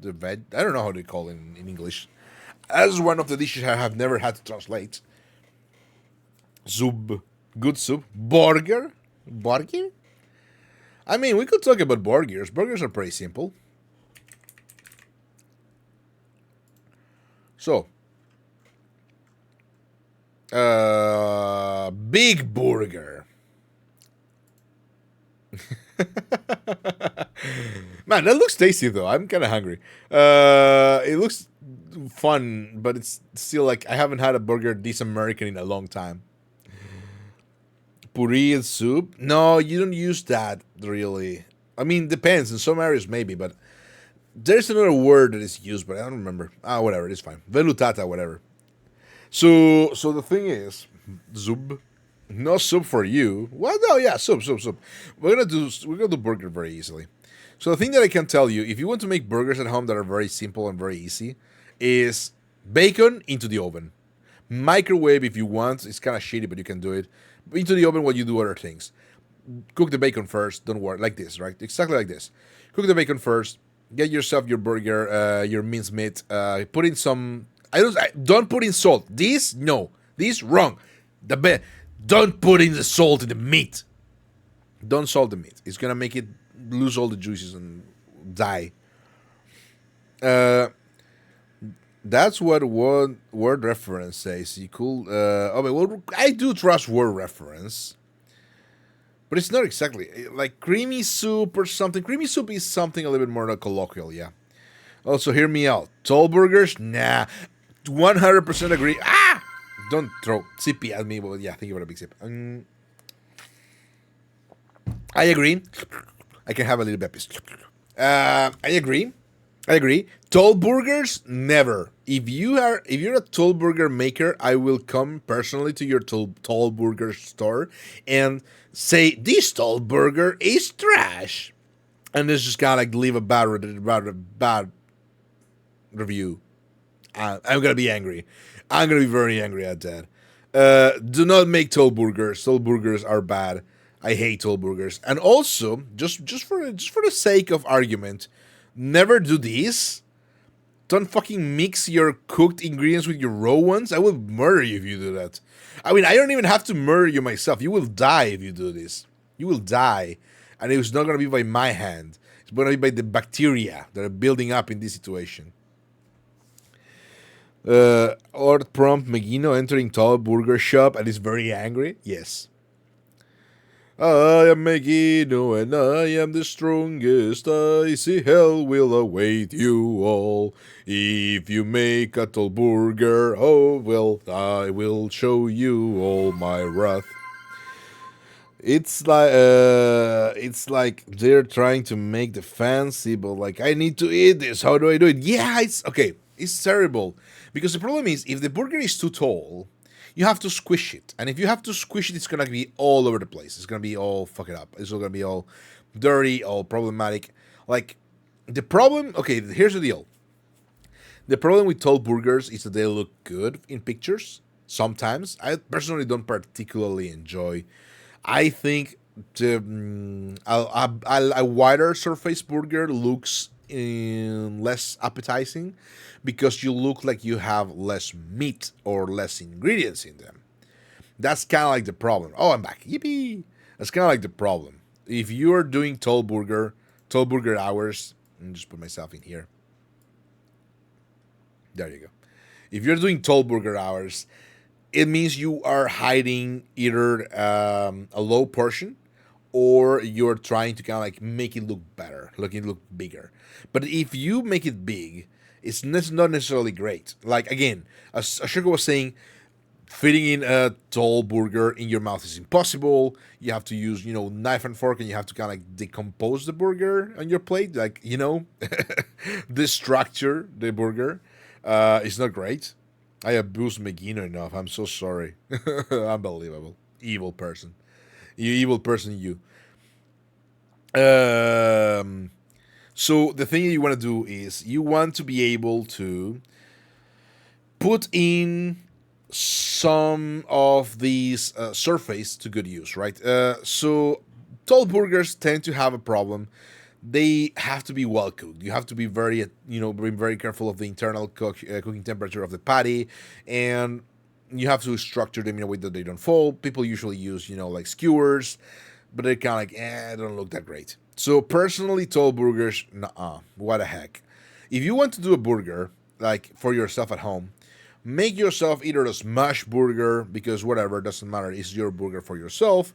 I don't know how they call it in English. As one of the dishes I have never had to translate. Soup, good soup. Burger? I mean, we could talk about burgers. Burgers are pretty simple. So, big burger. Man, that looks tasty though. I'm kind of hungry. It looks fun, but it's still like I haven't had a burger this American in a long time. Puri and soup? No, you don't use that really. I mean, depends. In some areas maybe, but there's another word that is used, but I don't remember. Whatever. It's fine. Velutata, whatever. So the thing is, soup. No soup for you. Well, no, yeah, soup. We're gonna do burger very easily. So the thing that I can tell you, if you want to make burgers at home that are very simple and very easy, is bacon into the oven. Microwave if you want. It's kind of shitty, but you can do it. Into the oven while you do other things. Cook the bacon first. Don't worry, like this, right? Exactly like this. Cook the bacon first. Get yourself your burger, your minced meat. Put in some. Don't put in salt. This wrong. Don't put in the salt in the meat. Don't salt the meat. It's gonna make it lose all the juices and die. That's what word reference says. You cool. Well, I do trust word reference, but it's not exactly like creamy soup or something. Creamy soup is something a little bit more colloquial, yeah. Also, hear me out. Tall burgers, nah. 100% agree. Don't throw sippy at me, but yeah, think about a big sip. I agree. I can have a little bit. I agree. Tall burgers, never. If you're a tall burger maker, I will come personally to your tall burger store and say this tall burger is trash, and it's just kind of like leave a bad review. I'm gonna be angry. I'm gonna be very angry at that. Do not make tall burgers. Tall burgers are bad. I hate tall burgers. And also, just for the sake of argument, never do this. Don't fucking mix your cooked ingredients with your raw ones. I will murder you if you do that. I mean, I don't even have to murder you myself. You will die if you do this. You will die. And it's not going to be by my hand. It's going to be by the bacteria that are building up in this situation. Or prompt Megino entering tall burger shop and is very angry. Yes. I am Megino and I am the strongest. I see hell will await you all. If you make a tall burger, oh well, I will show you all my wrath. It's like they're trying to make the fancy, but like I need to eat this. How do I do it? Yeah, it's okay. It's terrible because the problem is if the burger is too tall, you have to squish it, and if you have to squish it, it's gonna be all over the place. It's gonna be all fuck it up. It's all gonna be all dirty, all problematic. Like the problem. Okay, here's the deal. The problem with tall burgers is that they look good in pictures. Sometimes I personally don't particularly enjoy. I think a wider surface burger looks less appetizing because you look like you have less meat or less ingredients in them. That's kind of like the problem. Oh, I'm back. Yippee! That's kind of like the problem. If you're doing tall burger hours, let me just put myself in here. There you go. If you're doing tall burger hours, it means you are hiding either a low portion or you're trying to kind of like make it look better, look bigger. But if you make it big, it's not necessarily great. Like again, as Ashoko was saying, fitting in a tall burger in your mouth is impossible. You have to use, knife and fork, and you have to kind of like decompose the burger on your plate, like destructure the burger. It's not great. I abused Megino enough. I'm so sorry. Unbelievable. Evil person. You evil person, you. So the thing you want to do is you want to be able to put in some of these surface to good use, right? So tall burgers tend to have a problem. They have to be well cooked. You have to be very, be very careful of the internal cooking temperature of the patty, and you have to structure them in a way that they don't fall. People usually use, like skewers, but they're kind of like, they don't look that great. So personally, tall burgers, nah, what the heck. If you want to do a burger, like for yourself at home, make yourself either a smash burger, because whatever, doesn't matter, it's your burger for yourself,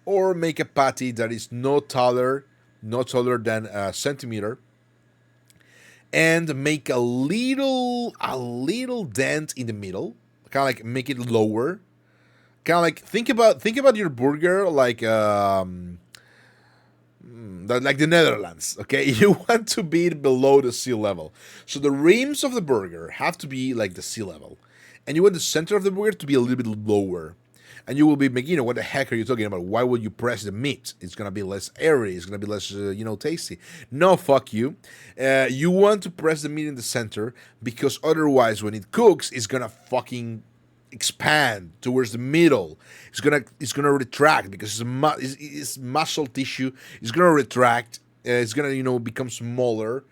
or make a patty that is no taller than a centimeter, and make a little dent in the middle, kind of like make it lower, kind of like think about your burger like like the Netherlands, okay? You want to be below the sea level, so the rims of the burger have to be like the sea level, and you want the center of the burger to be a little bit lower. And you will be making, what the heck are you talking about? Why would you press the meat? It's going to be less airy. It's going to be less, tasty. No, fuck you. You want to press the meat in the center, because otherwise when it cooks, it's going to fucking expand towards the middle. It's gonna retract, because it's muscle tissue. It's gonna retract. It's gonna, become smaller.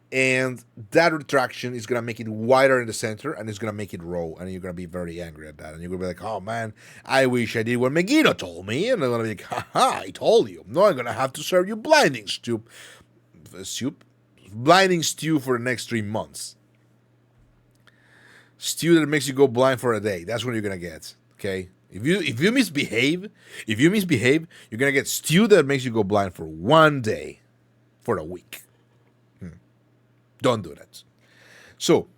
And that retraction is going to make it wider in the center, and it's going to make it raw, and you're going to be very angry at that. And you're going to be like, oh man, I wish I did what Megiddo told me. And I'm going to be like, haha, I told you. No, I'm going to have to serve you blinding stew for the next 3 months. Stew that makes you go blind for a day. That's what you're going to get, okay? If you misbehave, you're going to get stew that makes you go blind for 1 day, for a week. Don't do that. So.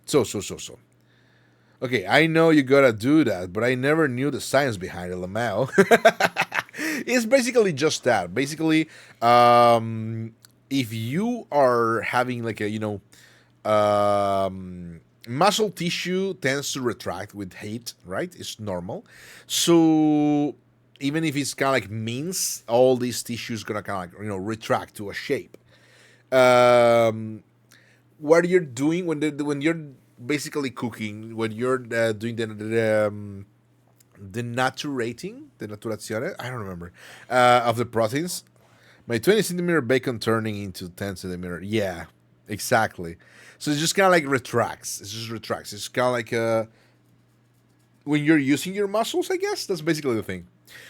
Okay, I know you gotta do that, but I never knew the science behind it, Lamau. It's basically just that. Basically, if you are having like a, muscle tissue tends to retract with heat, right? It's normal. So even if it's kind of like mince, all these tissues gonna kind of like, retract to a shape. What you're doing when you're basically cooking, when you're doing the naturazione, I don't remember, of the proteins. My 20 centimeter bacon turning into 10 centimeter. Yeah, exactly. So it's just kind of like retracts. It's kind of like when you're using your muscles, I guess. That's basically the thing.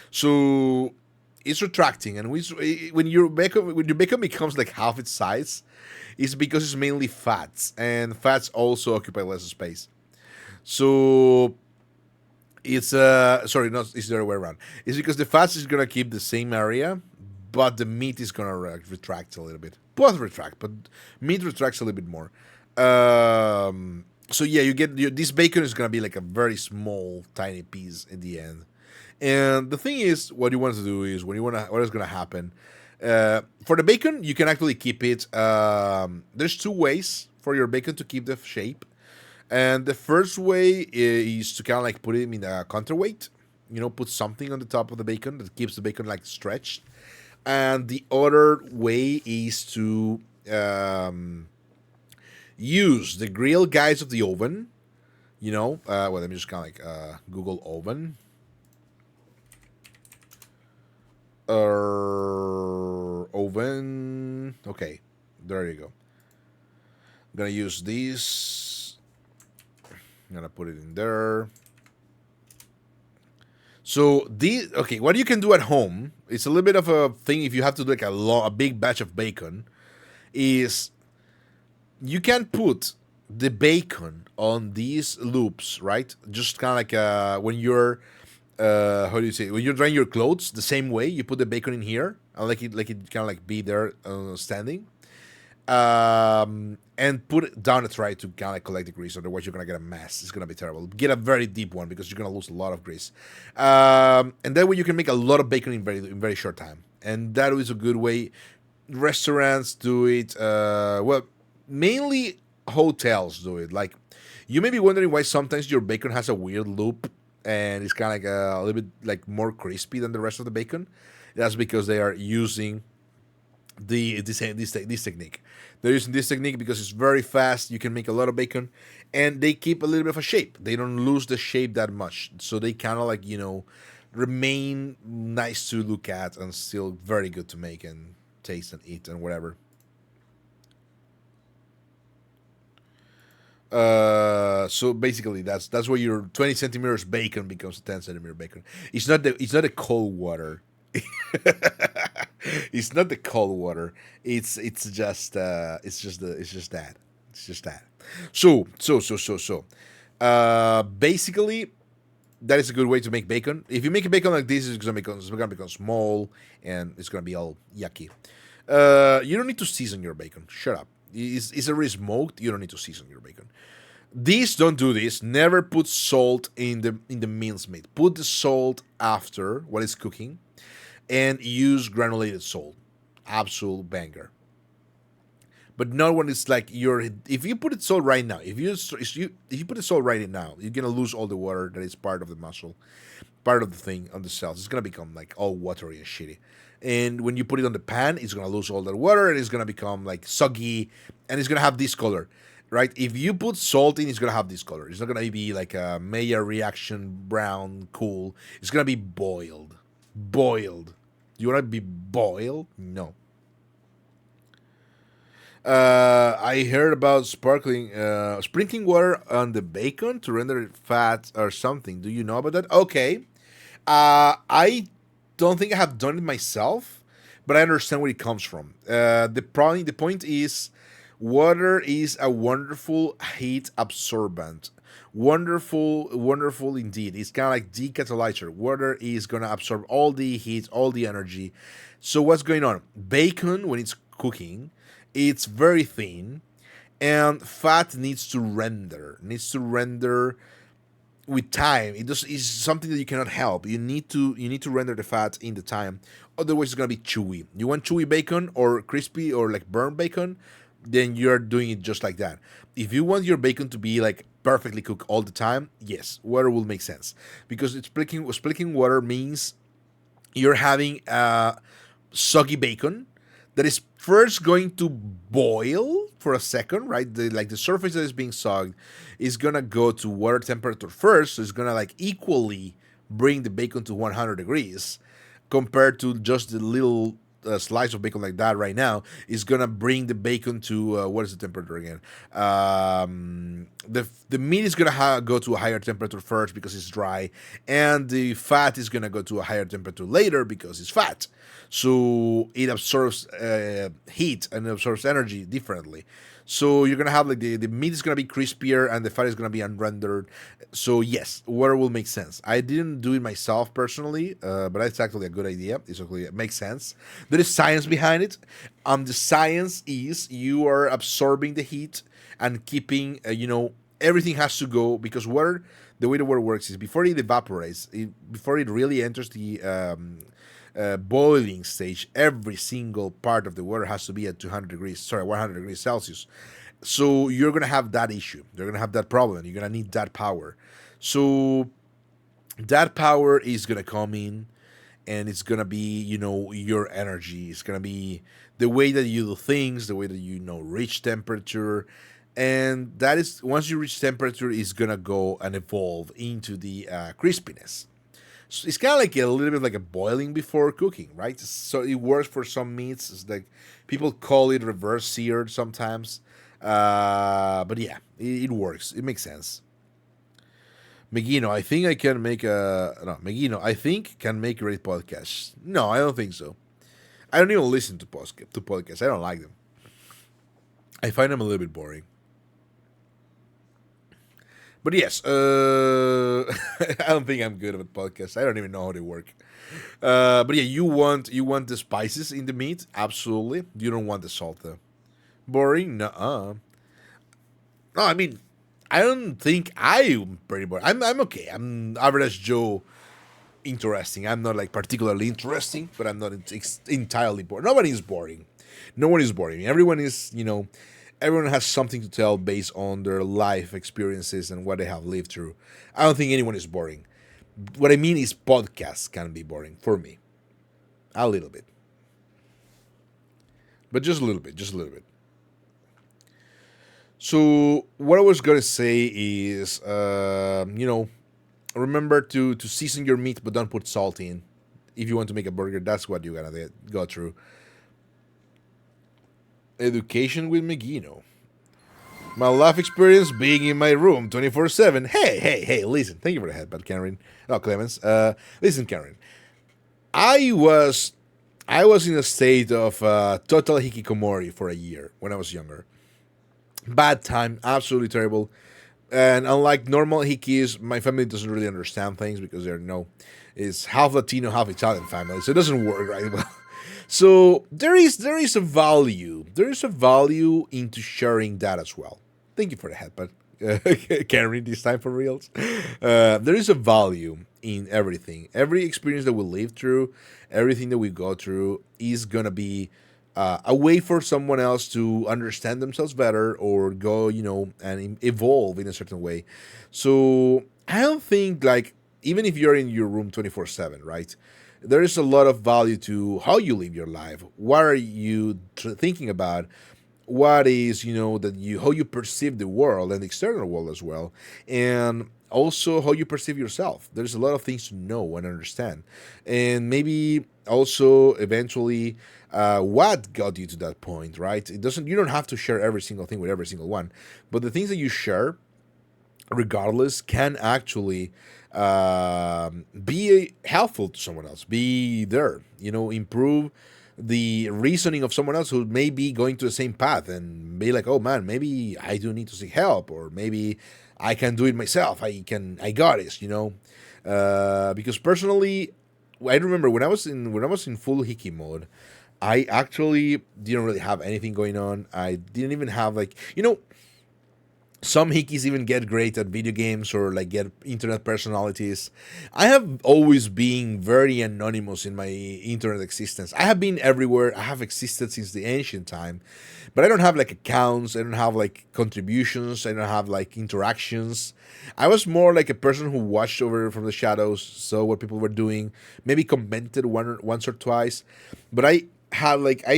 So it's retracting, and when your bacon becomes like half its size, it's because it's mainly fats, and fats also occupy less space. So it's sorry, no, it's the other way around. It's because the fats is gonna keep the same area, but the meat is gonna retract a little bit. Both retract, but meat retracts a little bit more. So yeah, this bacon is gonna be like a very small, tiny piece in the end. And the thing is, what you want to do is what is gonna happen. For the bacon, you can actually keep it. There's 2 ways for your bacon to keep the shape. And the first way is to kind of like put it in a counterweight. Put something on the top of the bacon that keeps the bacon like stretched. And the other way is to use the grill guides of the oven. Well, let me just kind of like Google oven. Oven. Okay, there you go. I'm gonna use these. I'm gonna put it in there. So what you can do at home, it's a little bit of a thing if you have to do like a big batch of bacon, is you can put the bacon on these loops, right? Just kind of like when you're how do you say, when you're drying your clothes, the same way you put the bacon in here and like it kind of like be there standing, and put it down the tray to kind of like collect the grease. Otherwise, you're gonna get a mess. It's gonna be terrible. Get a very deep one because you're gonna lose a lot of grease. And that way you can make a lot of bacon in very short time. And that is a good way. Restaurants do it. Well, mainly hotels do it. Like, you may be wondering why sometimes your bacon has a weird loop and it's kind of like a little bit like more crispy than the rest of the bacon. That's because they are using this technique. They're using this technique because it's very fast. You can make a lot of bacon, and they keep a little bit of a shape. They don't lose the shape that much, so they kind of like remain nice to look at and still very good to make and taste and eat and whatever. So basically, that's where your 20 centimeters bacon becomes a 10 centimeter bacon. It's not the cold water. It's not the cold water. It's just that. Basically, that is a good way to make bacon. If you make a bacon like this, it's gonna become small and it's gonna be all yucky. You don't need to season your bacon. Shut up. It's already smoked. You don't need to season your bacon. Don't do this. Never put salt in the mincemeat. Put the salt after what is cooking, and use granulated salt. Absolute banger. But not when it's like you're. If you put it salt right now, if you put the salt right in now, you're gonna lose all the water that is part of the muscle, part of the thing on the cells. It's gonna become like all watery and shitty. And when you put it on the pan, it's gonna lose all that water and it's gonna become like soggy, and it's gonna have this color, right? If you put salt in, it's gonna have this color. It's not gonna be like a Maillard reaction brown cool. It's gonna be boiled. Boiled. You wanna be boiled? No. I heard about sprinkling water on the bacon to render it fat or something. Do you know about that? Okay. I don't think I have done it myself, but I understand where it comes from. The point is, water is a wonderful heat absorbent. Wonderful, wonderful indeed. It's kind of like decatalyzer. Water is gonna absorb all the heat, all the energy. So what's going on? Bacon, when it's cooking, it's very thin, and fat needs to render. Needs to render with time. It's something that you cannot help. You need to render the fat in the time. Otherwise, it's gonna be chewy. You want chewy bacon or crispy or like burnt bacon, then you're doing it just like that. If you want your bacon to be like perfectly cooked all the time, yes, water will make sense because splitting water means you're having soggy bacon that is first going to boil for a second, right? The surface that is being sogged is gonna go to water temperature first, so it's gonna like equally bring the bacon to 100 degrees, compared to just the little slice of bacon like that right now is gonna bring the bacon to what is the temperature again? The meat is gonna go to a higher temperature first because it's dry, and the fat is gonna go to a higher temperature later because it's fat. So it absorbs heat and it absorbs energy differently. So you're gonna have like the meat is gonna be crispier and the fat is gonna be unrendered. So yes, water will make sense. I didn't do it myself personally, but that's actually a good idea. It makes sense. There is science behind it. The science is you are absorbing the heat and keeping everything has to go because water. The way the water works is before it evaporates, before it really enters the boiling stage, every single part of the water has to be at 100 degrees Celsius. So you're gonna have that issue. You're gonna have that problem. You're gonna need that power. So that power is gonna come in, and it's gonna be your energy. It's gonna be the way that you do things, the way that reach temperature, and that is once you reach temperature, is gonna go and evolve into the crispiness. So it's kind of like a little bit like a boiling before cooking, right? So it works for some meats. It's like people call it reverse seared sometimes, but yeah, it works. It makes sense. Megino, I think I can make a no. Megino, I think can make great podcasts. No, I don't think so. I don't even listen to podcasts. I don't like them. I find them a little bit boring. But yes, I don't think I'm good at podcasts. I don't even know how they work. But yeah, you want the spices in the meat, absolutely. You don't want the salt though. Boring? Nuh-uh. No, I mean, I don't think I'm pretty boring. I'm okay. I'm average Joe. Interesting. I'm not like particularly interesting, but I'm not entirely boring. Nobody is boring. No one is boring. Everyone has something to tell based on their life experiences and what they have lived through. I don't think anyone is boring. What I mean is podcasts can be boring for me. A little bit. But just a little bit. Just a little bit. So what I was going to say is, remember to season your meat, but don't put salt in. If you want to make a burger, that's what you gotta go through. Education with Megino. My life experience being in my room 24/7. Hey, listen. Thank you for the headbutt, Karen. Oh, Clemens. Listen, Karen. I was I was in a state of total hikikomori for a year when I was younger. Bad time, absolutely terrible. And unlike normal hikis, my family doesn't really understand things because they're it's half Latino, half Italian family, so it doesn't work right well. So there is a value. There is a value into sharing that as well. Thank you for the headbutt, Karen. This time for reals. There is a value in everything. Every experience that we live through, everything that we go through, is gonna be a way for someone else to understand themselves better or go, and evolve in a certain way. So I don't think like even if you're in your room 24/7, right? There is a lot of value to how you live your life. What are you thinking about? What is that you how you perceive the world and the external world as well, and also how you perceive yourself. There's a lot of things to know and understand, and maybe also eventually what got you to that point, right? You don't have to share every single thing with every single one, but the things that you share regardless can actually be helpful to someone else, be there, improve the reasoning of someone else who may be going to the same path and be like, oh man, maybe I do need to seek help, or maybe I can do it myself. I got this, because personally, I remember when I was in full hiki mode, I actually didn't really have anything going on. I didn't even have like, some hikis even get great at video games or like get internet personalities. I have always been very anonymous in my internet existence. I have been everywhere. I have existed since the ancient time, but I don't have like accounts. I don't have like contributions. I don't have like interactions. I was more like a person who watched over from the shadows, saw what people were doing, maybe commented once or twice, but I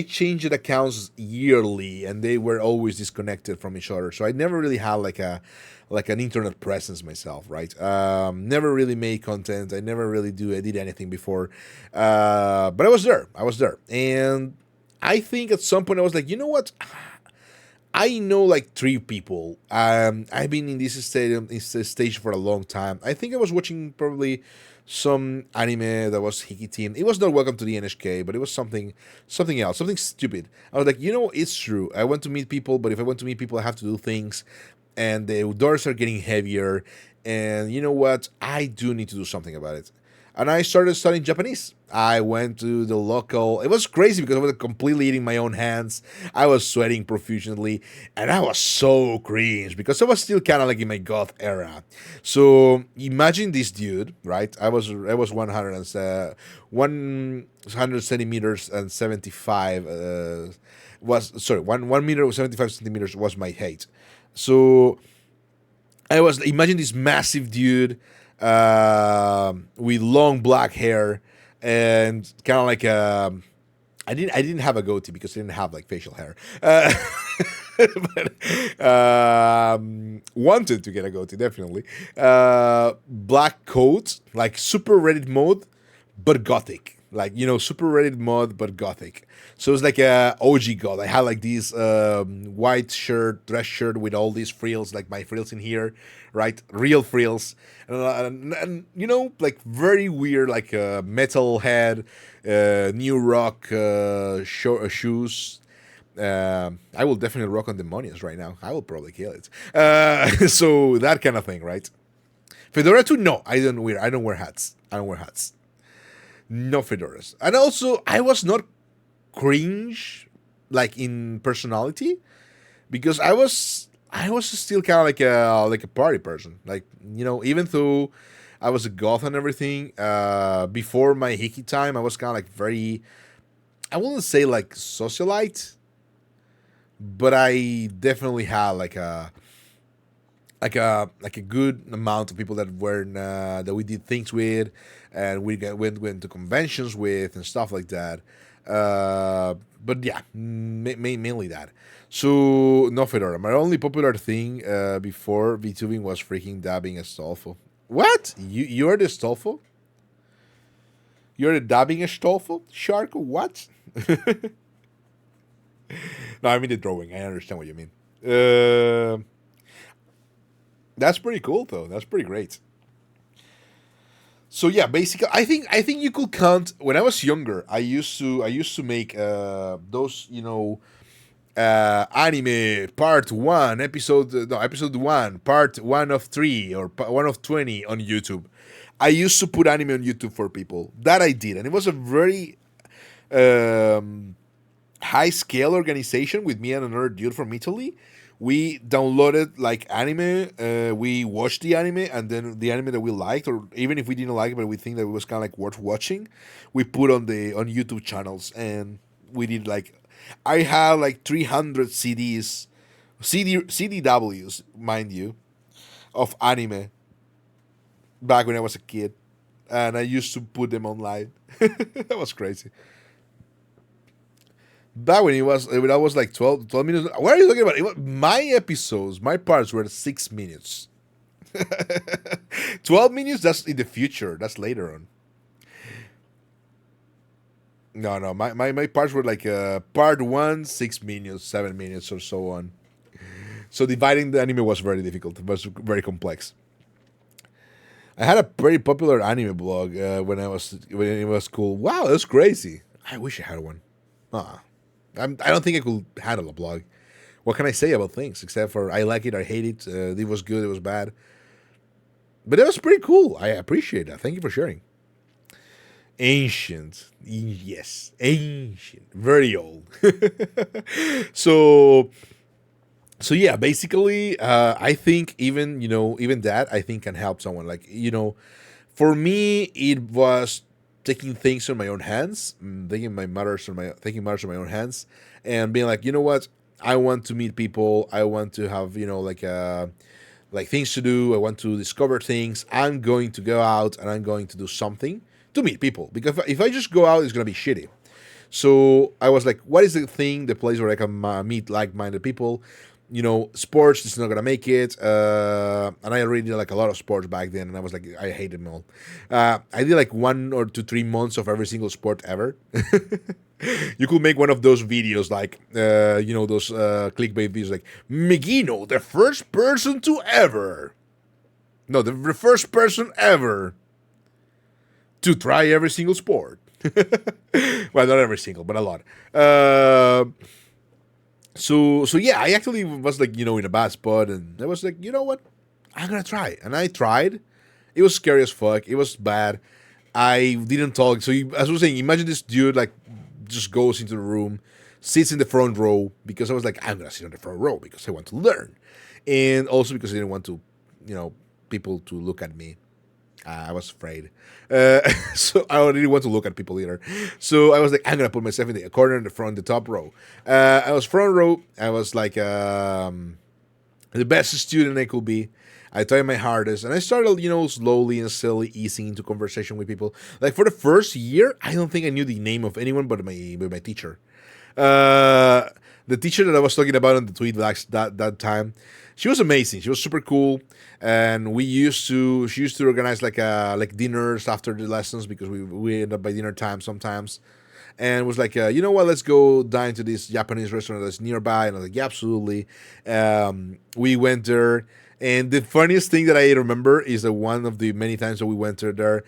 changed accounts yearly and they were always disconnected from each other. So I never really had like an internet presence myself, right? Never really made content. I never really did anything before. But I was there. And I think at some point I was like, you know what? I know like three people. I've been in this stage for a long time. I think I was watching probably some anime that was Hiki Team. It was not Welcome to the NHK, but it was something else, something stupid. I was like, it's true. I want to meet people, but if I want to meet people, I have to do things, and the doors are getting heavier. And you know what? I do need to do something about it. And I started studying Japanese. I went to the local. It was crazy because I was completely eating my own hands. I was sweating profusely, and I was so cringe because I was still kind of like in my goth era. So imagine this dude, right? I was 100 centimeters and 75 was sorry 1 meter 75 centimeters was my height. So imagine this massive dude with long black hair and kind of like I didn't have a goatee because I didn't have like facial hair. But wanted to get a goatee definitely. Black coat, like super Reddit mode, but gothic. Like super Reddit mod, but gothic. So it's like a OG god. I had like these white dress shirt with all these frills, like my frills in here, right? Real frills, and like very weird, like metal head, new rock shoes. I will definitely rock on demonios right now. I will probably kill it. So that kind of thing, right? Fedora too? No, I don't wear hats. No fedoras. And also, I was not cringe like in personality because I was still kind of like a party person. Like even though I was a goth and everything, before my hiki time, I was kind of like very. I wouldn't say like socialite, but I definitely had like a good amount of people that were that we did things with, and we went to conventions with and stuff like that. But yeah, mainly that. So no fedora. My only popular thing before VTubing was freaking dabbing Astolfo. What? You're the Stolfo? You're the dabbing Stolfo? Shark? What? No, I mean the drawing. I understand what you mean. That's pretty cool, though. That's pretty great. So yeah, basically, I think you could count. When I was younger, I used to make those anime part one episode no episode one part 1 of 3 or 1 of 20 on YouTube. I used to put anime on YouTube for people. That I did, and it was a very um, high scale organization with me and another dude from Italy. We downloaded like anime, we watched the anime, and then the anime that we liked, or even if we didn't like it, but we think that it was kind of like worth watching, we put on YouTube channels, and we did like I had like 300 CDs, CDWs, mind you, of anime back when I was a kid, and I used to put them online. That was crazy. Back when I was like 12 minutes. What are you talking about? My episodes, my parts were 6 minutes. 12 minutes, that's in the future. That's later on. No, no, my parts were like part one, 6 minutes, 7 minutes, or so on. So dividing the anime was very difficult. It was very complex. I had a very popular anime blog when it was cool. Wow, that's crazy. I wish I had one. Ah, I don't think I could handle a blog. What can I say about things except for I like it, I hate it. It was good, it was bad, but it was pretty cool. I appreciate that. Thank you for sharing. Ancient, yes, ancient, very old. so so yeah, basically, I think even that I think can help someone. Like for me, it was taking things in my own hands, taking matters in my own hands, and being like, you know what, I want to meet people. I want to have like things to do. I want to discover things. I'm going to go out and I'm going to do something to meet people. Because if I just go out, it's gonna be shitty. So I was like, what is the place where I can meet like-minded people? Sports is not gonna make it. And I already did like a lot of sports back then, and I was like, I hate them all. I did like 1 or 2 3 months of every single sport ever. You could make one of those videos, like those clickbait videos, like Megino, the first person to ever. No, the first person ever to try every single sport. Well, not every single, but a lot. So yeah, I actually was like in a bad spot, and I was like, you know what, I'm gonna try, and I tried. It was scary as fuck. It was bad. I didn't talk. So as I was saying, imagine this dude like just goes into the room, sits in the front row because I was like, I'm gonna sit on the front row because I want to learn, and also because I didn't want to, people to look at me. I was afraid. So I didn't want to look at people either. So I was like, I'm going to put myself in the corner in the front, the top row. I was front row. I was like the best student I could be. I tried my hardest. And I started, slowly and slowly easing into conversation with people. Like for the first year, I don't think I knew the name of anyone but my teacher. The teacher that I was talking about on the tweet that time, she was amazing. She was super cool, and she used to organize like dinners after the lessons because we end up by dinner time sometimes, and was like, you know what, let's go dine to this Japanese restaurant that's nearby, and I was like, yeah, absolutely. We went there. And the funniest thing that I remember is that one of the many times that we went there,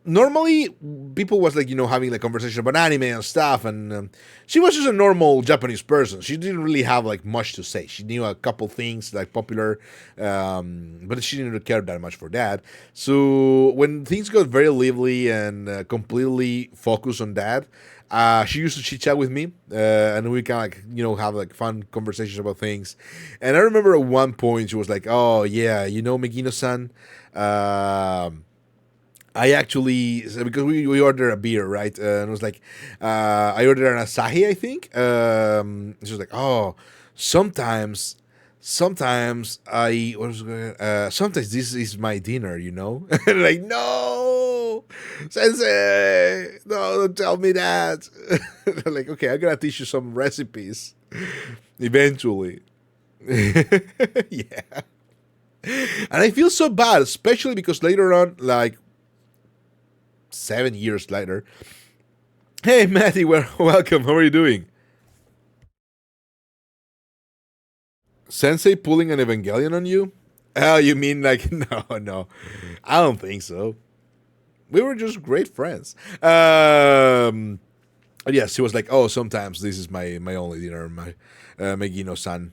normally people was like having like conversation about anime and stuff, and she was just a normal Japanese person. She didn't really have like much to say. She knew a couple things like popular, but she didn't really care that much for that. So when things got very lively and completely focused on that, she used to chit chat with me, and we kind of like have like fun conversations about things. And I remember at one point she was like, "Oh yeah, Megino-san, I actually because we ordered a beer, right? And it was like I ordered an Asahi, I think. She was like, "Oh, sometimes." Sometimes sometimes this is my dinner, And like, no, sensei, no, don't tell me that. Like, okay, I'm gonna teach you some recipes eventually. Yeah. And I feel so bad, especially because later on, like 7 years later. Hey, Matty, welcome. How are you doing? Sensei pulling an Evangelion on you? Oh, you mean like no, I don't think so. We were just great friends. Yes, he was like, oh, sometimes this is my only dinner, my Megino-san.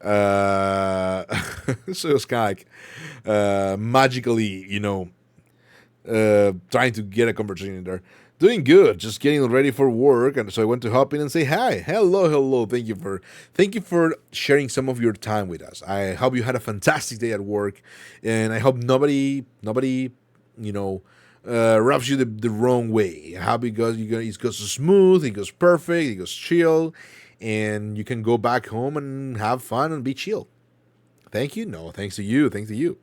So it was kind of like magically, trying to get a conversation in there. Doing good, just getting ready for work, and so I went to hop in and say hi, hello. Thank you for sharing some of your time with us. I hope you had a fantastic day at work, and I hope nobody, rubs you the wrong way. I hope it goes smooth, it goes perfect, it goes chill, and you can go back home and have fun and be chill. Thank you. No, thanks to you. Thanks to you.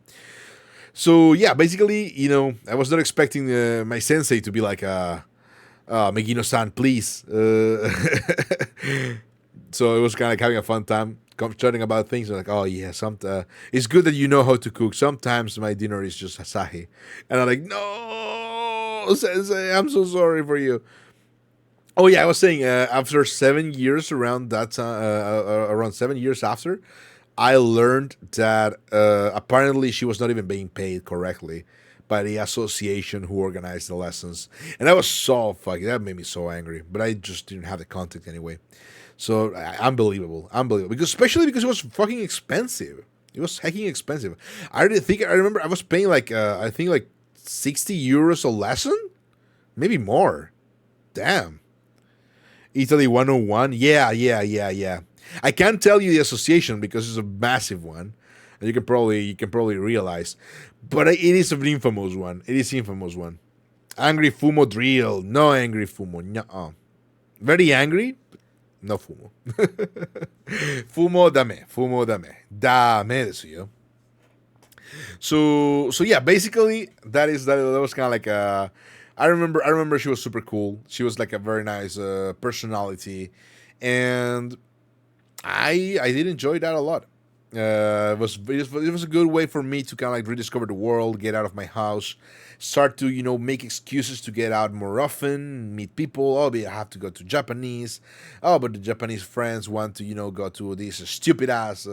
So yeah, basically, I was not expecting my sensei to be like, Megino-san, please. So it was kind of like having a fun time chatting about things. Like, oh yeah, it's good that you know how to cook. Sometimes my dinner is just asahi, and I'm like, no, sensei, I'm so sorry for you. Oh yeah, I was saying after 7 years, around 7 years after, I learned that apparently she was not even being paid correctly by the association who organized the lessons, and that was so fucking. That made me so angry. But I just didn't have the contact anyway. So unbelievable. Because especially because it was fucking expensive. It was hecking expensive. I remember I was paying like I think like 60 euros a lesson, maybe more. Damn. Italy 101. Yeah. I can't tell you the association because it's a massive one, and you can probably realize, but it is an infamous one. It is infamous one. Angry Fumo drill. No angry Fumo. No. Very angry. No fumo. Fumo dame. Dame desu yo. So yeah, basically that was kind of like I remember she was super cool. She was like a very nice personality, and I did enjoy that a lot. It was a good way for me to kind of like rediscover the world, get out of my house, start to make excuses to get out more often, meet people. Oh, I have to go to Japanese. Oh, but the Japanese friends want to go to this stupid ass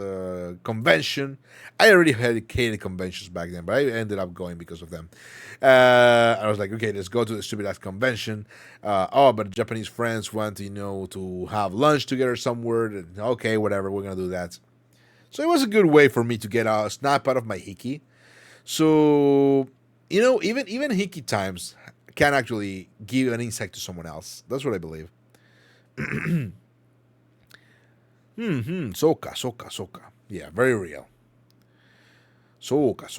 convention. I already hated conventions back then, but I ended up going because of them. I was like, okay, let's go to the stupid ass convention. But the Japanese friends want to have lunch together somewhere. Okay, whatever, we're gonna do that. So it was a good way for me to get a snap out of my hickey. So even hickey times can actually give an insight to someone else. That's what I believe. Soka. Yeah, very real. Soka.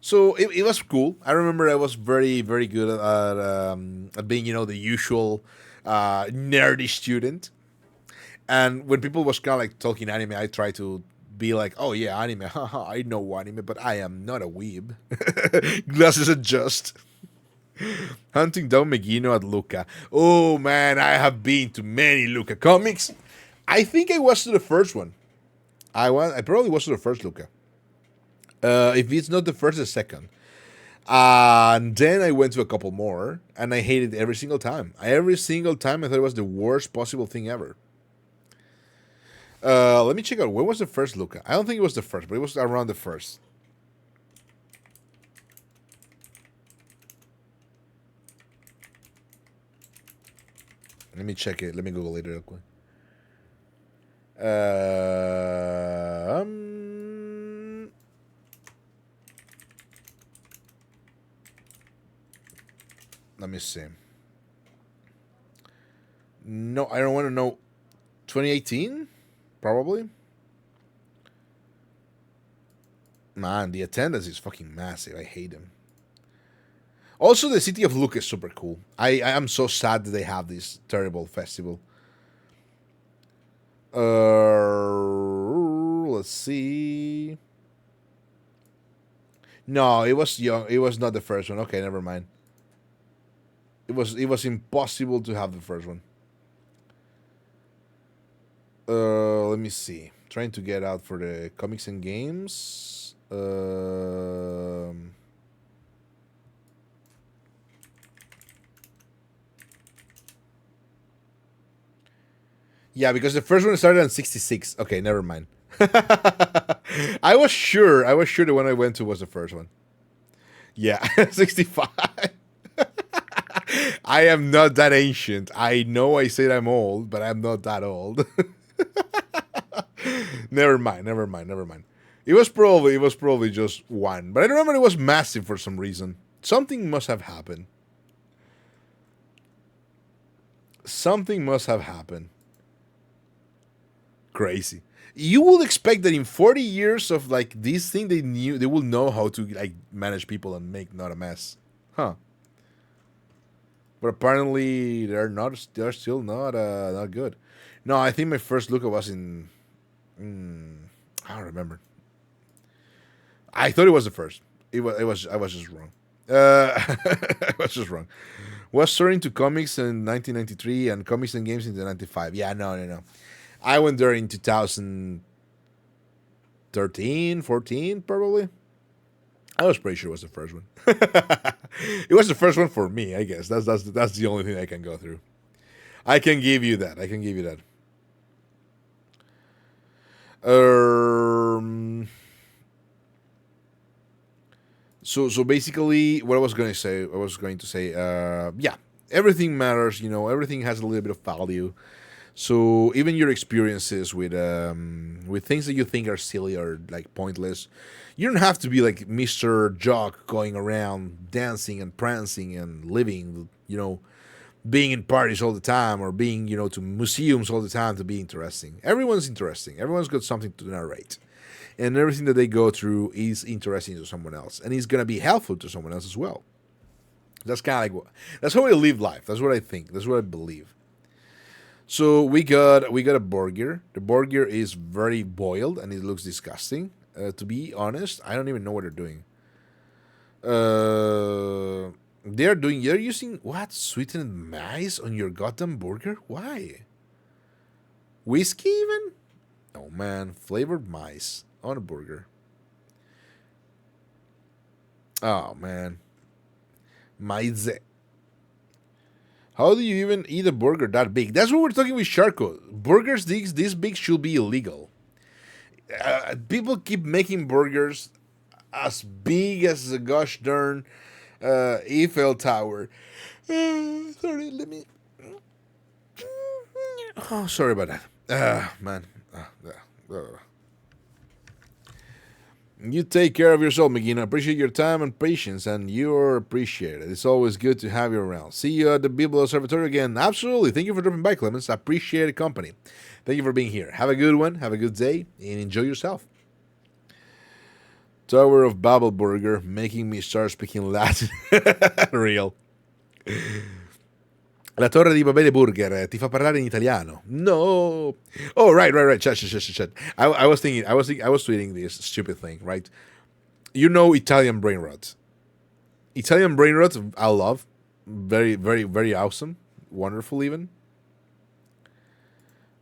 So it was cool. I remember I was very, very good at being, the usual nerdy student. And when people was kind of like talking anime, I try to be like, oh yeah, anime, haha, I know anime, but I am not a weeb. Glasses adjust. Hunting down Megino at Luca. Oh man, I have been to many Luca comics. I think I was to the first one. I probably was to the first Luca. If it's not the first, the second. And then I went to a couple more, and I hated every single time. Every single time I thought it was the worst possible thing ever. Let me check out. Where was the first Luca? I don't think it was the first, but it was around the first. Let me check it. Let me Google it real quick. Let me see. No, I don't want to know. 2018? Probably. Man, the attendance is fucking massive. I hate them. Also, the city of Luke is super cool. I am so sad that they have this terrible festival. Let's see. No, it was young. It was not the first one. Okay, never mind. It was impossible to have the first one. Let me see. Trying to get out for the comics and games. Yeah, because the first one started on 66. Okay, never mind. I was sure the one I went to was the first one. Yeah, 65. I am not that ancient. I know I said I'm old, but I'm not that old. Never mind. It was probably just one, but I remember it was massive for some reason. Something must have happened. Crazy. You would expect that in 40 years of like this thing, they will know how to like manage people and make not a mess, huh? But apparently they're still not good. No, I think my first look was in I don't remember. I thought it was the first. I was just wrong. I was just wrong. Was starting to comics in 1993 and comics and games in the 95. Yeah, no. I went there in 2013, 14, probably. I was pretty sure it was the first one. It was the first one for me, I guess. That's the only thing I can go through. I can give you that. So basically, what I was going to say, yeah, everything matters. Everything has a little bit of value. So even your experiences with things that you think are silly or like pointless, you don't have to be like Mr. Jock going around dancing and prancing and living, being in parties all the time or being, to museums all the time to be interesting. Everyone's interesting. Everyone's got something to narrate. And everything that they go through is interesting to someone else. And it's going to be helpful to someone else as well. That's kind of like, that's how I live life. That's what I think. That's what I believe. So we got a burger. The burger is very boiled and it looks disgusting. To be honest, I don't even know what they're doing. They're using what, sweetened maize on your goddamn burger? Why? Whiskey even? Oh man, flavored maize on a burger. Oh man, maize. How do you even eat a burger that big? That's what we're talking with Sharko. Burgers this big should be illegal. People keep making burgers as big as the gosh darn Eiffel Tower. Sorry, let me. Oh, sorry about that. Man. You take care of yourself, Megina. Appreciate your time and patience, and you're appreciated. It's always good to have you around. See you at the Bible Observatory again. Absolutely. Thank you for dropping by, Clemens. I appreciate the company. Thank you for being here. Have a good one. Have a good day, and enjoy yourself. Tower of Babel Burger, making me start speaking Latin. Real. La Torre di Babele Burger ti fa parlare in italiano. No. Oh, right. Chat. I was tweeting this stupid thing, right? Italian brain rot. Italian brain rot, I love. Very, very, very awesome. Wonderful, even.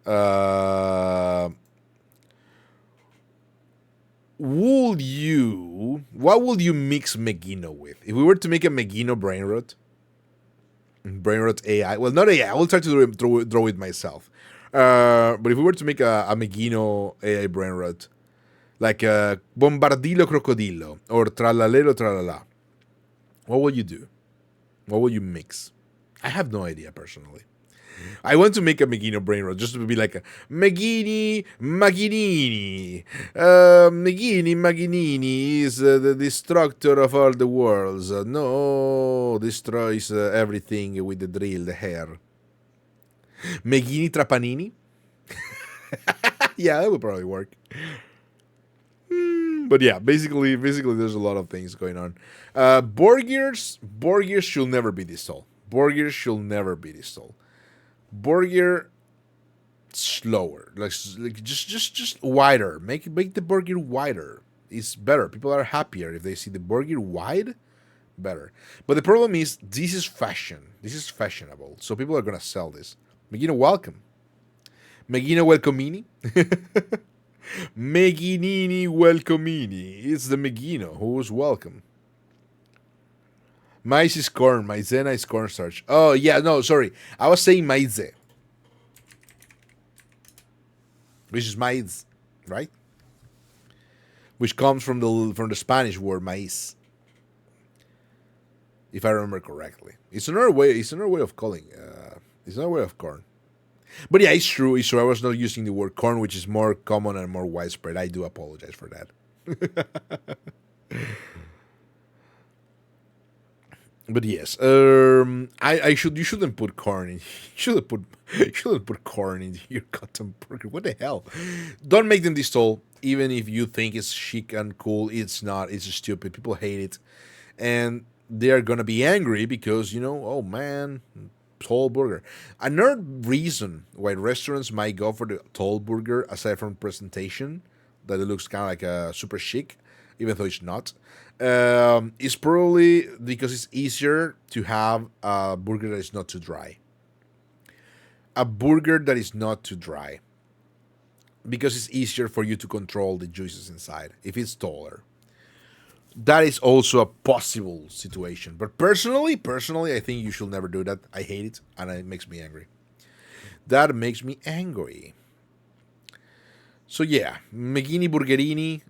What would you mix Megino with? If we were to make a Megino brain rot AI. Well, not AI. I will try to draw it myself. But if we were to make a Megino AI brain rot, like Bombardillo Crocodillo or Tralalero Tralala, what would you do? What would you mix? I have no idea, personally. I want to make a Megino brain rot just to be like a Maginini. Maginini is the destructor of all the worlds. No, destroys everything with the drill, the hair. Megini Trapanini? Yeah, that would probably work. But yeah, basically, there's a lot of things going on. Burgers should never be this tall. Burger slower, like just wider. Make the burger wider. It's better. People are happier if they see the burger wide. Better. But the problem is this is fashion. This is fashionable. So people are gonna sell this. Megino, welcome. Megino Welcomini? Meginini Welcomini. It's the Megino who's welcome. Maize is corn. Maizena is cornstarch. Oh, yeah, no, sorry. I was saying maize. Which is maize, right? Which comes from the Spanish word maíz, if I remember correctly. It's another way. It's another way of calling. It's another way of corn. But yeah, it's true. It's true. I was not using the word corn, which is more common and more widespread. I do apologize for that. But yes, I should you shouldn't put corn in. You shouldn't put corn in your cotton burger. What the hell? Don't make them this tall. Even if you think it's chic and cool, it's not. It's stupid. People hate it, and they are gonna be angry because oh man, tall burger. Another reason why restaurants might go for the tall burger, aside from presentation, that it looks kind of like a super chic, even though it's not, is probably because it's easier to have a burger that is not too dry. A burger that is not too dry. Because it's easier for you to control the juices inside if it's taller. That is also a possible situation. But personally, I think you should never do that. I hate it, and it makes me angry. That makes me angry. So yeah, Megini Burgerini,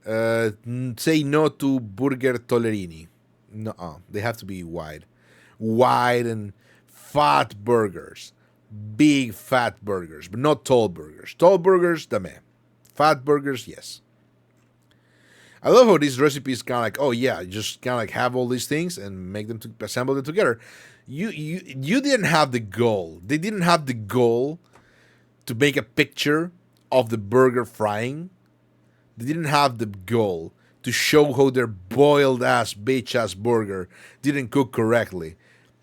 say no to Burger Tollerini. No, they have to be wide. Wide and fat burgers. Big fat burgers, but not tall burgers. Tall burgers, dame. Fat burgers, yes. I love how this recipe is kind of like, oh yeah, just kind of like have all these things and make them assemble them together. You didn't have the goal. They didn't have the goal to make a picture of the burger frying. They didn't have the goal to show how their boiled ass bitch ass burger didn't cook correctly.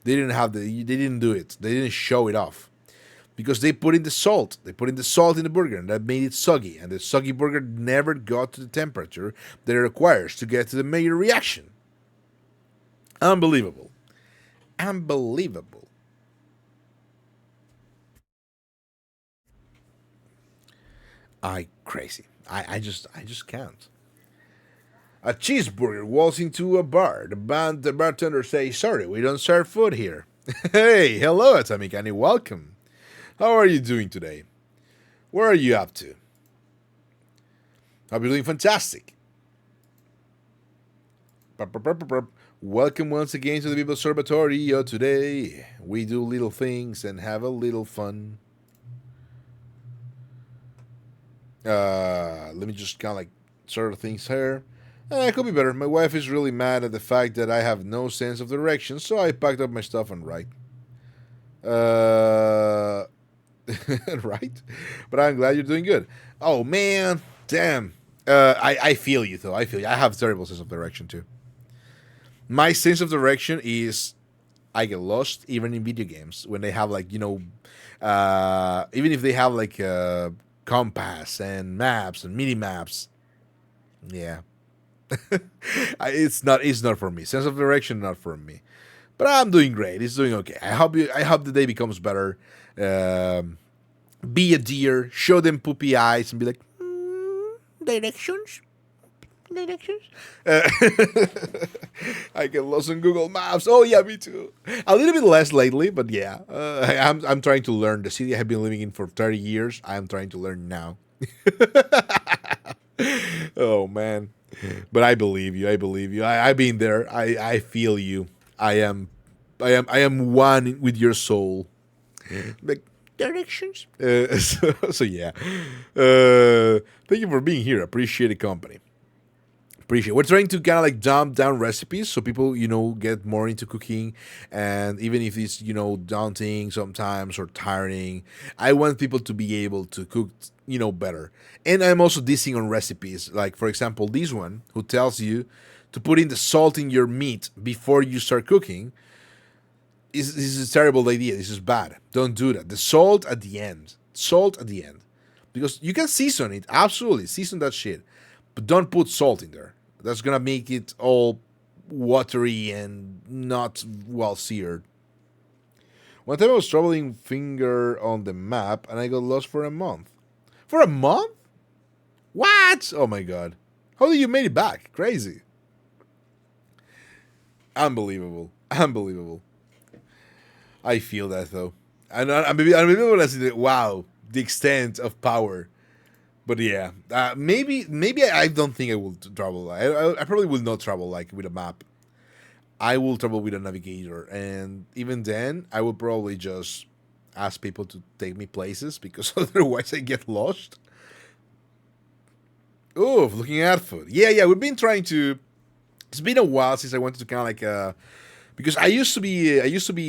They didn't do it. They didn't show it off. Because they put in the salt. They put in the salt in the burger, and that made it soggy. And the soggy burger never got to the temperature that it requires to get to the Maillard reaction. Unbelievable. Unbelievable. Crazy. I just can't. A cheeseburger walks into a bar. The bartender says, "Sorry, we don't serve food here." Hey, hello, Atamikani. Welcome. How are you doing today? Where are you up to? Hope you're doing fantastic. Welcome once again to the People Observatory. Today we do little things and have a little fun. Let me just kind of like sort of things here. It could be better. My wife is really mad at the fact that I have no sense of direction, so I packed up my stuff and right. Right? But I'm glad you're doing good. Oh man, damn. I feel you though. I feel you. I have terrible sense of direction too. My sense of direction is I get lost even in video games when they have like even if they have like compass and maps and mini maps. Yeah. It's not for me. Sense of direction not for me. But I'm doing great. It's doing okay. I hope the day becomes better. Be a deer, show them poopy eyes, and be like, directions. I get lost on Google Maps. Oh yeah, me too. A little bit less lately, but yeah, I'm trying to learn. The city I have been living in for 30 years. I'm trying to learn now. Oh man, but I believe you. I've been there. I feel you. I am one with your soul. Like directions. So yeah. Thank you for being here. Appreciate the company. We're trying to kind of like dumb down recipes so people get more into cooking, and even if it's daunting sometimes or tiring, I want people to be able to cook better. And I'm also dissing on recipes, like for example this one who tells you to put in the salt in your meat before you start cooking. This is a terrible idea. This is bad. Don't do that. The salt at the end, because you can season it. Absolutely season that shit, but don't put salt in there. That's gonna make it all watery and not well seared. One time I was traveling finger on the map and I got lost for a month. For a month? What? Oh my god. How did you made it back? Crazy. Unbelievable. Unbelievable. I feel that though. Maybe when I see that, wow, the extent of power. But yeah, maybe I don't think I will travel. I probably will not travel like with a map. I will travel with a navigator, and even then, I will probably just ask people to take me places because otherwise I get lost. Oh, looking at food. Yeah, yeah, we've been trying to. It's been a while since I wanted to kind of like because I used to be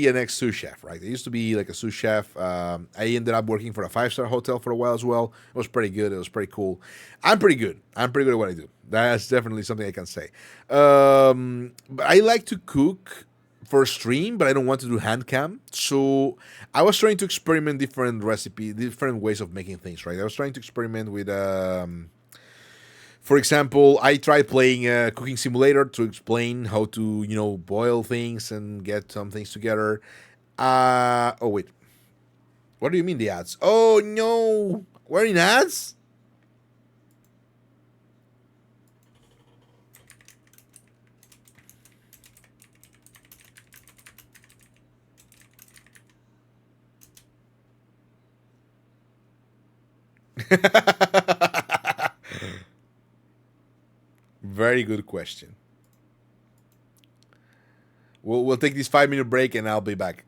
an ex sous chef, right? I used to be like a sous chef. I ended up working for a 5-star hotel for a while as well. It was pretty good. It was pretty cool. I'm pretty good. I'm pretty good at what I do. That's definitely something I can say. But I like to cook for stream, but I don't want to do hand cam. So I was trying to experiment different recipe, different ways of making things. Right? I was trying to experiment with. For example, I tried playing a cooking simulator to explain how to, boil things and get some things together. Oh wait, what do you mean the ads? Oh no, we're in ads. Very good question. We'll take this 5 minute break and I'll be back.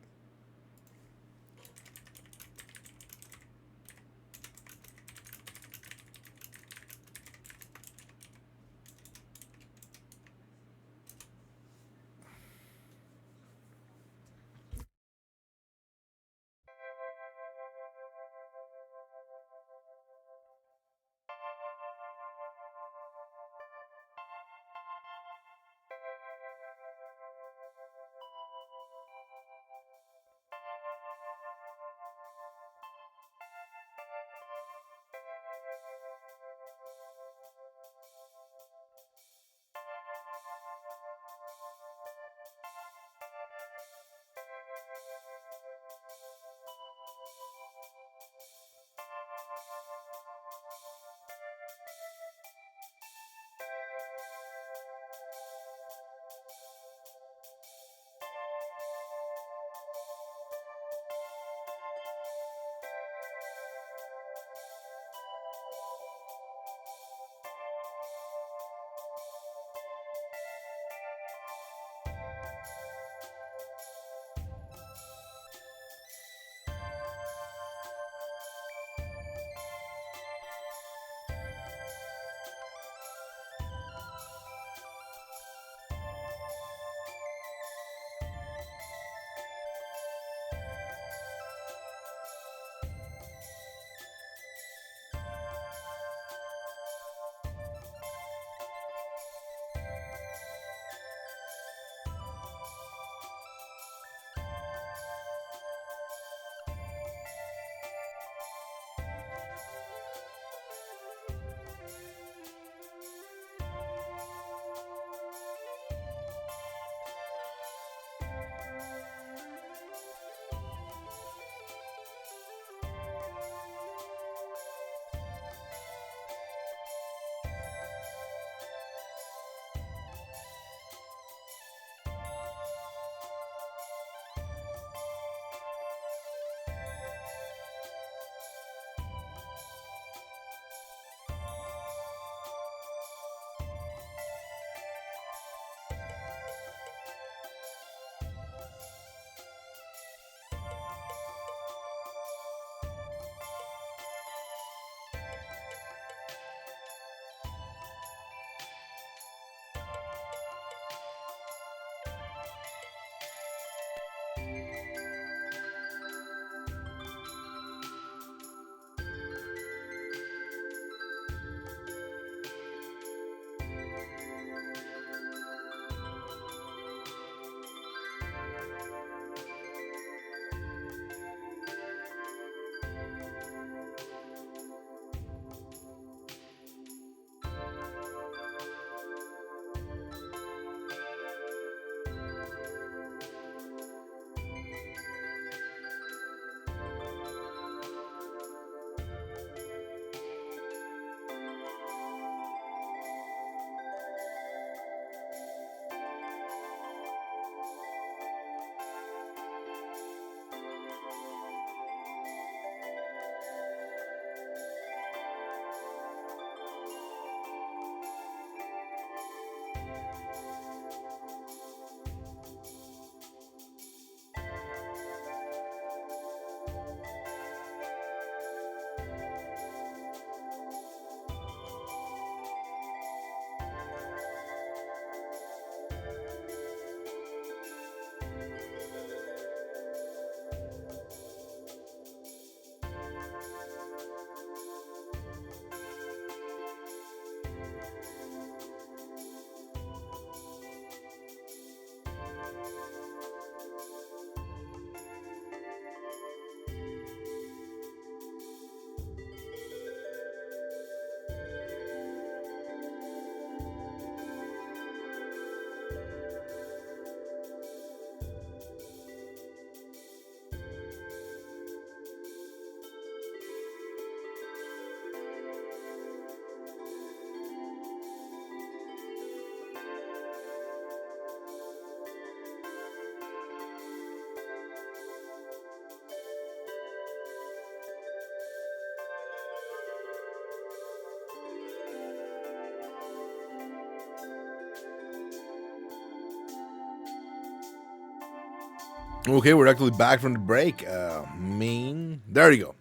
Okay, we're actually back from the break. There you go.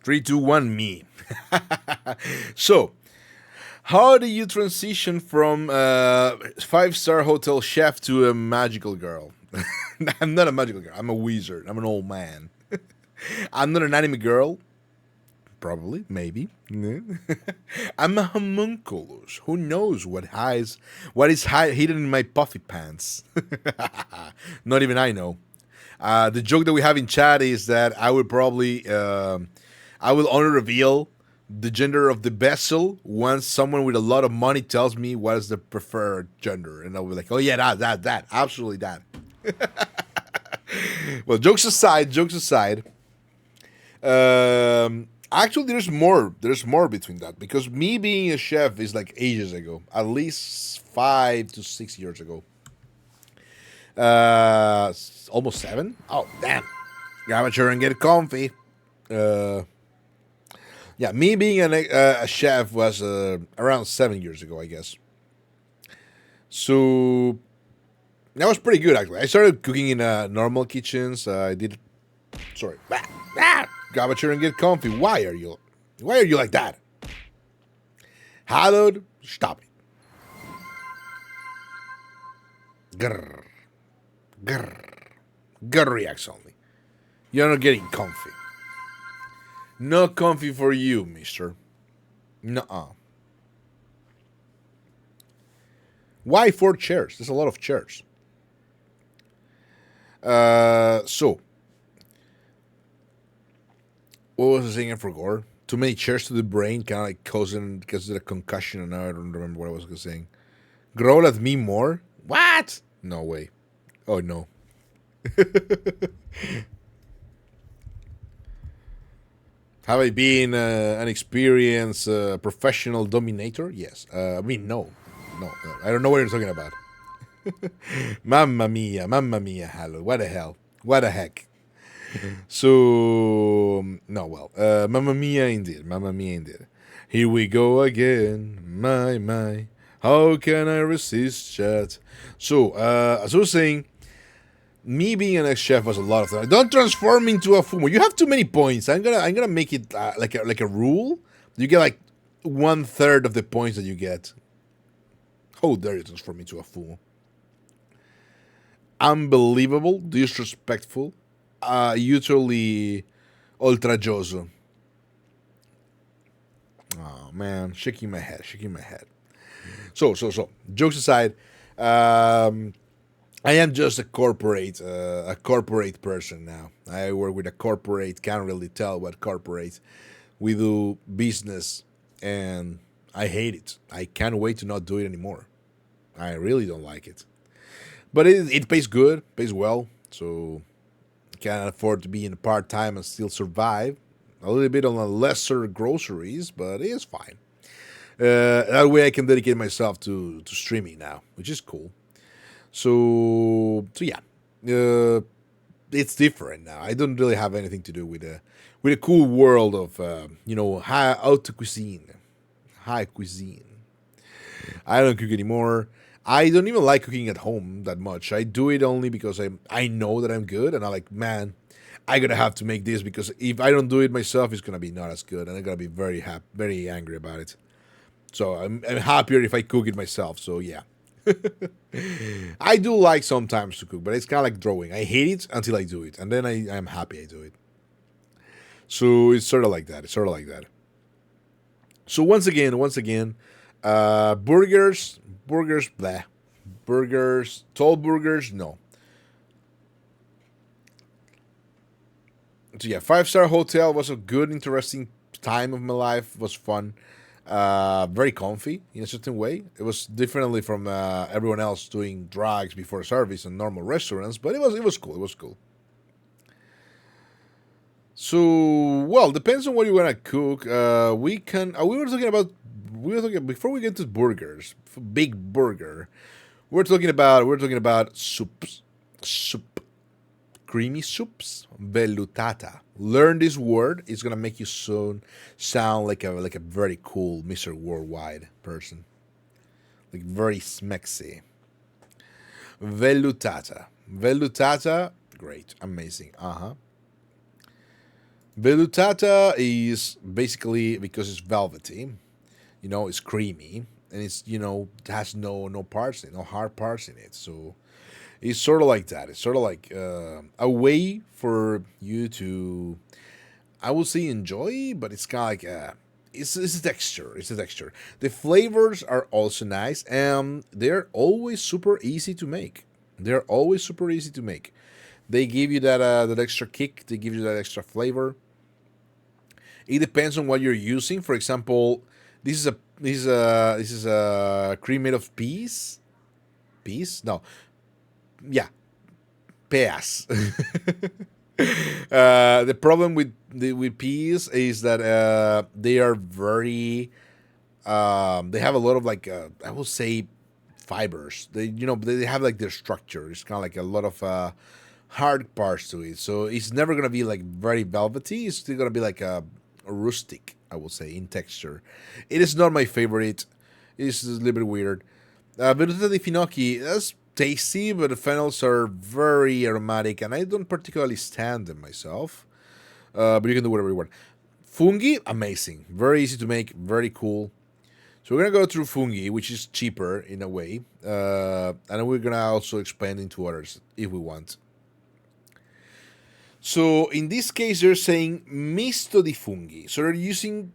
3, 2, 1, me. So, how do you transition from 5-star hotel chef to a magical girl? I'm not a magical girl. I'm a wizard. I'm an old man. I'm not an anime girl. Probably, maybe. I'm a homunculus. Who knows what is hidden in my puffy pants? Not even I know. The joke that we have in chat is that I will probably, I will only reveal the gender of the vessel once someone with a lot of money tells me what is the preferred gender, and I'll be like, oh yeah, that, absolutely that. Well, jokes aside. Actually, there's more between that, because me being a chef is like ages ago, at least 5 to 6 years ago. Almost 7. Oh damn! Grab a chair and get comfy. Yeah, me being a chef was around 7 years ago, I guess. So that was pretty good, actually. I started cooking in normal kitchens. I did. Sorry. Grab a chair and get comfy. Why are you like that? Hallowed, stop it. Grrr. Grrr reacts only. You're not getting comfy. No comfy for you, mister. Nuh-uh. Why 4 chairs? There's a lot of chairs. So. What was I saying? I forgot. Too many chairs to the brain, kind of like causing a concussion, and now I don't remember what I was saying. Growl at me more? What? No way. Oh no. Have I been an experienced professional dominator? Yes. I mean, no. I don't know what you're talking about. Mamma mia, hello. What the hell? What the heck? So, no, well, Mamma Mia indeed. Here we go again, my. How can I resist chat? So, as I was saying, me being an ex-chef was a lot of fun. Don't transform into a fumo. You have too many points. I'm gonna make it like a rule. You get like 1/3 of the points that you get. How dare you transform into a fumo? Unbelievable, disrespectful, utterly oltraggioso. Oh man, shaking my head. So, jokes aside, I am just a corporate person now. I work with a corporate, can't really tell what corporate. We do business, and I hate it. I can't wait to not do it anymore. I really don't like it. But it pays good, pays well, so can afford to be in part-time and still survive. A little bit on a lesser groceries, but it is fine. That way I can dedicate myself to streaming now, which is cool. So yeah, it's different now. I don't really have anything to do with a cool world of haute cuisine, high cuisine. I don't cook anymore. I don't even like cooking at home that much. I do it only because I know that I'm good, and I'm like, man, I gotta have to make this, because if I don't do it myself, it's gonna be not as good, and I'm gonna be very angry about it. So I'm happier if I cook it myself. So yeah, I do like sometimes to cook, but it's kind of like drawing. I hate it until I do it, and then I'm happy I do it. So it's sort of like that. So once again, burgers, blah. Burgers, tall burgers, no. So yeah, 5-star hotel was a good, interesting time of my life. Was fun, very comfy in a certain way. It was differently from everyone else doing drugs before service and normal restaurants, but it was cool. It was cool. So well, depends on what you wanna cook. We can. We were talking about. We were talking before we get to burgers. Big burger. We're talking about soup, creamy soups, vellutata. Learn this word. It's gonna make you sound like a very cool Mr. Worldwide person, like very smexy. Vellutata, great, amazing. Vellutata is basically because it's velvety, it's creamy, and it has no parts in it, no hard parts in it. So it's sort of like that. It's sort of like a way for you to, I would say, enjoy, but it's kind of like it's a texture. It's a texture. The flavors are also nice, and they're always super easy to make. They're always super easy to make. They give you that extra kick. They give you that extra flavor. It depends on what you're using. For example, this is a cream made of peas. Peas? No. Yeah, peas. The problem with peas is that they are very. They have a lot of like I will say fibers. They have like their structure. It's kind of like a lot of hard parts to it. So it's never gonna be like very velvety. It's still gonna be like a rustic, I will say, in texture. It is not my favorite. It's a little bit weird. Venuta di finocchi, that's tasty, but the fennels are very aromatic, and I don't particularly stand them myself. But you can do whatever you want. Fungi, amazing. Very easy to make, very cool. So we're gonna go through fungi, which is cheaper in a way, and then we're gonna also expand into others if we want. So in this case, they're saying misto di funghi. So they're using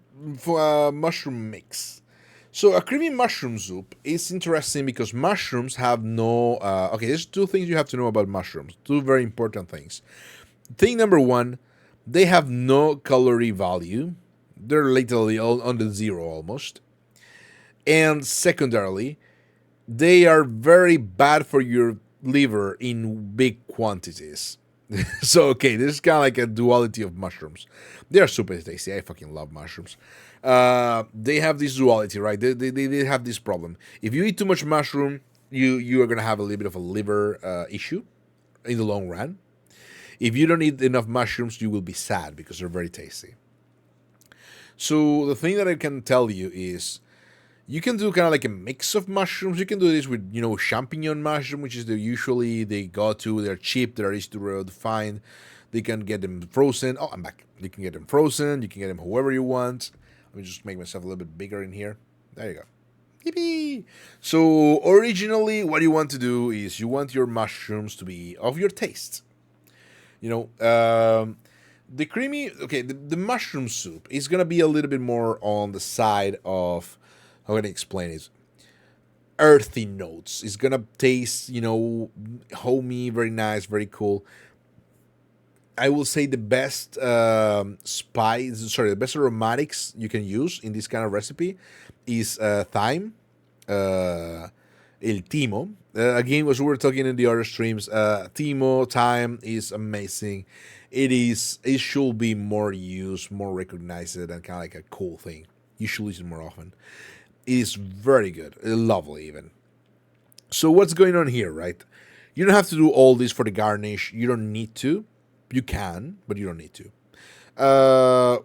mushroom mix. So a creamy mushroom soup is interesting because mushrooms have no. Okay, there's two things you have to know about mushrooms. Two very important things. Thing number one, they have no calorie value. They're literally all on the zero almost. And secondarily, they are very bad for your liver in big quantities. So okay, this is kind of like a duality of mushrooms. They are super tasty. I fucking love mushrooms. They have this duality, right? They have this problem. If you eat too much mushroom, you are gonna have a little bit of a liver issue in the long run. If you don't eat enough mushrooms, you will be sad because they're very tasty. So the thing that I can tell you is you can do kind of like a mix of mushrooms. You can do this with, champignon mushroom, which is usually they go to. They're cheap. They're easy to find. They can get them frozen. Oh, I'm back. You can get them frozen. You can get them however you want. Let me just make myself a little bit bigger in here. There you go. Yippee! So originally, what you want to do is you want your mushrooms to be of your taste. The creamy. Okay, the mushroom soup is gonna be a little bit more on the side of. How can I explain it? Earthy notes. It's gonna taste, homey, very nice, very cool. I will say the best the best aromatics you can use in this kind of recipe is thyme, el timo. Again, as we were talking in the other streams, timo, thyme is amazing. It should be more used, more recognized, and kind of like a cool thing. You should use it more often. It is very good, lovely even. So what's going on here, right? You don't have to do all this for the garnish. You don't need to. You can, but you don't need to. The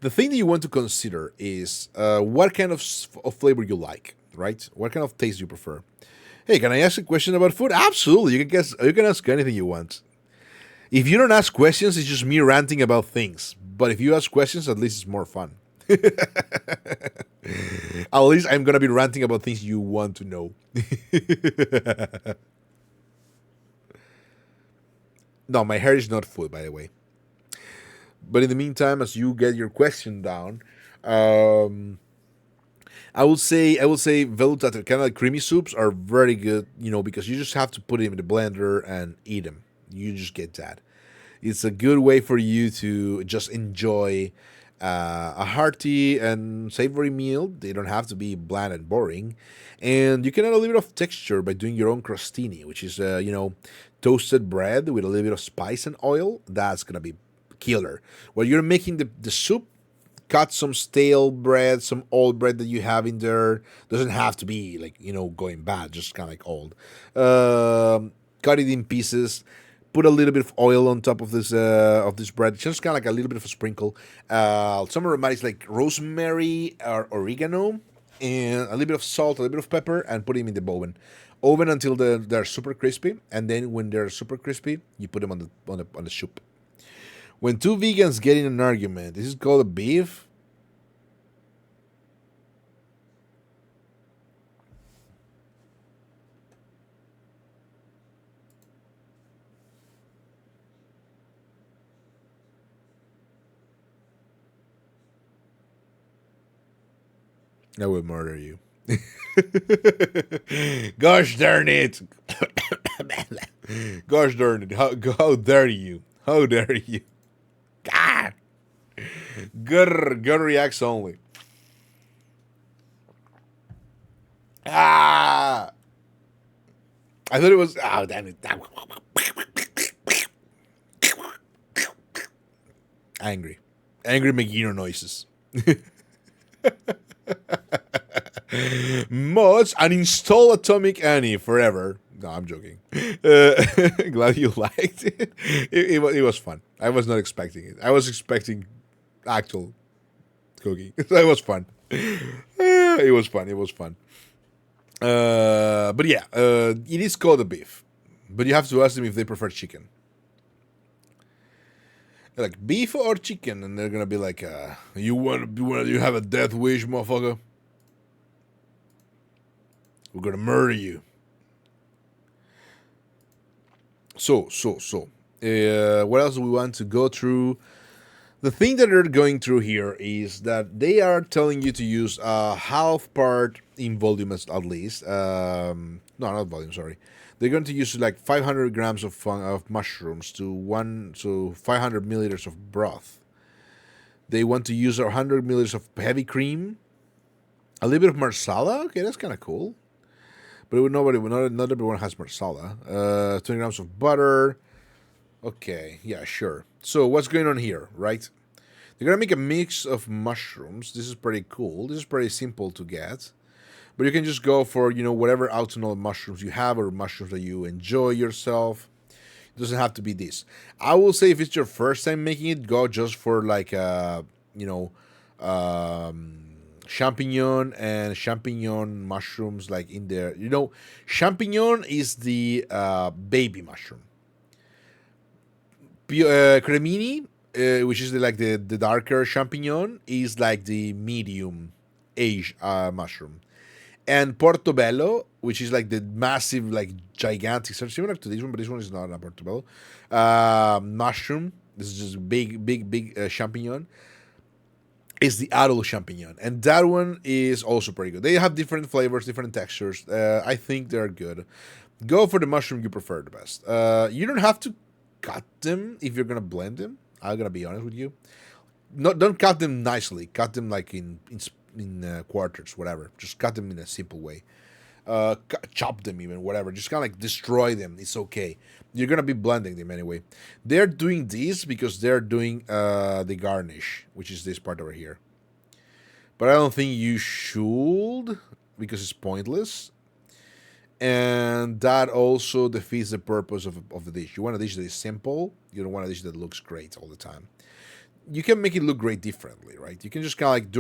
thing that you want to consider is what kind of flavor you like, right? What kind of taste you prefer? Hey, can I ask a question about food? Absolutely. You can ask anything you want. If you don't ask questions, it's just me ranting about things. But if you ask questions, at least it's more fun. At least I'm gonna be ranting about things you want to know. No, my hair is not food, by the way. But in the meantime, as you get your question down, I will say veluta kind of like creamy soups are very good, because you just have to put them in the blender and eat them. You just get that. It's a good way for you to just enjoy a hearty and savory meal. They don't have to be bland and boring. And you can add a little bit of texture by doing your own crostini, which is, toasted bread with a little bit of spice and oil. That's going to be killer. While you're making the soup, cut some stale bread, some old bread that you have in there. Doesn't have to be like, going bad, just kind of like old. Cut it in pieces. Put a little bit of oil on top of this bread, just kind of like a little bit of a sprinkle. Some aromatics like rosemary or oregano, and a little bit of salt, a little bit of pepper, and put them in the oven. Oven until they're super crispy, and then when they're super crispy, you put them on the soup. When two vegans get in an argument, this is called a beef. I will murder you. Gosh darn it. Gosh darn it. How dare you? How dare you? God. Good reacts only. Ah. I thought it was. Oh, damn it. Angry. Angry McGeano noises. Mods uninstall Atomic Annie forever. No, I'm joking. Glad you liked it. It was fun. I was not expecting it. I was expecting actual cooking. So it was fun. It was fun. It was fun. But yeah, it is called a beef. But you have to ask them if they prefer chicken. They're like, beef or chicken? And they're gonna be like, you have a death wish, motherfucker? We're gonna murder you. So, what else do we want to go through? The thing that they're going through here is that they are telling you to use a half part in volume at least. No, not volume, sorry. They're going to use like 500 grams of mushrooms to 500 milliliters of broth. They want to use 100 milliliters of heavy cream, a little bit of marsala. Okay, that's kind of cool. But not everyone has marsala. 20 grams of butter. Okay, yeah, sure. So what's going on here, right? They're going to make a mix of mushrooms. This is pretty cool. This is pretty simple to get. But you can just go for, whatever autumnal mushrooms you have or mushrooms that you enjoy yourself. It doesn't have to be this. I will say if it's your first time making it, go just for like, champignon and champignon mushrooms like in there. Champignon is the baby mushroom. Cremini, which is the darker champignon, is like the medium age mushroom. And Portobello, which is like the massive, like gigantic, similar to this one, but this one is not a Portobello mushroom. This is just big champignon. Is the adult champignon, and that one is also pretty good. They have different flavors, different textures. I think they're good. Go for the mushroom you prefer the best. You don't have to cut them if you're gonna blend them. I'm gonna be honest with you. Don't cut them nicely. Cut them like in quarters, whatever. Just cut them in a simple way. Chop them even, whatever. Just kind of like destroy them. It's okay. You're gonna be blending them anyway. They're doing this because they're doing the garnish, which is this part over here. But I don't think you should because it's pointless. And that also defeats the purpose of the dish. You want a dish that is simple. You don't want a dish that looks great all the time. You can make it look great differently, right? You can just kind of like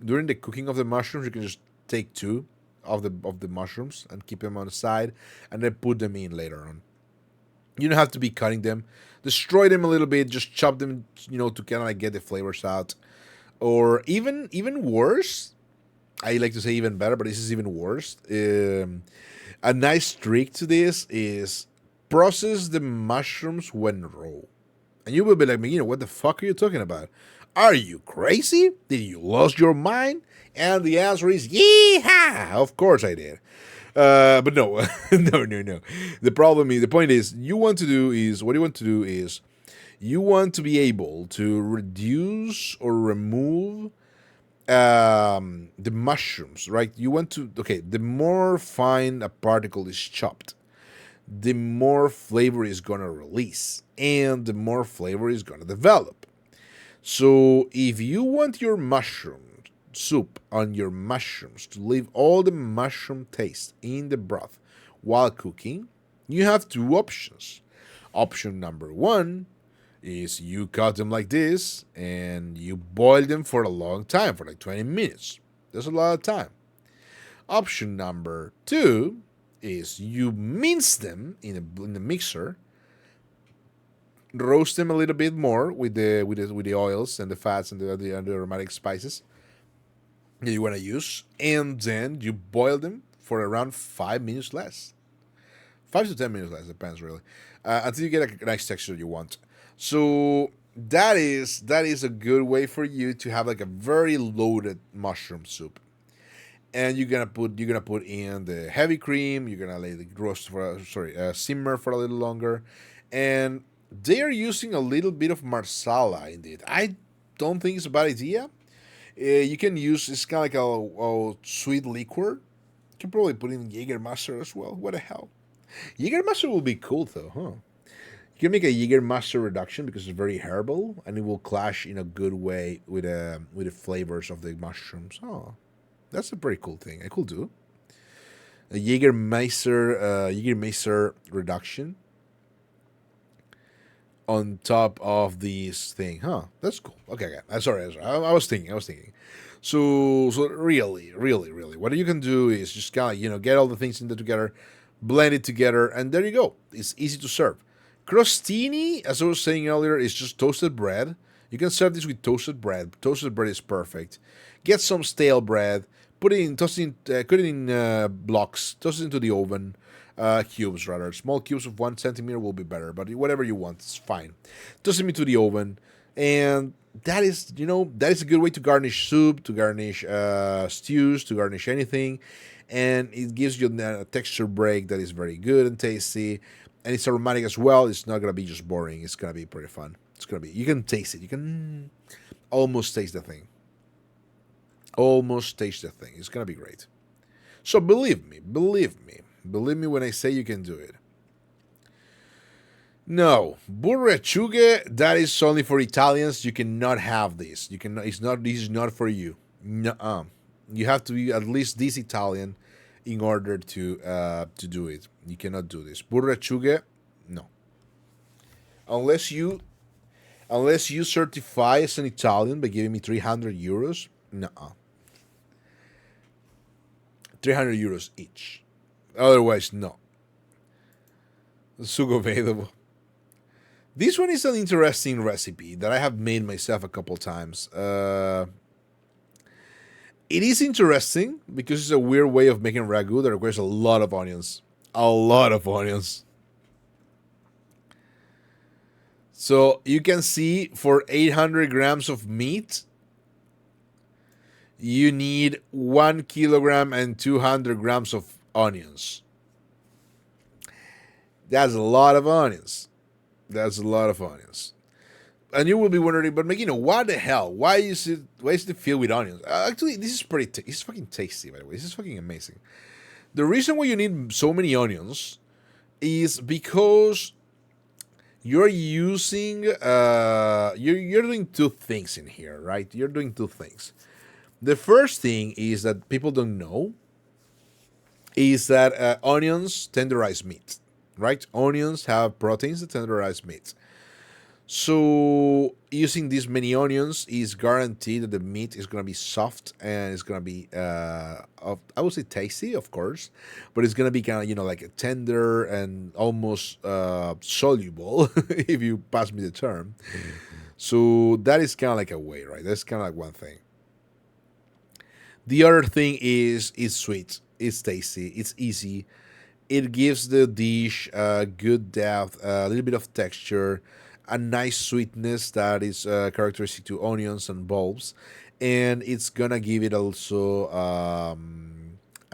during the cooking of the mushrooms, you can just take two of the mushrooms and keep them on the side, and then put them in later on. You don't have to be cutting them. Destroy them a little bit. Just chop them, to kind of like get the flavors out. Or even worse, I like to say even better, but this is even worse. A nice trick to this is process the mushrooms when raw. And you will be like, what the fuck are you talking about? Are you crazy? Did you lose your mind? And the answer is, yeehaw! Of course I did. But no, no. The point is, what you want to do is, You want to be able to reduce or remove the mushrooms, right? You want to, okay, the more fine a particle is chopped, the more flavor is going to release and the more flavor is going to develop. So if you want your mushroom soup on your mushrooms to leave all the mushroom taste in the broth while cooking, you have two options. Option number one is you cut them like this and you boil them for a long time, for like 20 minutes. That's a lot of time. Option number two is you mince them in the mixer, roast them a little bit more with the oils and the fats and the aromatic spices that you want to use, and then you boil them for around 5 minutes less. 5 to 10 minutes less, depends really, until you get a nice texture you want. So that is a good way for you to have like a very loaded mushroom soup. And you're gonna put in the heavy cream. You're gonna let it roast simmer for a little longer, and they are using a little bit of marsala in it. I don't think it's a bad idea. You can use, it's kind of like a sweet liquor. You can probably put in Jägermeister as well. What the hell? Jägermeister will be cool though, huh? You can make a Jägermeister reduction because it's very herbal and it will clash in a good way with the flavors of the mushrooms. Oh, that's a pretty cool thing. I could do a Jägermeister reduction on top of this thing, huh? That's cool. Okay. I'm sorry. I was thinking. So really, what you can do is just kind of get all the things in there together, blend it together, and there you go. It's easy to serve. Crostini, as I was saying earlier, is just toasted bread. You can serve this with toasted bread. Toasted bread is perfect. Get some stale bread, put it in, cut it in blocks, toast it into the oven. Cubes rather. Small cubes of 1 centimeter will be better, but whatever you want, it's fine. Toss them into the oven, and that is a good way to garnish soup, to garnish stews, to garnish anything, and it gives you a texture break that is very good and tasty, and it's aromatic as well. It's not gonna be just boring. It's gonna be pretty fun. You can taste it. You can almost taste the thing. It's gonna be great. So believe me when I say you can do it. No, burrachuge, that is only for Italians. You cannot have this. You cannot. This is not for you. Nuh-uh. You have to be at least this Italian in order to do it. You cannot do this. Burrachuge, no. Unless you certify as an Italian by giving me 300 euros. Nuh-uh. 300 euros each. Otherwise, no. Sugo available. This one is an interesting recipe that I have made myself a couple times. It is interesting because it's a weird way of making ragu that requires a lot of onions. So you can see for 800 grams of meat, you need 1 kilogram and 200 grams of onions. That's a lot of onions. And you will be wondering, but what the hell? Why is it filled with onions? Actually, this is this is fucking tasty, by the way. This is fucking amazing. The reason why you need so many onions is because you're using you're doing two things in here, right? You're doing two things. The first thing is that people don't know is that onions tenderize meat, right? Onions have proteins that tenderize meat. So using these many onions is guaranteed that the meat is going to be soft and it's going to be, I would say tasty, of course, but it's going to be kind of, like a tender and almost soluble, if you pass me the term. So that is kind of like a way, right? That's kind of like one thing. The other thing is sweet. It's tasty. It's easy. It gives the dish a good depth, a little bit of texture, a nice sweetness that is characteristic to onions and bulbs, and it's gonna give it also a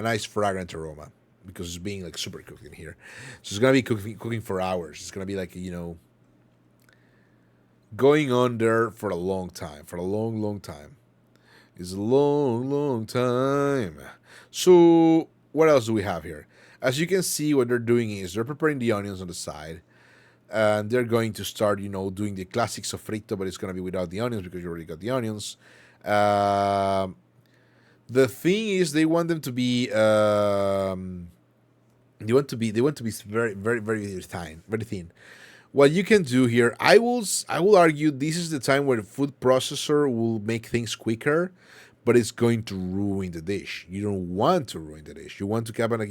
nice fragrant aroma because it's being like super cooked in here. So it's gonna be cooking for hours. It's gonna be like going on there for a long time, for a long, long time. It's a long, long time. So, what else do we have here? As you can see, what they're doing is they're preparing the onions on the side, and they're going to start, doing the classic sofrito, but it's going to be without the onions because you already got the onions. The thing is, they want them to be, they want to be very, very, very thin, very thin. What you can do here, I will argue this is the time where the food processor will make things quicker, but it's going to ruin the dish. You don't want to ruin the dish. You want to kind of,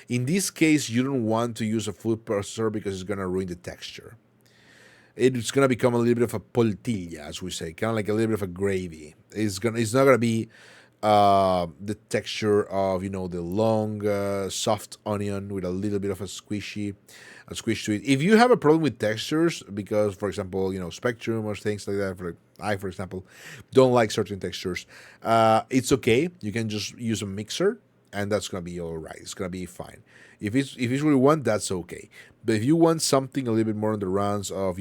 in this case, you don't want to use a food processor because it's gonna ruin the texture. It's gonna become a little bit of a poltilla, as we say, kind of like a little bit of a gravy. It's not gonna be the texture of the long soft onion with a little bit of a squish to it. If you have a problem with textures, because for example Spectrum or things like that, for example don't like certain textures, it's okay. You can just use a mixer and that's gonna be all right. It's gonna be fine. If it's what you want, that's okay. But if you want something a little bit more on the runs of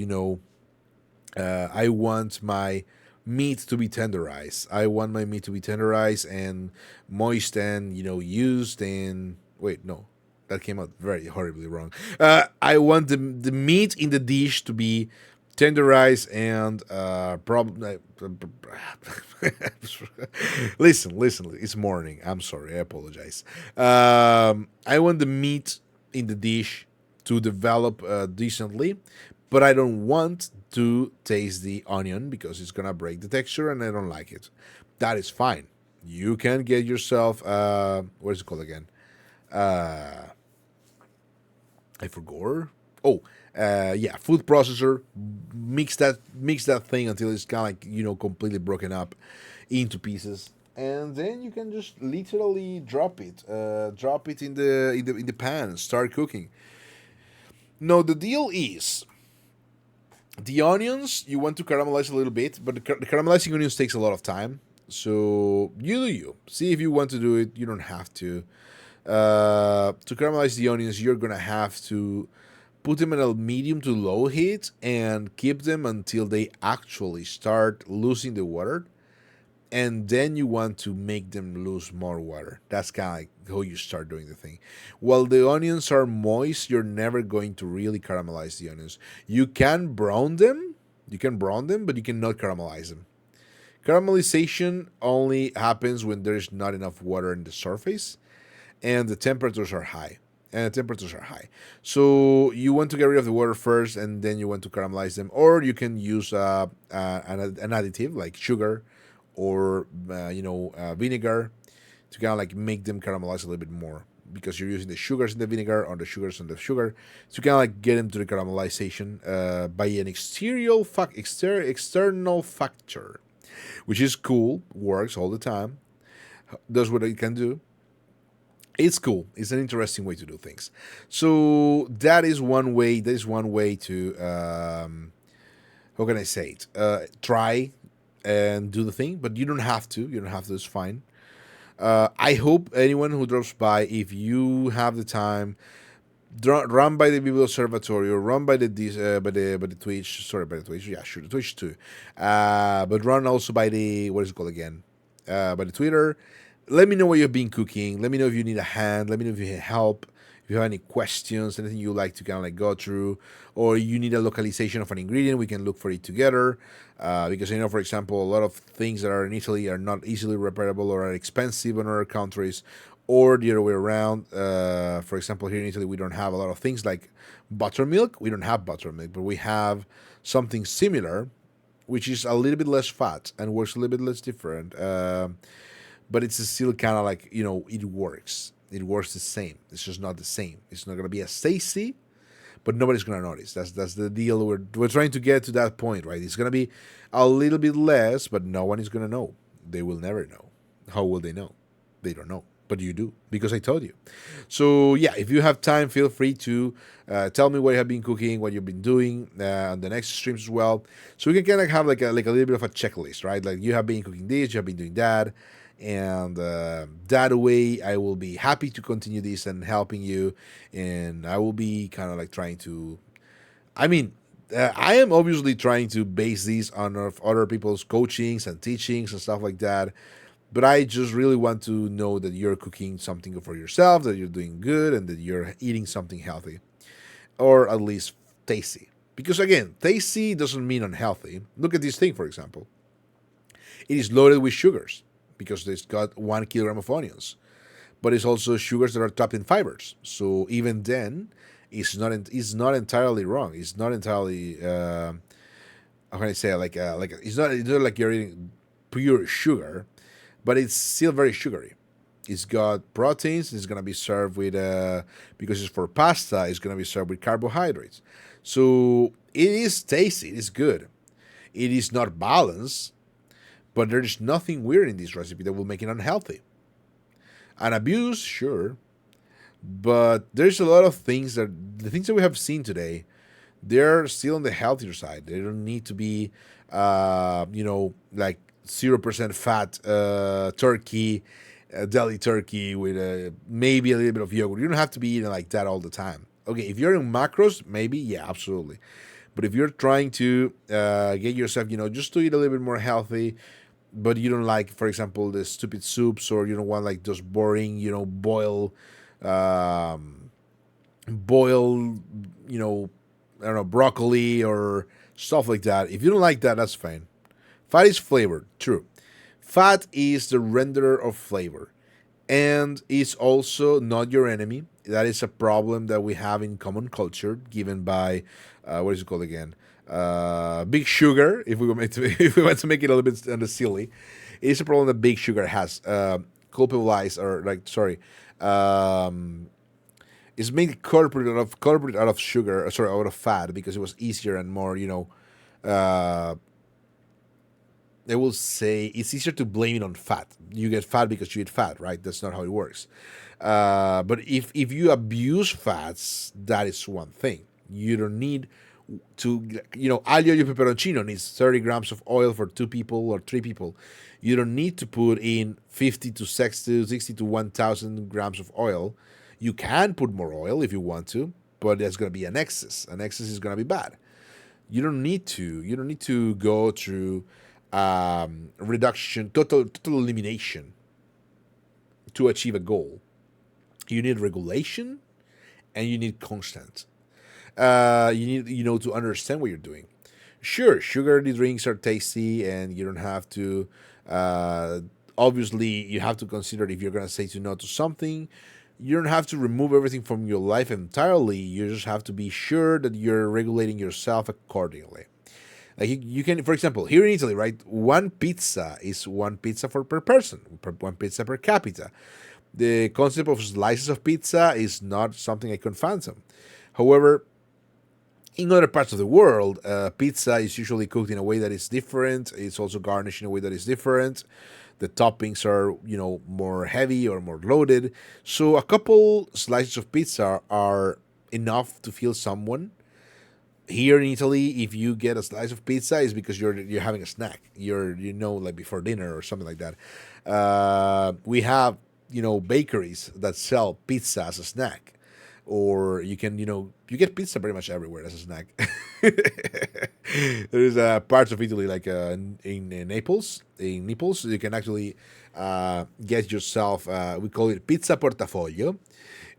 I want my meat to be tenderized. I want my meat to be tenderized and moist and used and wait, no, that came out very horribly wrong. I want the meat in the dish to be tenderized and listen. It's morning. I'm sorry. I apologize. I want the meat in the dish to develop decently, but I don't want to taste the onion because it's gonna break the texture and I don't like it. That is fine. You can get yourself what is it called again? I forgot. Oh, yeah, food processor. Mix that thing until it's kind of like completely broken up into pieces, and then you can just literally drop it in the pan, start cooking. No, the deal is the onions you want to caramelize a little bit, but the caramelizing onions takes a lot of time. So you do you. See if you want to do it. You don't have to. To caramelize the onions, you're gonna have to put them in a medium to low heat and keep them until they actually start losing the water. And then you want to make them lose more water. That's kind of like how you start doing the thing. While the onions are moist, you're never going to really caramelize the onions. You can brown them, but you cannot caramelize them. Caramelization only happens when there's not enough water in the surface and the temperatures are high. So you want to get rid of the water first, and then you want to caramelize them, or you can use an additive like sugar or vinegar to kind of like make them caramelize a little bit more because you're using the sugars in the vinegar or the sugars in the sugar to kind of like get them to the caramelization by an external factor, which is cool, works all the time, does what it can do. It's cool. It's an interesting way to do things. So that is one way. That is one way to how can I say it? Try and do the thing, but you don't have to. You don't have to. It's fine. I hope anyone who drops by, if you have the time, run by the Biblio Observatory or run by the by the Twitch. Sorry, by the Twitch. Yeah, sure, the Twitch too. But run also by the what is it called again? By the Twitter. Let me know what you've been cooking. Let me know if you need a hand. Let me know if you need help. If you have any questions, anything you like to kind of like go through, or you need a localization of an ingredient, we can look for it together. Because I know, for example, a lot of things that are in Italy are not easily repairable or are expensive in other countries, or the other way around. For example, here in Italy, we don't have a lot of things like buttermilk. We don't have buttermilk, but we have something similar, which is a little bit less fat and works a little bit less different. But it's still kind of like it works. It works the same. It's just not the same. It's not gonna be as tasty, but nobody's gonna notice. That's the deal. We're trying to get to that point, right? It's gonna be a little bit less, but no one is gonna know. They will never know. How will they know? They don't know, but you do because I told you. So yeah, if you have time, feel free to tell me what you have been cooking, what you've been doing on the next streams as well, so we can kind of have like a little bit of a checklist, right? Like you have been cooking this, you have been doing that. And that way I will be happy to continue this and helping you, and I will be kind of like trying to, I mean, I am obviously trying to base these on other people's coachings and teachings and stuff like that. But I just really want to know that you're cooking something for yourself, that you're doing good, and that you're eating something healthy, or at least tasty. Because again, tasty doesn't mean unhealthy. Look at this thing, for example. It is loaded with sugars because it's got 1 kilogram of onions, but it's also sugars that are trapped in fibers. So even then, it's not entirely wrong. It's not entirely how can I say it? It's not like you're eating pure sugar, but it's still very sugary. It's got proteins. It's gonna be served with because it's for pasta. It's gonna be served with carbohydrates. So it is tasty. It is good. It is not balanced, but there is nothing weird in this recipe that will make it unhealthy. And abuse, sure, but there's a lot of things that the things that we have seen today, they're still on the healthier side. They don't need to be, like 0% fat turkey, deli turkey with maybe a little bit of yogurt. You don't have to be eating like that all the time. Okay, if you're in macros, maybe, yeah, absolutely. But if you're trying to get yourself, just to eat a little bit more healthy, but you don't like, for example, the stupid soups, or you don't want like those boring, um, boil, I don't know, broccoli or stuff like that. If you don't like that, that's fine. Fat is flavor, true. Fat is the renderer of flavor, and is also not your enemy. That is a problem that we have in common culture, given by what is it called again? Big sugar. If we want to, if we want to make it a little bit silly, it is a problem that big sugar has culpabilized, or like, sorry, is made culprit out of sugar, sorry, out of fat, because it was easier and more, uh, I will say it's easier to blame it on fat. You get fat because you eat fat, right? That's not how it works. But if you abuse fats, that is one thing. You don't need to, aglio olio peperoncino needs 30 grams of oil for 2 people or 3 people. You don't need to put in 50 to 60 to 1,000 grams of oil. You can put more oil if you want to, but there's going to be an excess. An excess is going to be bad. You don't need to. You don't need to go through reduction, total elimination to achieve a goal. You need regulation, and you need constant. You need, to understand what you're doing. Sure, sugary drinks are tasty, and you don't have to. Obviously, you have to consider if you're gonna say to no to something. You don't have to remove everything from your life entirely. You just have to be sure that you're regulating yourself accordingly. Like you can, for example, here in Italy, right? One pizza is one pizza per person, one pizza per capita. The concept of slices of pizza is not something I can fathom. However, in other parts of the world, pizza is usually cooked in a way that is different. It's also garnished in a way that is different. The toppings are, more heavy or more loaded. So a couple slices of pizza are enough to fill someone. Here in Italy, if you get a slice of pizza, it's because you're having a snack. You're like before dinner or something like that. We have bakeries that sell pizza as a snack, or you can you get pizza pretty much everywhere as a snack. There is parts of Italy like in Naples. In Naples, you can actually get yourself. We call it pizza portafoglio,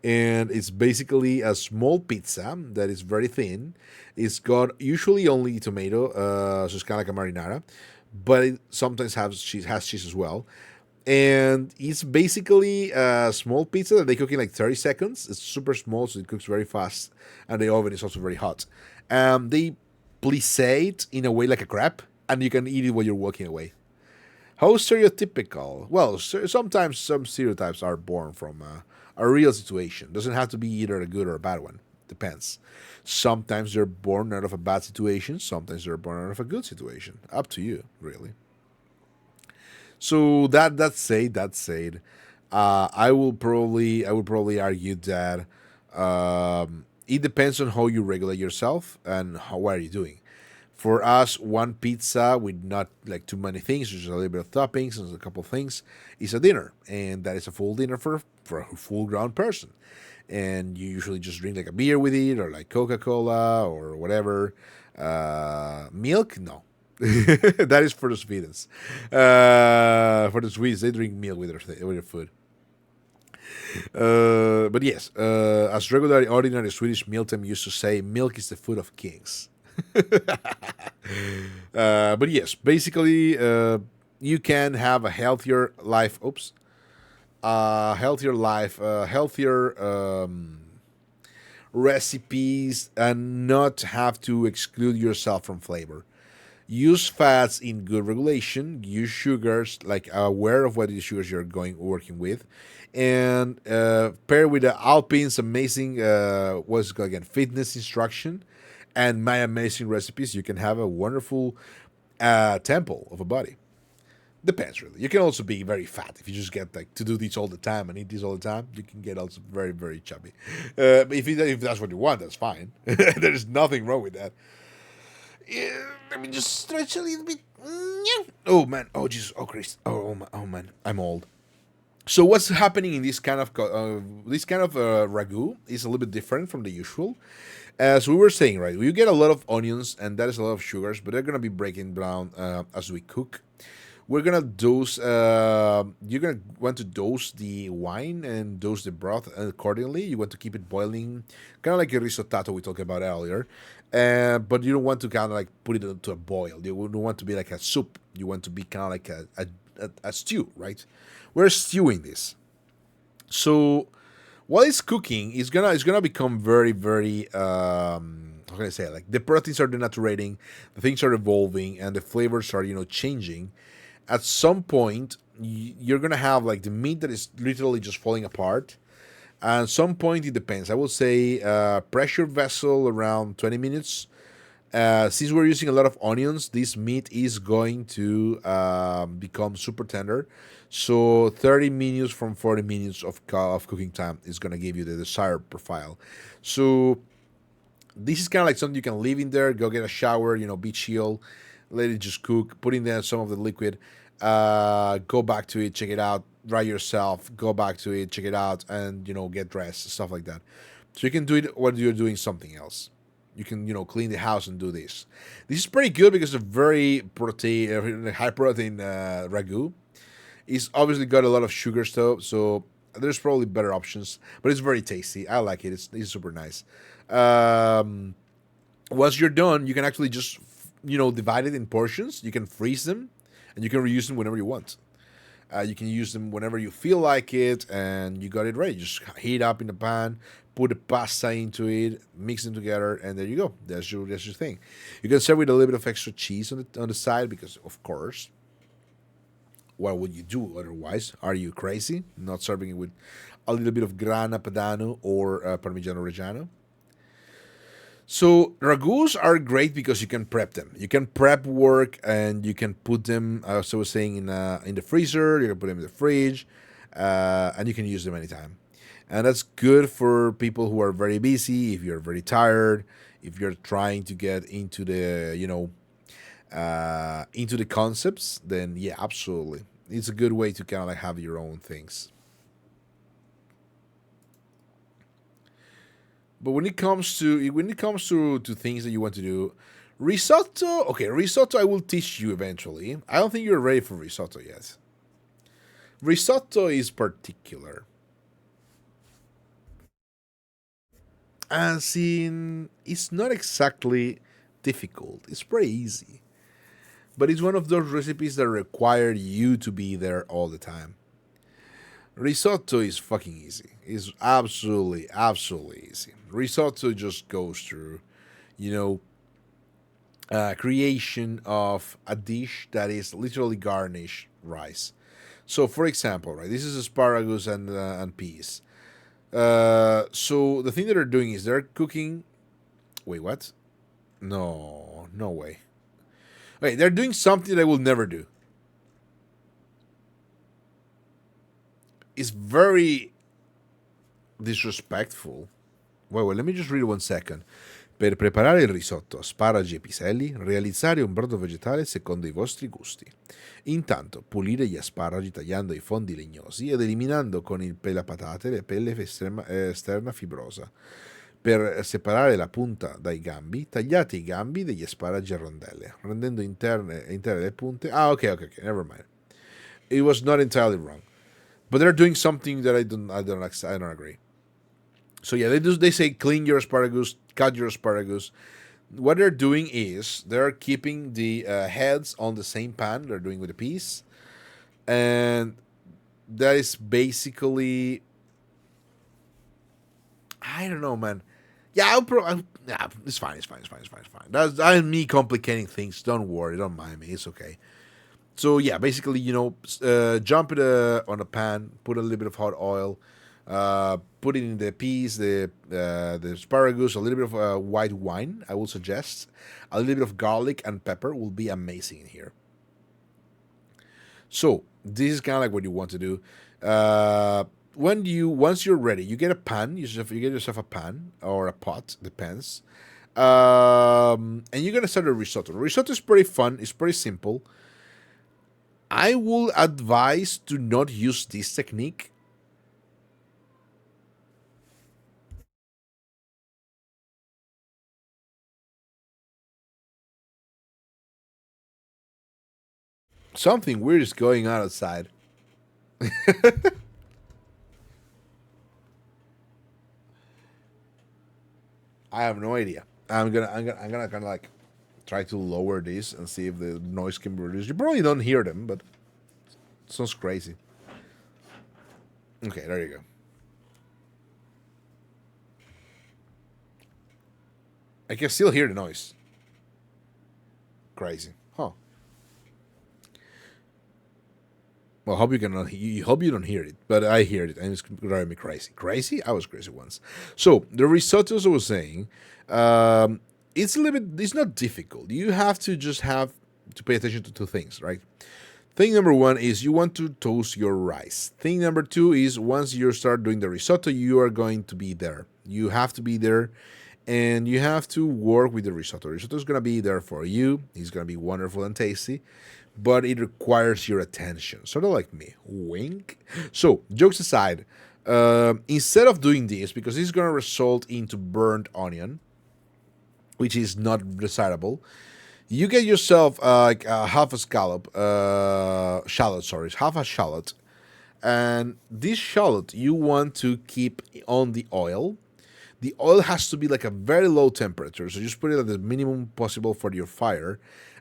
and it's basically a small pizza that is very thin. It's got usually only tomato, so it's kind of like a marinara, but it sometimes has cheese as well. And it's basically a small pizza that they cook in like 30 seconds. It's super small, so it cooks very fast, and the oven is also very hot. They plissé it in a way like a crepe, and you can eat it while you're walking away. How stereotypical? Well, sometimes some stereotypes are born from a real situation. Doesn't have to be either a good or a bad one. Depends. Sometimes they're born out of a bad situation. Sometimes they're born out of a good situation. Up to you, really. So that said, I would probably argue that it depends on how you regulate yourself and what are you doing. For us, one pizza with not like too many things, just a little bit of toppings and a couple of things, is a dinner, and that is a full dinner for a full grown person. And you usually just drink like a beer with it, or like Coca Cola or whatever. Milk? No. That is for the Swedes. For the Swedes, they drink milk with their food. But yes, as regular, ordinary Swedish mealtime used to say, milk is the food of kings. But yes, basically, you can have a healthier life. Oops. Healthier life, healthier recipes, and not have to exclude yourself from flavor. Use fats in good regulation. Use sugars, like aware of what the sugars you're going working with, and pair with the Alpine's amazing what's it called again, fitness instruction, and my amazing recipes. You can have a wonderful temple of a body. Depends really. You can also be very fat if you just get like to do this all the time and eat this all the time. You can get also very very chubby. But if that's what you want, that's fine. There is nothing wrong with that. Yeah, let me just stretch a little bit. Oh man. Oh Jesus. Oh Christ. Oh man. I'm old. So what's happening in this kind of ragu is a little bit different from the usual. As we were saying, right, you get a lot of onions and that is a lot of sugars, but they're gonna be breaking down as we cook. We're gonna dose. You're gonna want to dose the wine and dose the broth accordingly. You want to keep it boiling, kind of like a risotto we talked about earlier. But you don't want to kind of like put it into a boil. You don't want to be like a soup. You want to be kind of like a stew, right? We're stewing this. So while it's cooking, it's gonna become very very. How can I say it? Like the proteins are denaturating, the things are evolving, and the flavors are changing. At some point you're gonna have like the meat that is literally just falling apart. And at some point it depends. I would say pressure vessel around 20 minutes. Since we're using a lot of onions, this meat is going to become super tender. So 30 minutes from 40 minutes of cooking time is going to give you the desired profile. So this is kind of like something you can leave in there, go get a shower, be chill, let it just cook, put in there some of the liquid, go back to it, check it out, dry yourself, go back to it, check it out, and get dressed, stuff like that. So you can do it while you're doing something else. You can clean the house and do this. This is pretty good because it's a very high protein ragu. It's obviously got a lot of sugar stuff, so there's probably better options, but it's very tasty. I like it. It's super nice. Once you're done, you can actually just divide it in portions. You can freeze them, and you can reuse them whenever you want. You can use them whenever you feel like it, and you got it ready. Just heat up in the pan, put the pasta into it, mix them together, and there you go. That's your thing. You can serve with a little bit of extra cheese on the side because, of course, what would you do otherwise? Are you crazy? Not serving it with a little bit of Grana Padano or Parmigiano Reggiano? So ragus are great because you can prep them. You can prep work and you can put them, as I was saying, in the freezer. You can put them in the fridge, and you can use them anytime. And that's good for people who are very busy. If you're very tired, if you're trying to get into the into the concepts, then yeah, absolutely, it's a good way to kind of like have your own things. But when it comes to things that you want to do, risotto. Okay, risotto. I will teach you eventually. I don't think you're ready for risotto yet. Risotto is particular, as in it's not exactly difficult. It's pretty easy, but it's one of those recipes that require you to be there all the time. Risotto is fucking easy. It's absolutely, absolutely easy. Risotto just goes through, you know, creation of a dish that is literally garnish rice. So, for example, right, this is asparagus and peas. So the thing that they're doing is they're cooking. Wait, what? No, no way. Wait, they're doing something they will never do. It's very disrespectful. Wait, let me just read 1 second. Per preparare il risotto, asparagi e piselli, realizzare un brodo vegetale secondo i vostri gusti. Intanto, pulire gli asparagi tagliando i fondi legnosi ed eliminando con il pelapatate la pelle esterna fibrosa. Per separare la punta dai gambi, tagliate i gambi degli asparagi a rondelle, rendendo intere le punte. Ah, okay. Never mind. It was not entirely wrong, but they're doing something that I don't agree. So yeah, they say clean your asparagus, cut your asparagus. What they're doing is they're keeping the heads on the same pan. They're doing with the peas, and that is basically, I don't know, man. Yeah, yeah, it's fine. That's me complicating things. Don't worry, don't mind me. It's okay. So yeah, basically, jump it on a pan, put a little bit of hot oil, put it in the peas, the asparagus, a little bit of white wine. I will suggest a little bit of garlic and pepper will be amazing in here. So this is kind of like what you want to do. Once you're ready, you get a pan. You get yourself a pan or a pot, depends. And you're gonna start a risotto. Risotto is pretty fun. It's pretty simple. I will advise to not use this technique. Something weird is going on outside. I have no idea. I'm gonna kind of like try to lower this and see if the noise can be reduced. You probably don't hear them, but it sounds crazy. Okay, there you go. I can still hear the noise. Crazy, huh? Well, hope you can. Hope you don't hear it, but I hear it, and it's driving me crazy. Crazy? I was crazy once. So the risotto, as I was saying, it's a little bit. It's not difficult. You have to just have to pay attention to two things, right? Thing number one is you want to toast your rice. Thing number two is once you start doing the risotto, you are going to be there. You have to be there, and you have to work with the risotto. Risotto is going to be there for you. It's going to be wonderful and tasty, but it requires your attention, sort of like me. Wink. So, jokes aside, instead of doing this, because this is going to result into burnt onion, which is not desirable, you get yourself like half a shallot, sorry, half a shallot, and this shallot you want to keep on the oil. The oil has to be like a very low temperature, so just put it at the minimum possible for your fire,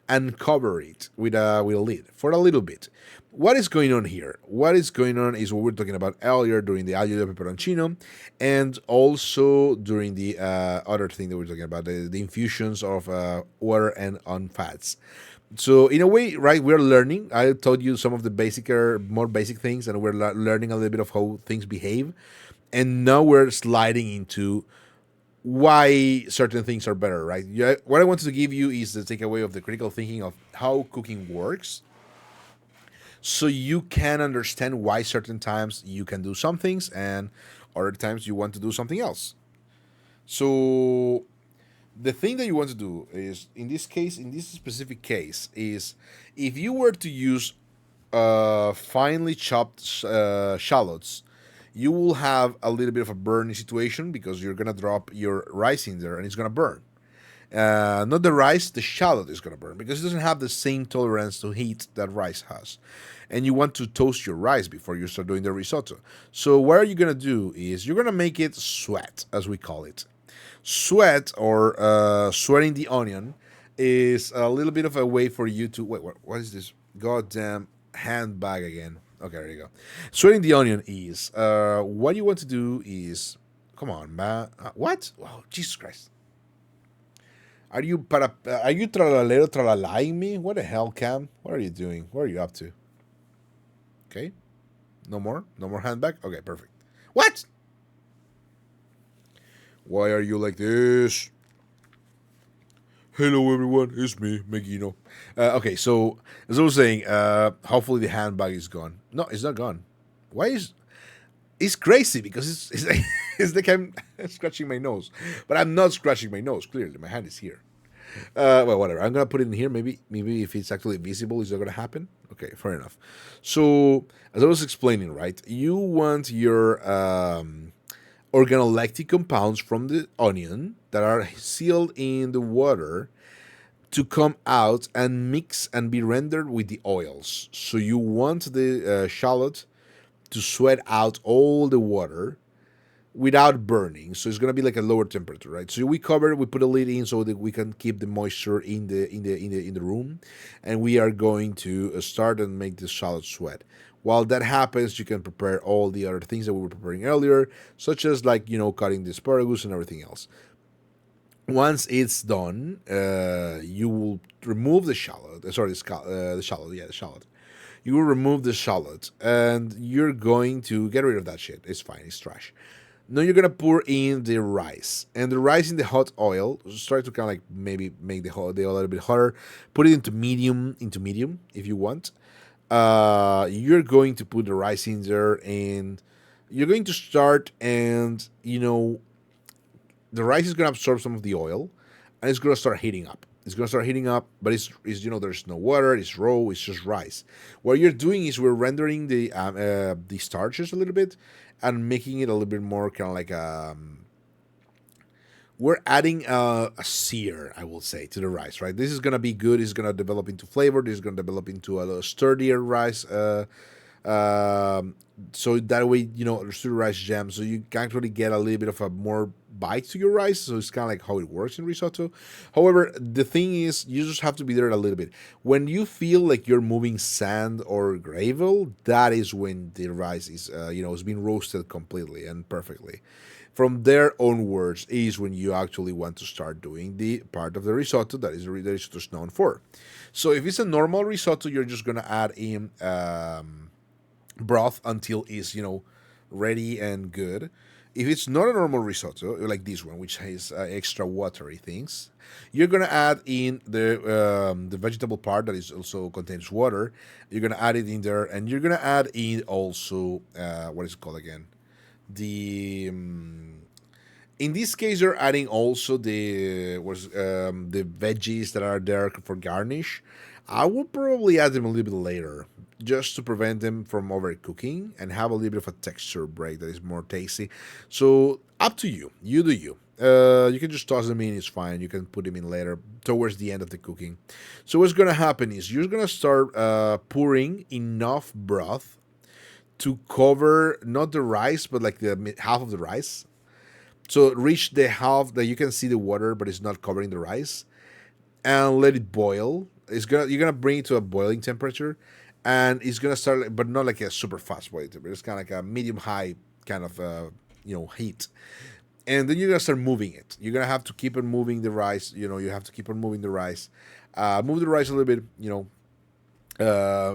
and cover it with a lid for a little bit. What is going on here? What is going on is what we are talking about earlier during the aglio di peperoncino, and also during the other thing that we are talking about, the infusions of water and on fats. So in a way, right, we're learning. I told you some of the more basic things, and we're learning a little bit of how things behave, and now we're sliding into why certain things are better, right? Yeah, what I wanted to give you is the takeaway of the critical thinking of how cooking works, so you can understand why certain times you can do some things and other times you want to do something else. So the thing that you want to do is, in this case, in this specific case, is if you were to use finely chopped shallots, you will have a little bit of a burning situation because you're gonna drop your rice in there and it's gonna burn. Not the rice, the shallot is gonna burn because it doesn't have the same tolerance to heat that rice has. And you want to toast your rice before you start doing the risotto. So what are you gonna do is you're gonna make it sweat, as we call it. Sweat, or sweating the onion, is a little bit of a way for you to wait. What is this goddamn handbag again? Okay, there you go. Sweating the onion is what you want to do is, come on, man. What? Wow, Jesus Christ. Are you tralalero tralalaing me? What the hell, Cam? What are you doing? What are you up to? Okay. No more handbag? Okay, perfect. What? Why are you like this? Hello, everyone. It's me, Megino. Okay, so as I was saying, hopefully the handbag is gone. No, it's not gone. Why is... It's crazy because it's like, it's like I'm scratching my nose. But I'm not scratching my nose, clearly. My hand is here. Well, whatever. I'm going to put it in here. Maybe if it's actually visible, is that going to happen? Okay, fair enough. So, as I was explaining, right, you want your organoleptic compounds from the onion that are sealed in the water to come out and mix and be rendered with the oils. So you want the shallot to sweat out all the water without burning. So it's gonna be like a lower temperature, right? So we cover, we put a lid in so that we can keep the moisture in the room, and we are going to start and make the shallot sweat. While that happens, you can prepare all the other things that we were preparing earlier, such as like cutting the asparagus and everything else. Once it's done, you will remove the shallot. Sorry, the shallot. Yeah, the shallot. You will remove the shallot, and you're going to get rid of that shit. It's fine. It's trash. Now you're gonna pour in the rice, and the rice in the hot oil. Start to kind of like maybe make the oil a little bit hotter. Put it into medium, if you want. You're going to put the rice in there, and you're going to start, and the rice is gonna absorb some of the oil, and it's gonna start heating up. It's gonna start heating up, but it's there's no water. It's raw. It's just rice. What you're doing is we're rendering the starches a little bit, and making it a little bit more kind of like we're adding a sear, I will say, to the rice, right? This is gonna be good. It's gonna develop into flavor. This is gonna develop into a little sturdier rice. So that way, stir rice jam, so you can actually get a little bit of a more bite to your rice. So it's kind of like how it works in risotto. However, the thing is, you just have to be there a little bit. When you feel like you're moving sand or gravel, that is when the rice is, it's been roasted completely and perfectly. From there onwards is when you actually want to start doing the part of the risotto that is the risotto is known for. So if it's a normal risotto, you're just gonna add in broth until it's ready and good. If it's not a normal risotto like this one, which has extra watery things, you're gonna add in the vegetable part that is also contains water. You're gonna add it in there, and you're gonna add in also what is it called again? In this case, you're adding also the veggies that are there for garnish. I will probably add them a little bit later, just to prevent them from overcooking and have a little bit of a texture break that is more tasty. So up to you. You do you. You can just toss them in. It's fine. You can put them in later towards the end of the cooking. So what's gonna happen is you're gonna start pouring enough broth to cover not the rice but like the half of the rice. So reach the half that you can see the water, but it's not covering the rice, and let it boil. You're gonna bring it to a boiling temperature, and it's gonna start, but not like a super fast boiling temperature. It's kind of like a medium high kind of heat, and then you're gonna start moving it. You're gonna have to keep on moving the rice. You have to keep on moving the rice. Move the rice a little bit.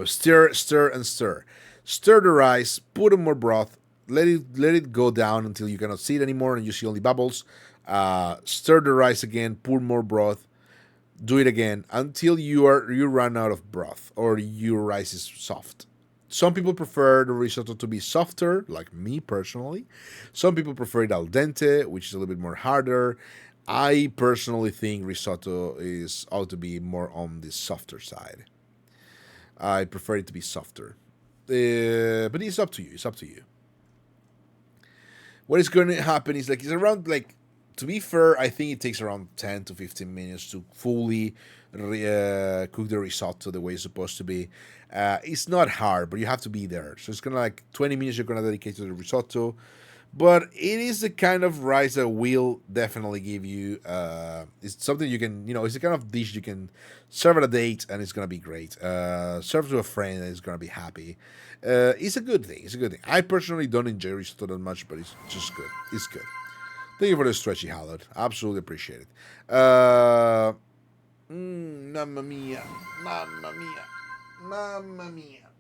Stir, stir, and stir. Stir the rice. Put in more broth. Let it go down until you cannot see it anymore, and you see only bubbles. Stir the rice again. Pour more broth. Do it again until you run out of broth or your rice is soft. Some people prefer the risotto to be softer, like me personally. Some people prefer it al dente, which is a little bit more harder. I personally think risotto ought to be more on the softer side. I prefer it to be softer, but it's up to you. It's up to you. What is going to happen is it's around to be fair, I think it takes around 10 to 15 minutes to fully cook the risotto the way it's supposed to be. It's not hard, but you have to be there. So it's going to 20 minutes you're going to dedicate to the risotto. But it is the kind of rice that will definitely give you, it's something you can, it's the kind of dish you can serve at a date and it's going to be great. Serve to a friend and it's going to be happy. It's a good thing. It's a good thing. I personally don't enjoy risotto that much, but it's just good. It's good. Thank you for the stretchy halot. Absolutely appreciate it. Mamma mia. Mamma mia. Mamma mia.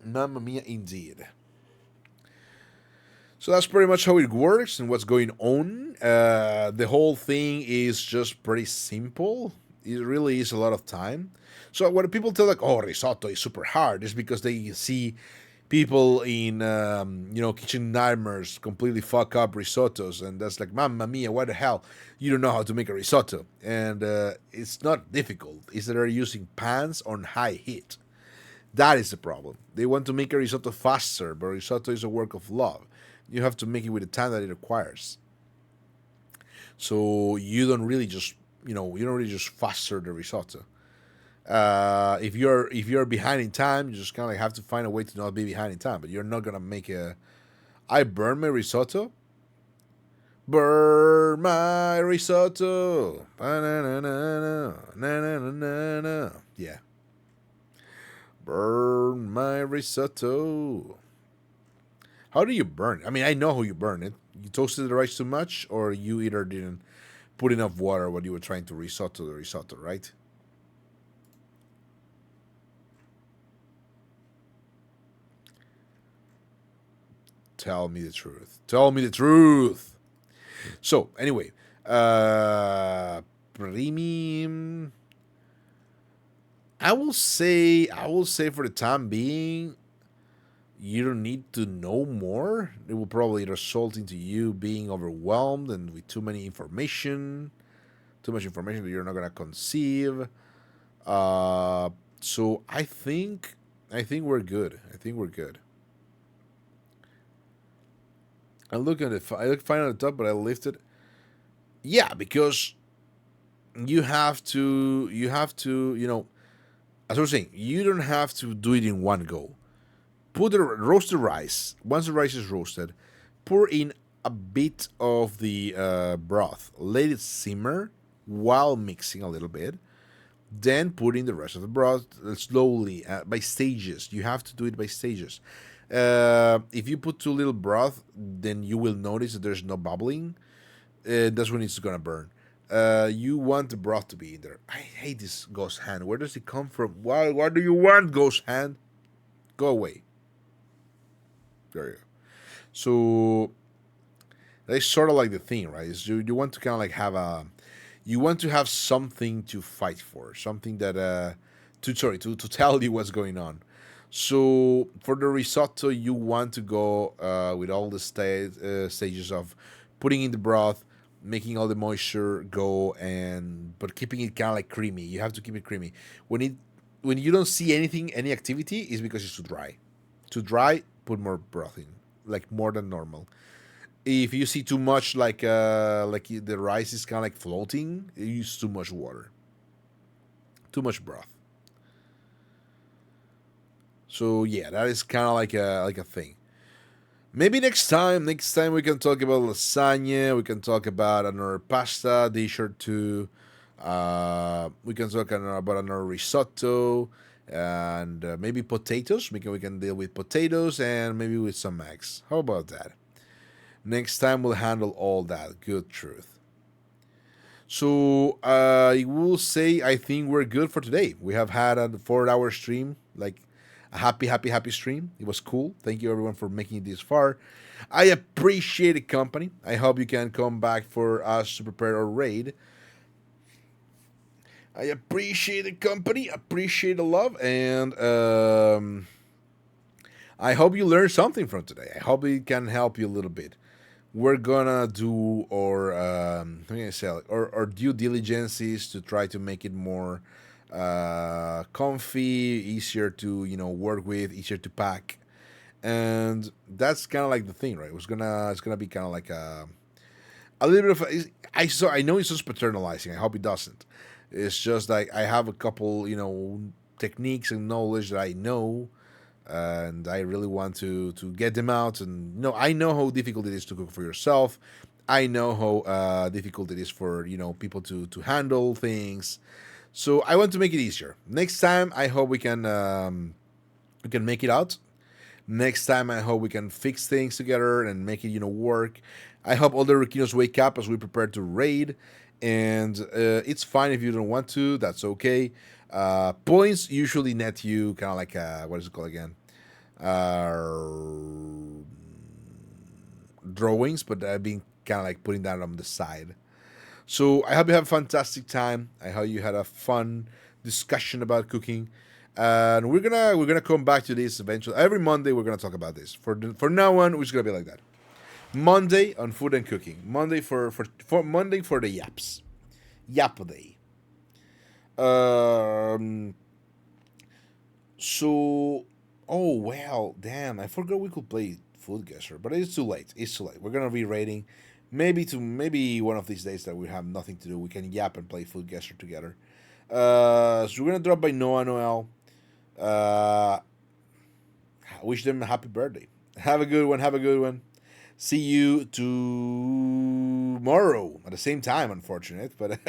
Mamma mia indeed. So that's pretty much how it works and what's going on. The whole thing is just pretty simple. It really is a lot of time. So when people tell risotto is super hard, it's because they see people in kitchen nightmares completely fuck up risottos, and that's mamma mia, what the hell, you don't know how to make a risotto. And it's not difficult. It's that they're using pans on high heat. That is the problem. They want to make a risotto faster, but risotto is a work of love. You have to make it with the time that it requires. So you don't really just you don't really just faster the risotto. If you're behind in time, you just kind of like have to find a way to not be behind in time. But you're not gonna make a. I burn my risotto. Burn my risotto. Yeah. Burn my risotto. How do you burn? I mean, I know how you burn it. You toasted the rice too much, or you either didn't put enough water when you were trying to risotto the risotto, right? Tell me the truth. Tell me the truth. So, anyway, premium. I will say for the time being, you don't need to know more. It will probably result into you being overwhelmed and with too much information that you're not gonna conceive. So I think we're good. I think we're good. I look at it. I look fine on the top, but I lift it. Yeah, because you have to. As I was saying, you don't have to do it in one go. Roast the rice. Once the rice is roasted, pour in a bit of the broth. Let it simmer while mixing a little bit. Then put in the rest of the broth slowly by stages. You have to do it by stages. If you put too little broth, then you will notice that there's no bubbling. That's when it's gonna burn. You want the broth to be in there. I hate this ghost hand. Where does it come from? Why do you want ghost hand? Go away. There you go. So that's sort of like the thing, right? Is you want to kind of like you want to have something to fight for, something that to tell you what's going on. So for the risotto, you want to go with all the stages of putting in the broth, making all the moisture go, and but keeping it kind of like creamy. You have to keep it creamy. When you don't see any activity, is because it's too dry. Too dry, put more broth in, like more than normal. If you see too much, like the rice is kind of like floating, you use too much water, too much broth. So yeah, that is kind of like a thing. Maybe next time we can talk about lasagna. We can talk about another pasta dish or two. We can talk about another risotto and maybe potatoes. We can deal with potatoes and maybe with some eggs. How about that? Next time we'll handle all that. Good truth. So I will say I think we're good for today. We have had a 4 hour stream, like a happy stream. It was cool. Thank you everyone for making it this far. I appreciate the company. I hope you can come back for us to prepare our raid. I appreciate the company, appreciate the love, and I hope you learned something from today. I hope it can help you a little bit. We're gonna do our how can I say it? Our due diligences to try to make it more comfy, easier to work with, easier to pack, and that's kind of like the thing, right? It's gonna be kind of like a little bit of I know it sounds paternalizing. I hope it doesn't. It's just like I have a couple techniques and knowledge that I know, and I really want to get them out. And I know how difficult it is to cook for yourself. I know how difficult it is for people to handle things. So I want to make it easier. Next time, I hope we can make it out. Next time, I hope we can fix things together and make it work. I hope all the Rikinos wake up as we prepare to raid. And it's fine if you don't want to. That's okay. Points usually net you kind of like what is it called again? Drawings, but I've been kind of like putting that on the side. So I hope you have a fantastic time. I hope you had a fun discussion about cooking, and we're gonna come back to this eventually. Every Monday we're gonna talk about this. For now on, we're just gonna be like that. Monday on food and cooking. Monday for Monday for the yaps. Yap day. Um. So Oh well, damn! I forgot we could play Food Guesser, but it's too late. It's too late. We're gonna be rating. Maybe one of these days that we have nothing to do, we can yap and play Food Guesser together. So we're gonna drop by Noah Noel. Wish them a happy birthday. Have a good one. Have a good one. See you tomorrow at the same time. Unfortunate, but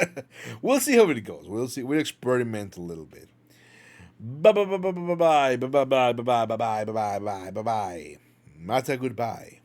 we'll see how it goes. We'll see. We'll experiment a little bit. Bye bye bye bye bye bye bye bye bye bye bye bye bye bye bye bye. Mata goodbye.